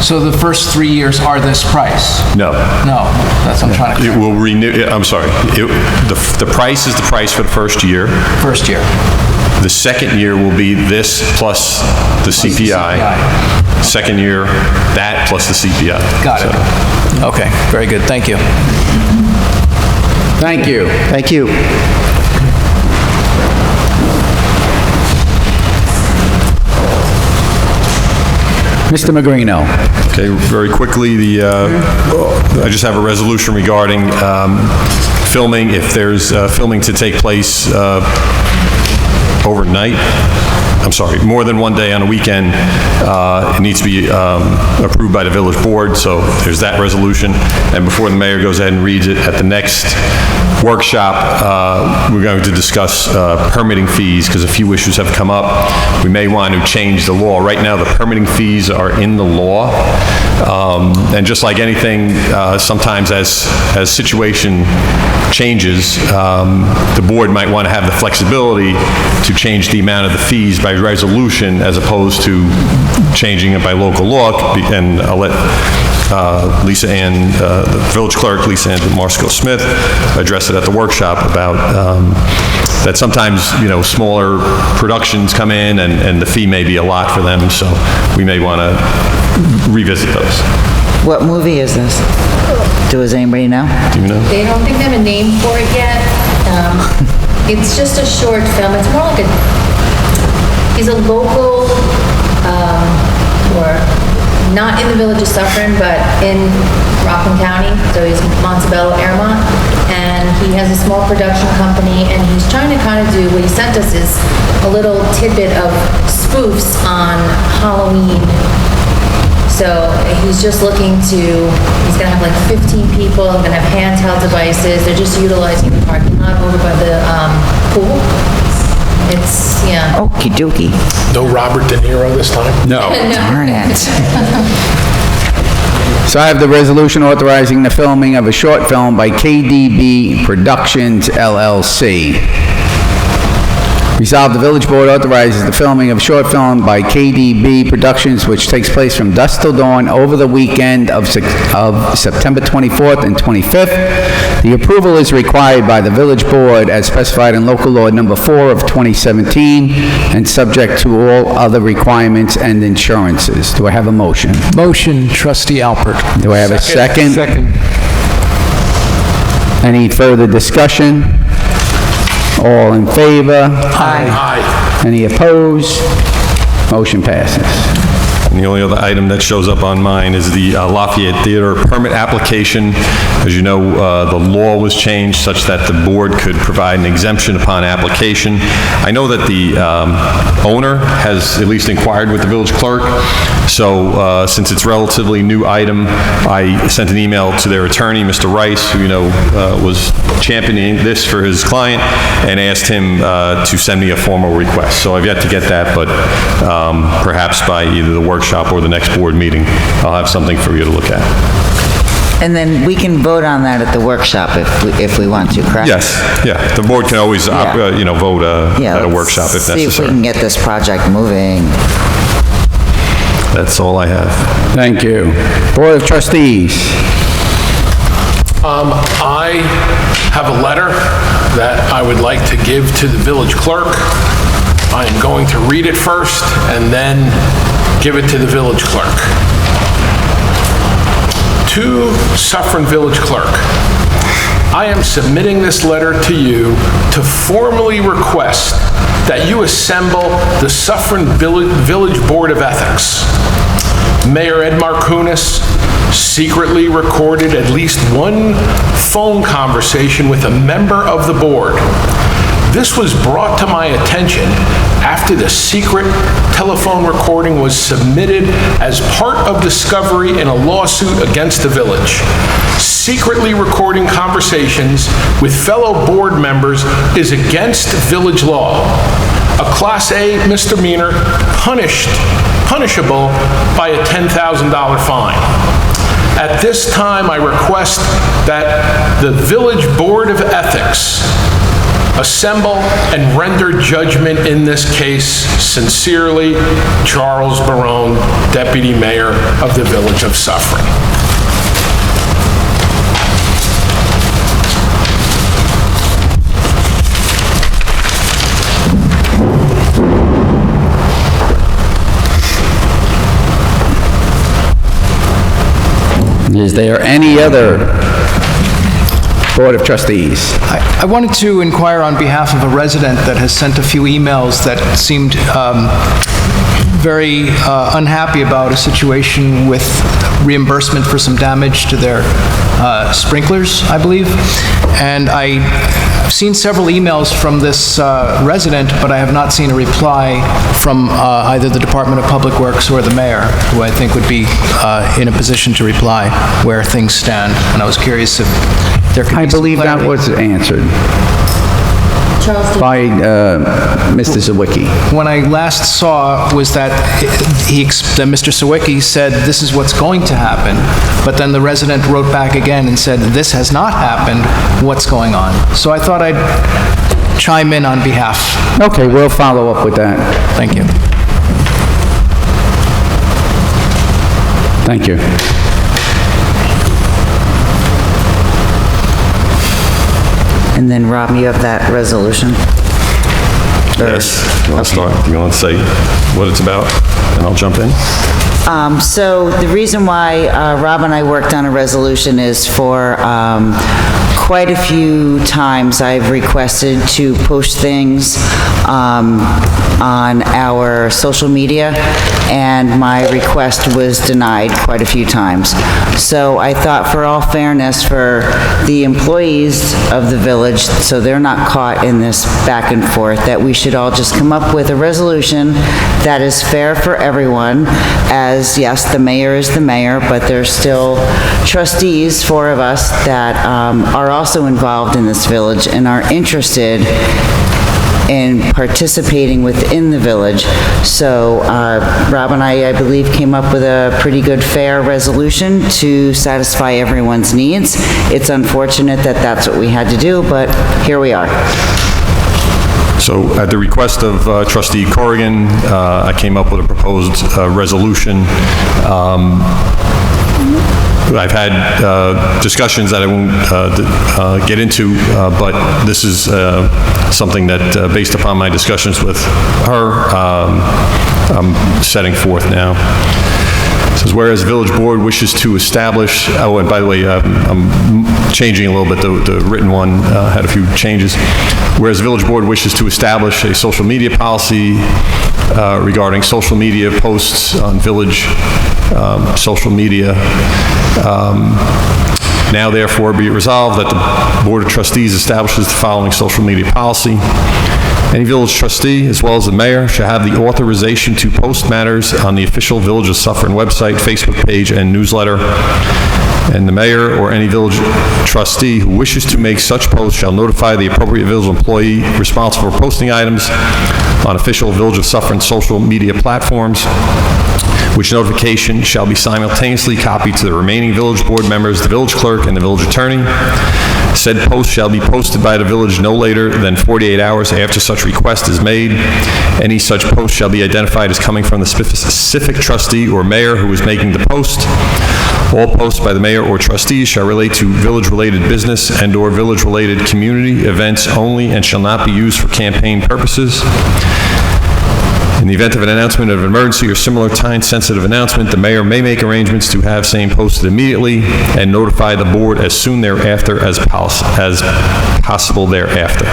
So the first 3 years are this price? No. No, that's what I'm trying to... It will renew, I'm sorry, the price is the price for the first year. First year. The second year will be this plus the CPI. Second year, that plus the CPI. Got it. Okay, very good, thank you. Thank you. Thank you. Mr. Magrino. Okay, very quickly, I just have a resolution regarding filming. If there's filming to take place overnight. I'm sorry, more than one day on a weekend, it needs to be approved by the village board, so there's that resolution. And before the mayor goes ahead and reads it, at the next workshop, we're going to discuss permitting fees, because a few issues have come up. We may want to change the law. Right now, the permitting fees are in the law, and just like anything, sometimes as situation changes, the board might want to have the flexibility to change the amount of the fees by resolution as opposed to changing it by local law. And I'll let Lisa Ann, the village clerk, Lisa Ann DiMarsico-Smith, address it at the workshop about that sometimes, smaller productions come in and the fee may be a lot for them, so we may want to revisit those. What movie is this? Does anybody know? Do you know? They don't think they have a name for it yet. It's just a short film. It's more like he's a local, or not in the village of Suffern, but in Rockland County, so he's Montebello, Airmont, and he has a small production company, and he's trying to kind of do, what he sent us is a little tidbit of spoofs on Halloween. So he's just looking to, he's gonna have like 15 people, gonna have handheld devices, they're just utilizing the parking lot over by the pool. It's, yeah. Okie dokie. No Robert De Niro this time? No. Darn it. So I have the resolution authorizing the filming of a short film by KDB Productions, LLC. Resolved, the village board authorizes the filming of a short film by KDB Productions, which takes place from dusk till dawn over the weekend of September 24th and 25th. The approval is required by the village board as specified in local law number 4 of 2017 and subject to all other requirements and insurances. Do I have a motion? Motion, trustee Alpert. Do I have a second? Second. Any further discussion? All in favor? Aye. Any opposed? Motion passes. And the only other item that shows up on mine is the Lafayette Theater permit application. As you know, the law was changed such that the board could provide an exemption upon application. I know that the owner has at least inquired with the village clerk, so since it's a relatively new item, I sent an email to their attorney, Mr. Rice, who was championing this for his client, and asked him to send me a formal request. So I've yet to get that, but perhaps by either the workshop or the next board meeting, I'll have something for you to look at. And then we can vote on that at the workshop if we want to, correct? Yes, yeah. The board can always, vote at a workshop if necessary. See if we can get this project moving. That's all I have. Thank you. Board of Trustees. I have a letter that I would like to give to the village clerk. I am going to read it first and then give it to the village clerk. To Suffern Village Clerk, I am submitting this letter to you to formally request that you assemble the Suffern Village Board of Ethics. Mayor Ed Markunas secretly recorded at least one phone conversation with a member of the board. This was brought to my attention after the secret telephone recording was submitted as part of discovery in a lawsuit against the village. Secretly recording conversations with fellow board members is against village law. A Class A misdemeanor punishable by a $10,000 fine. At this time, I request that the Village Board of Ethics assemble and render judgment in this case. Sincerely, Charles Barone, Deputy Mayor of the Village of Suffern. Is there any other Board of Trustees? I wanted to inquire on behalf of a resident that has sent a few emails that seemed very unhappy about a situation with reimbursement for some damage to their sprinklers, I believe. And I've seen several emails from this resident, but I have not seen a reply from either the Department of Public Works or the mayor, who I think would be in a position to reply where things stand. And I was curious if there could be I some believe that clarity. was answered by Mr. Sawicki. When I last saw was that that Mr. Sawicki said, this is what's going to happen, but then the resident wrote back again and said, this has not happened, what's going on? So I thought I'd chime in on behalf. Okay, we'll follow up with that. Thank you. Thank you. And then, Rob, you have that resolution? Yes. You want to start? Do you want to say what it's about? And I'll jump in. So the reason why Rob and I worked on a resolution is for quite a few times I've requested to post things on our social media, and my request was denied quite a few times. So I thought, for all fairness for the employees of the village, so they're not caught in this back and forth, that we should all just come up with a resolution that is fair for everyone, as, yes, the mayor is the mayor, but there's still trustees, 4 of us, that are also involved in this village and are interested in participating within the village. So Rob and I believe, came up with a pretty good, fair resolution to satisfy everyone's needs. It's unfortunate that that's what we had to do, but here we are. So at the request of Trustee Corrigan, I came up with a proposed resolution. I've had discussions that I won't get into, but this is something that, based upon my discussions with her, I'm setting forth now. It says, whereas Village Board wishes to establish, oh, and by the way, I'm changing a little bit, the written one had a few changes. Whereas Village Board wishes to establish a social media policy regarding social media posts on village social media. Now therefore be it resolved that the Board of Trustees establishes the following social media policy. Any village trustee, as well as the mayor, shall have the authorization to post matters on the official Village of Suffern website, Facebook page, and newsletter. And the mayor or any village trustee who wishes to make such posts shall notify the appropriate village employee responsible for posting items on official Village of Suffern social media platforms, which notification shall be simultaneously copied to the remaining village board members, the village clerk, and the village attorney. Said post shall be posted by the village no later than 48 hours after such request is made. Any such post shall be identified as coming from the specific trustee or mayor who is making the post. All posts by the mayor or trustees shall relate to village-related business and/or village-related community events only and shall not be used for campaign purposes. In the event of an announcement of an emergency or similar time-sensitive announcement, the mayor may make arrangements to have same posted immediately and notify the board as soon thereafter as possible thereafter.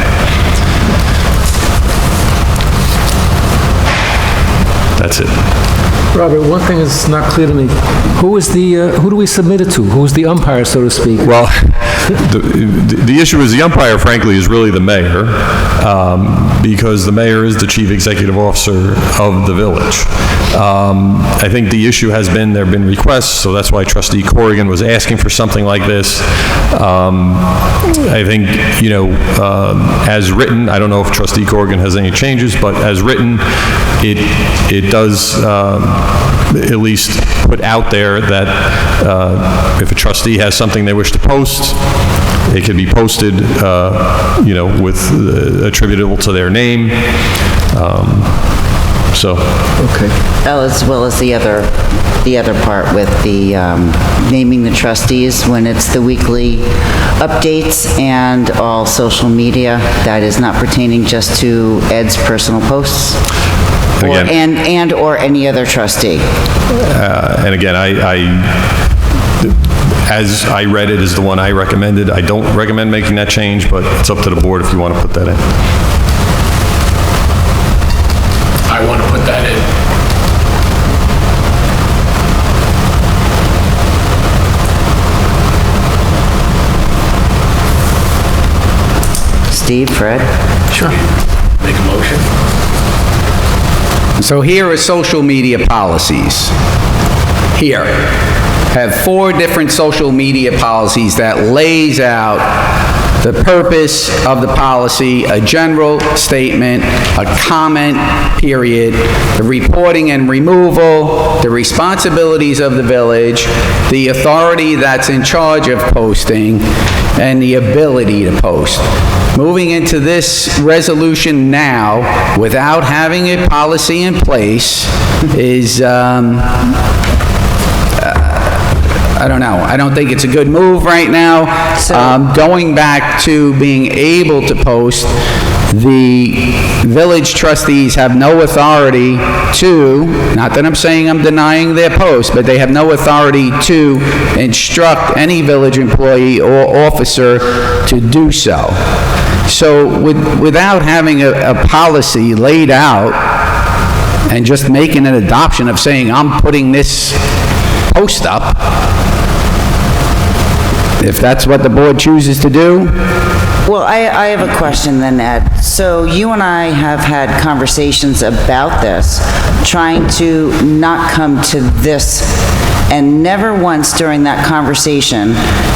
That's it. Robert, one thing is not clear to me. Who do we submit it to? Who's the umpire, so to speak? Well, the issue is the umpire, frankly, is really the mayor, because the mayor is the chief executive officer of the village. I think the issue has been, there have been requests, so that's why Trustee Corrigan was asking for something like this. I think, you know, as written, I don't know if Trustee Corrigan has any changes, but as written, it does at least put out there that if a trustee has something they wish to post, it can be posted, you know, with attributable to their name. So. Okay. As well as the other part with the naming the trustees when it's the weekly updates and all social media. That is not pertaining just to Ed's personal posts. Or any other trustee. And again, as I read it, is the one I recommended. I don't recommend making that change, but it's up to the board if you want to put that in. I want to put that in. Steve, Fred? Sure. Make a motion. So here are social media policies. Here. Have 4 different social media policies that lays out the purpose of the policy, a general statement, a comment period, the reporting and removal, the responsibilities of the village, the authority that's in charge of posting, and the ability to post. Moving into this resolution now, without having a policy in place, is, I don't know. I don't think it's a good move right now. Going back to being able to post, the village trustees have no authority to, not that I'm saying I'm denying their post, but they have no authority to instruct any village employee or officer to do so. So without having a policy laid out and just making an adoption of saying, I'm putting this post up, if that's what the board chooses to do. Well, I have a question then, Ed. So you and I have had conversations about this, trying to not come to this, and never once during that conversation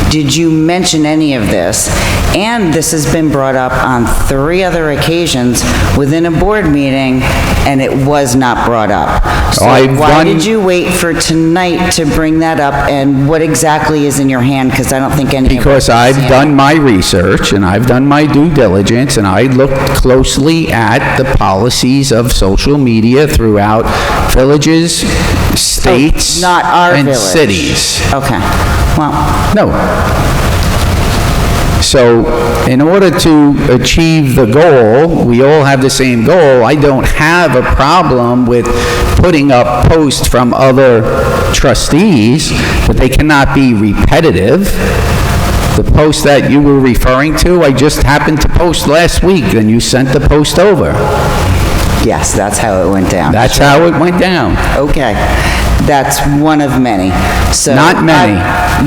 did you mention any of this. And this has been brought up on 3 other occasions within a board meeting, and it was not brought up. So why did you wait for tonight to bring that up, and what exactly is in your hand? Because I don't think any of us Because I've done my research, and I've done my due diligence, and I looked closely at the policies of social media throughout villages, states, not our and village. cities. Okay, well. No. So, in order to achieve the goal, we all have the same goal. I don't have a problem with putting up posts from other trustees, but they cannot be repetitive. The post that you were referring to, I just happened to post last week, then you sent the post over. Yes, that's how it went down. That's how it went down. Okay, that's one of many. So Not many.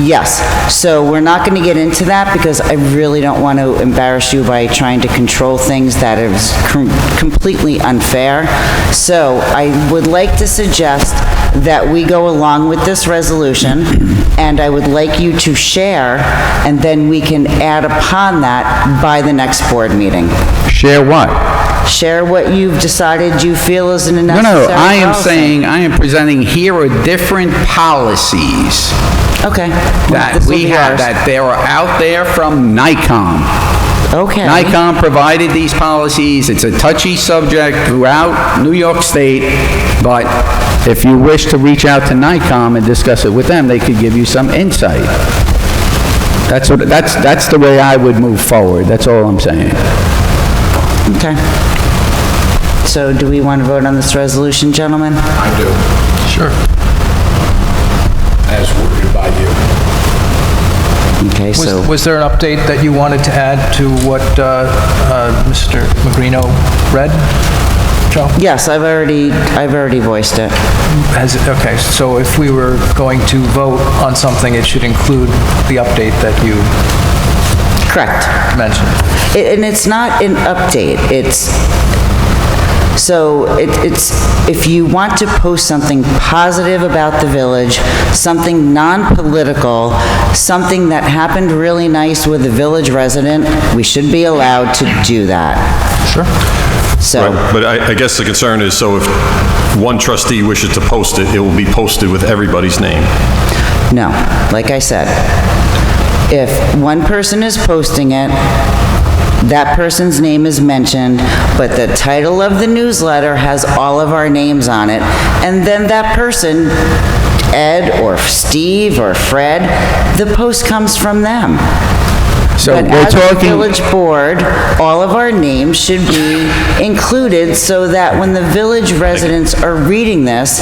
Yes, so we're not going to get into that because I really don't want to embarrass you by trying to control things that is completely unfair. So I would like to suggest that we go along with this resolution, and I would like you to share, and then we can add upon that by the next board meeting. Share what? Share what you've decided you feel is an necessary No, I am policy. saying, I am presenting here are different policies Okay. that we have, that they are out there from NICOM. Okay. NICOM provided these policies. It's a touchy subject throughout New York State, but if you wish to reach out to NICOM and discuss it with them, they could give you some insight. That's the way I would move forward. That's all I'm saying. Okay. So do we want to vote on this resolution, gentlemen? I do. Sure. As worded by you. Okay, so, Was there an update that you wanted to add to what Mr. Magrino read, Joe? yes, I've already voiced it. Okay, so if we were going to vote on something, it should include the update that you Correct. mentioned. And it's not an update, it's if you want to post something positive about the village, something non-political, something that happened really nice with a village resident, we should be allowed to do that. Sure. So, Right, but I guess the concern is, so if one trustee wishes to post it, it will be posted with everybody's name. no, like I said, if one person is posting it, that person's name is mentioned, but the title of the newsletter has all of our names on it, and then that person, Ed or Steve or Fred, the post comes from them. So But we're as a talking, village board, all of our names should be included so that when the village residents are reading this,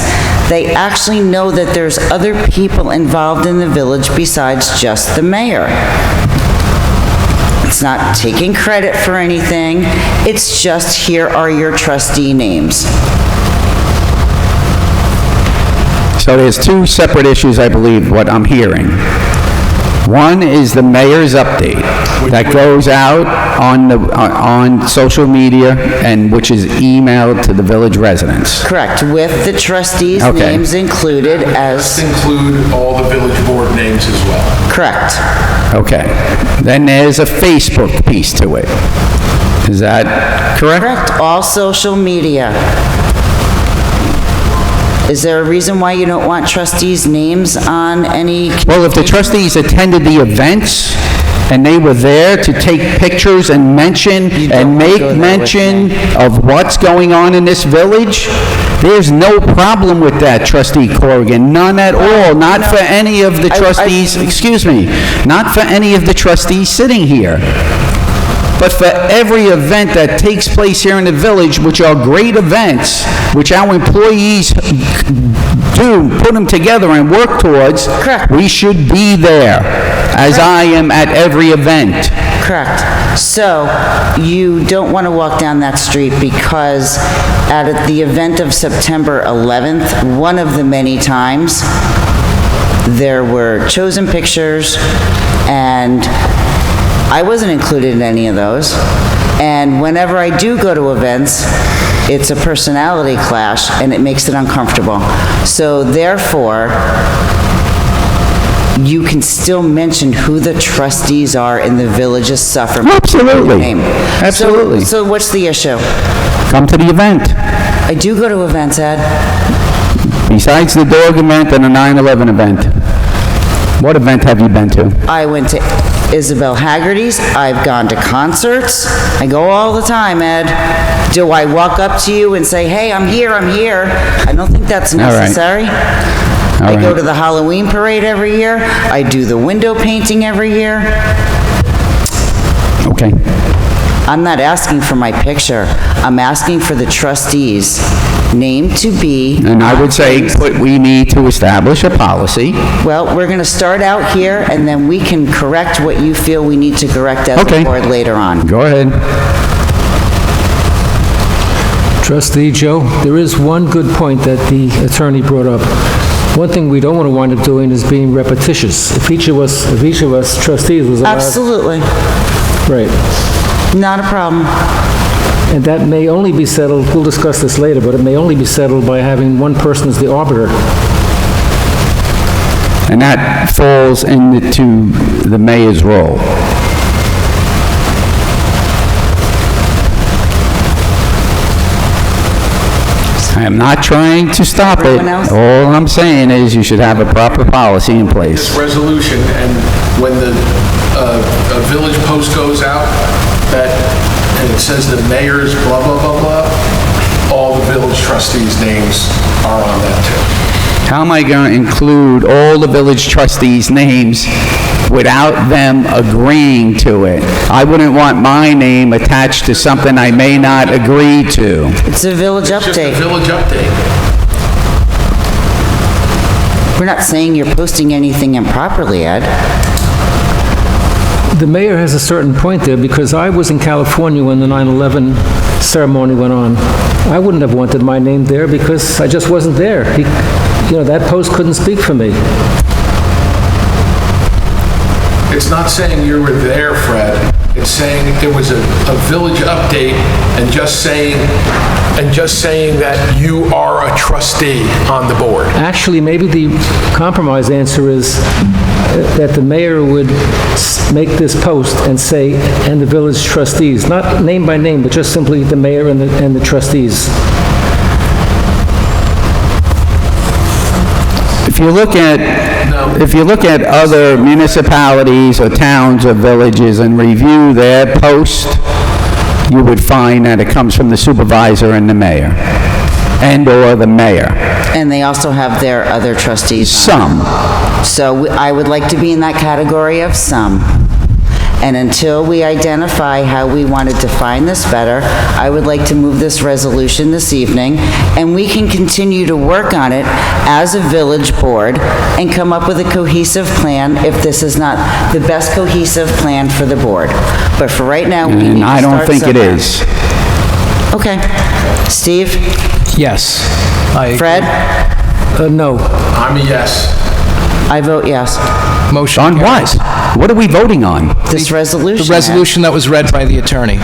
they actually know that there's other people involved in the village besides just the mayor. It's not taking credit for anything, it's just here are your trustee names. so there's 2 separate issues, I believe, what I'm hearing. One is the mayor's update. that goes out on social media and which is emailed to the village residents. Correct, with the trustees' Okay. names included as, Include all the village board names as well. correct. Okay. Then there's a Facebook piece to it. Is that correct? Correct, all social media. Is there a reason why you don't want trustees' names on any? Well, if the trustees attended the events and they were there to take pictures and mention and make mention of what's going on in this village, there's no problem with that, Trustee Corrigan, none at all, not for any of the trustees, excuse me, not for any of the trustees sitting here. But for every event that takes place here in the village, which are great events, which our employees do, put them together and work towards, Correct. we should be there, as I am at every event. Correct. So, you don't want to walk down that street because at the event of September 11th, one of the many times, there were chosen pictures, and I wasn't included in any of those. And whenever I do go to events, it's a personality clash, and it makes it uncomfortable. So therefore, you can still mention who the trustees are in the village of Suffern. Absolutely. Name. Absolutely. So what's the issue? Come to the event. I do go to events, Ed. Besides the dog event and the 9/11 event, what event have you been to? I went to Isabel Haggerty's. I've gone to concerts. I go all the time, Ed. Do I walk up to you and say, hey, I'm here, I'm here? I don't think that's All right. necessary. All I go right. to the Halloween parade every year. I do the window painting every year. Okay. I'm not asking for my picture. I'm asking for the trustees' name to be... And I would say we need to establish a policy. Well, we're going to start out here, and then we can correct what you feel we need to correct as Okay. a board later on. Go ahead. Trustee Joe, there is one good point that the attorney brought up. One thing we don't want to wind up doing is being repetitious. If each of us trustees was allowed... Absolutely. Right. Not a problem. And that may only be settled, we'll discuss this later, but it may only be settled by having one person as the arbiter. And that falls into the mayor's role. I am not trying to stop it. Everyone else? All I'm saying is you should have a proper policy in place. This resolution, and when the village post goes out, and it says the mayor's blah, blah, blah, blah, all the village trustees' names are on that too. How am I going to include all the village trustees' names without them agreeing to it? I wouldn't want my name attached to something I may not agree to. It's a village It's just a update. village update. We're not saying you're posting anything improperly, Ed. The mayor has a certain point there, because I was in California when the 9/11 ceremony went on. I wouldn't have wanted my name there because I just wasn't there. That post couldn't speak for me. It's not saying you were there, Fred. It's saying it was a village update and just saying that you are a trustee on the board. Actually, maybe the compromise answer is that the mayor would make this post and say, and the village trustees, not name by name, but just simply the mayor and the trustees. If you look at other municipalities or towns or villages and review their post, you would find that it comes from the supervisor and the mayor, and/or the mayor. And they also have their other trustees. Some. So I would like to be in that category of some. And until we identify how we want to define this better, I would like to move this resolution this evening, and we can continue to work on it as a village board and come up with a cohesive plan if this is not the best cohesive plan for the board. But for right now, we need to And I don't start think it somewhere. is. Okay. Steve? Yes. Fred? No. I'm a yes. I vote yes. Motion On carries. what? What are we voting on? This resolution. The resolution that was read by the attorney.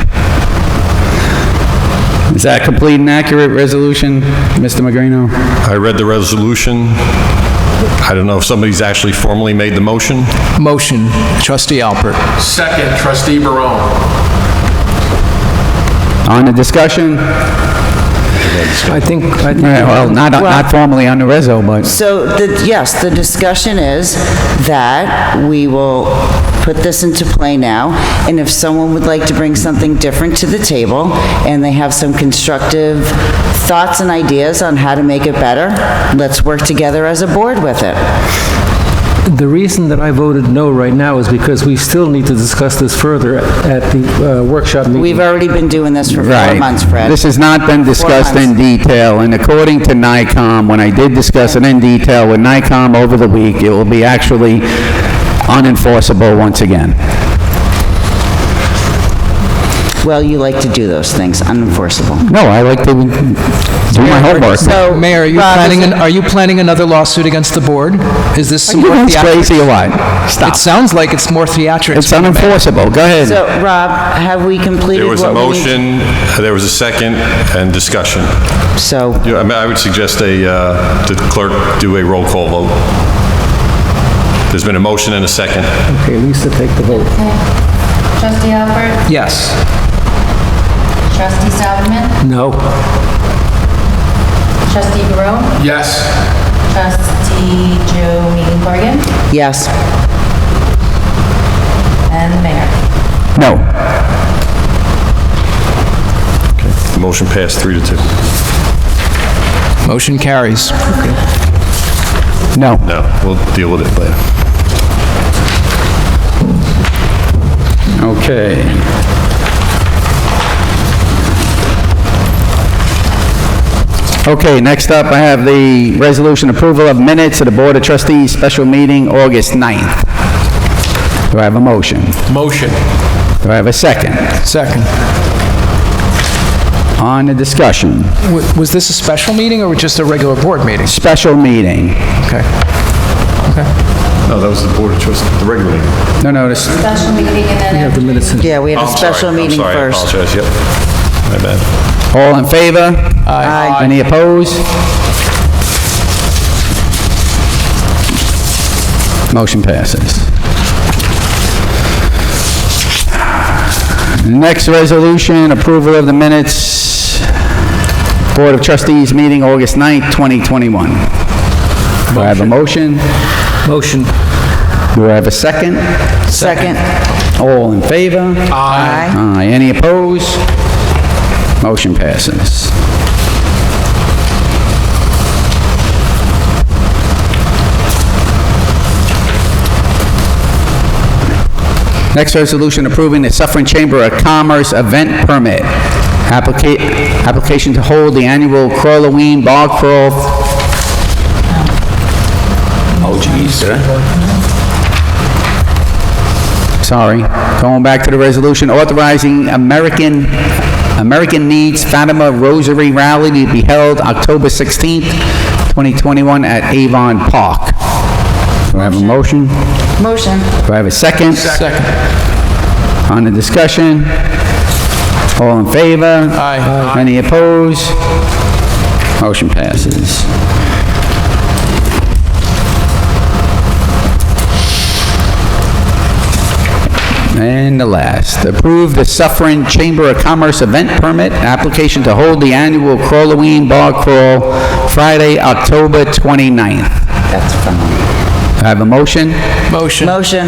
Is that a complete and accurate resolution, Mr. Magrino? I read the resolution. I don't know if somebody's actually formally made the motion. Motion, trustee Alpert. Second, trustee Barone. On the discussion? I think, Yeah, well, not formally on the reso, but... So, yes, the discussion is that we will put this into play now, and if someone would like to bring something different to the table, and they have some constructive thoughts and ideas on how to make it better, let's work together as a board with it. the reason that I voted no right now is because we still need to discuss this further at the workshop meeting. We've already been doing this for 4 Right. months, Fred. This has not been discussed in detail, and according to NICOM, when I did discuss it in detail with NICOM over the week, it will be actually unenforceable once again. Well, you like to do those things, unenforceable. No, I like to do my homework. So, Mayor, Rob, are you planning another lawsuit against the board? Is this Are some you more guys theatrics? crazy or what? Stop. It sounds like it's more theatrics. It's unenforceable. Go ahead. So, Rob, have we completed There what was a we need? motion, there was a second, and discussion. So, Yeah, I mean, I would suggest the clerk do a roll call vote. There's been a motion and a second. Okay, Lisa, take the vote. Trustee Alpert? Yes. Trustee Sauberman? No. Trustee Barone? Yes. Trustee Joe Meegan-Corrigan? yes. And the mayor. No. The motion passed 3-2. Motion carries. No. No, we'll deal with it later. Okay. Okay, next up, I have the resolution approval of minutes of the Board of Trustees special meeting August 9th. Do I have a motion? Motion. Do I have a second? Second. On the discussion, Was this a special meeting or just a regular board meeting? special meeting. Okay. No, that was the Board of Trustees, the regular meeting. No, this, Special meeting and then... We have the minutes in. Yeah, we had a special meeting I'm sorry, I first. apologize, yep. My bad. all in favor? Aye. Any opposed? Motion passes. Next resolution, approval of the minutes, Board of Trustees meeting August 9th, 2021. Do I have a motion? Motion. Do I have a second? Second. All in favor? Aye. Aye. Any opposed? Motion passes. Next resolution approving the Suffern Chamber of Commerce event permit. Application to hold the annual Crawloween Bog Crawl. Oh, geez, did I? Sorry. Going back to the resolution authorizing American Needs Fatima Rosary Rally to be held October 16th, 2021 at Avon Park. Do I have a motion? Motion. Do I have a second? Second. On the discussion? All in favor? Aye. Any opposed? Motion passes. And the last, approve the Suffern Chamber of Commerce event permit, application to hold the annual Crawloween Bog Crawl Friday, October 29th. That's fun. Do I have a motion? Motion. Motion.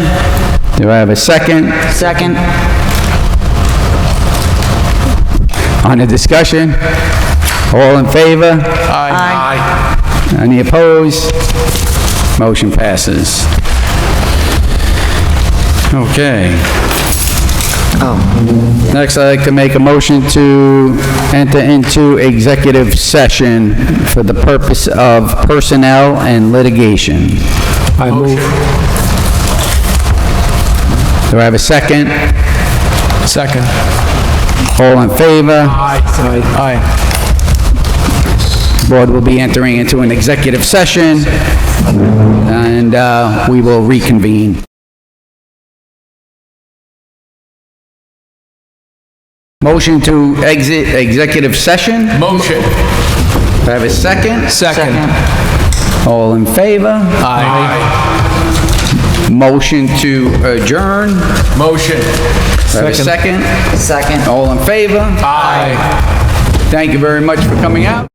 Do I have a second? Second. On the discussion? All in favor? Aye. Any opposed? Motion passes. Okay. Next, I'd like to make a motion to enter into executive session for the purpose of personnel and litigation. I move. Do I have a second? Second. All in favor? Aye. Board will be entering into an executive session, and we will reconvene. Motion to exit executive session. Motion. Do I have a second? Second. All in favor? Aye. Motion to adjourn. Motion. Do I have a second? Second. All in favor? Aye. Thank you very much for coming out.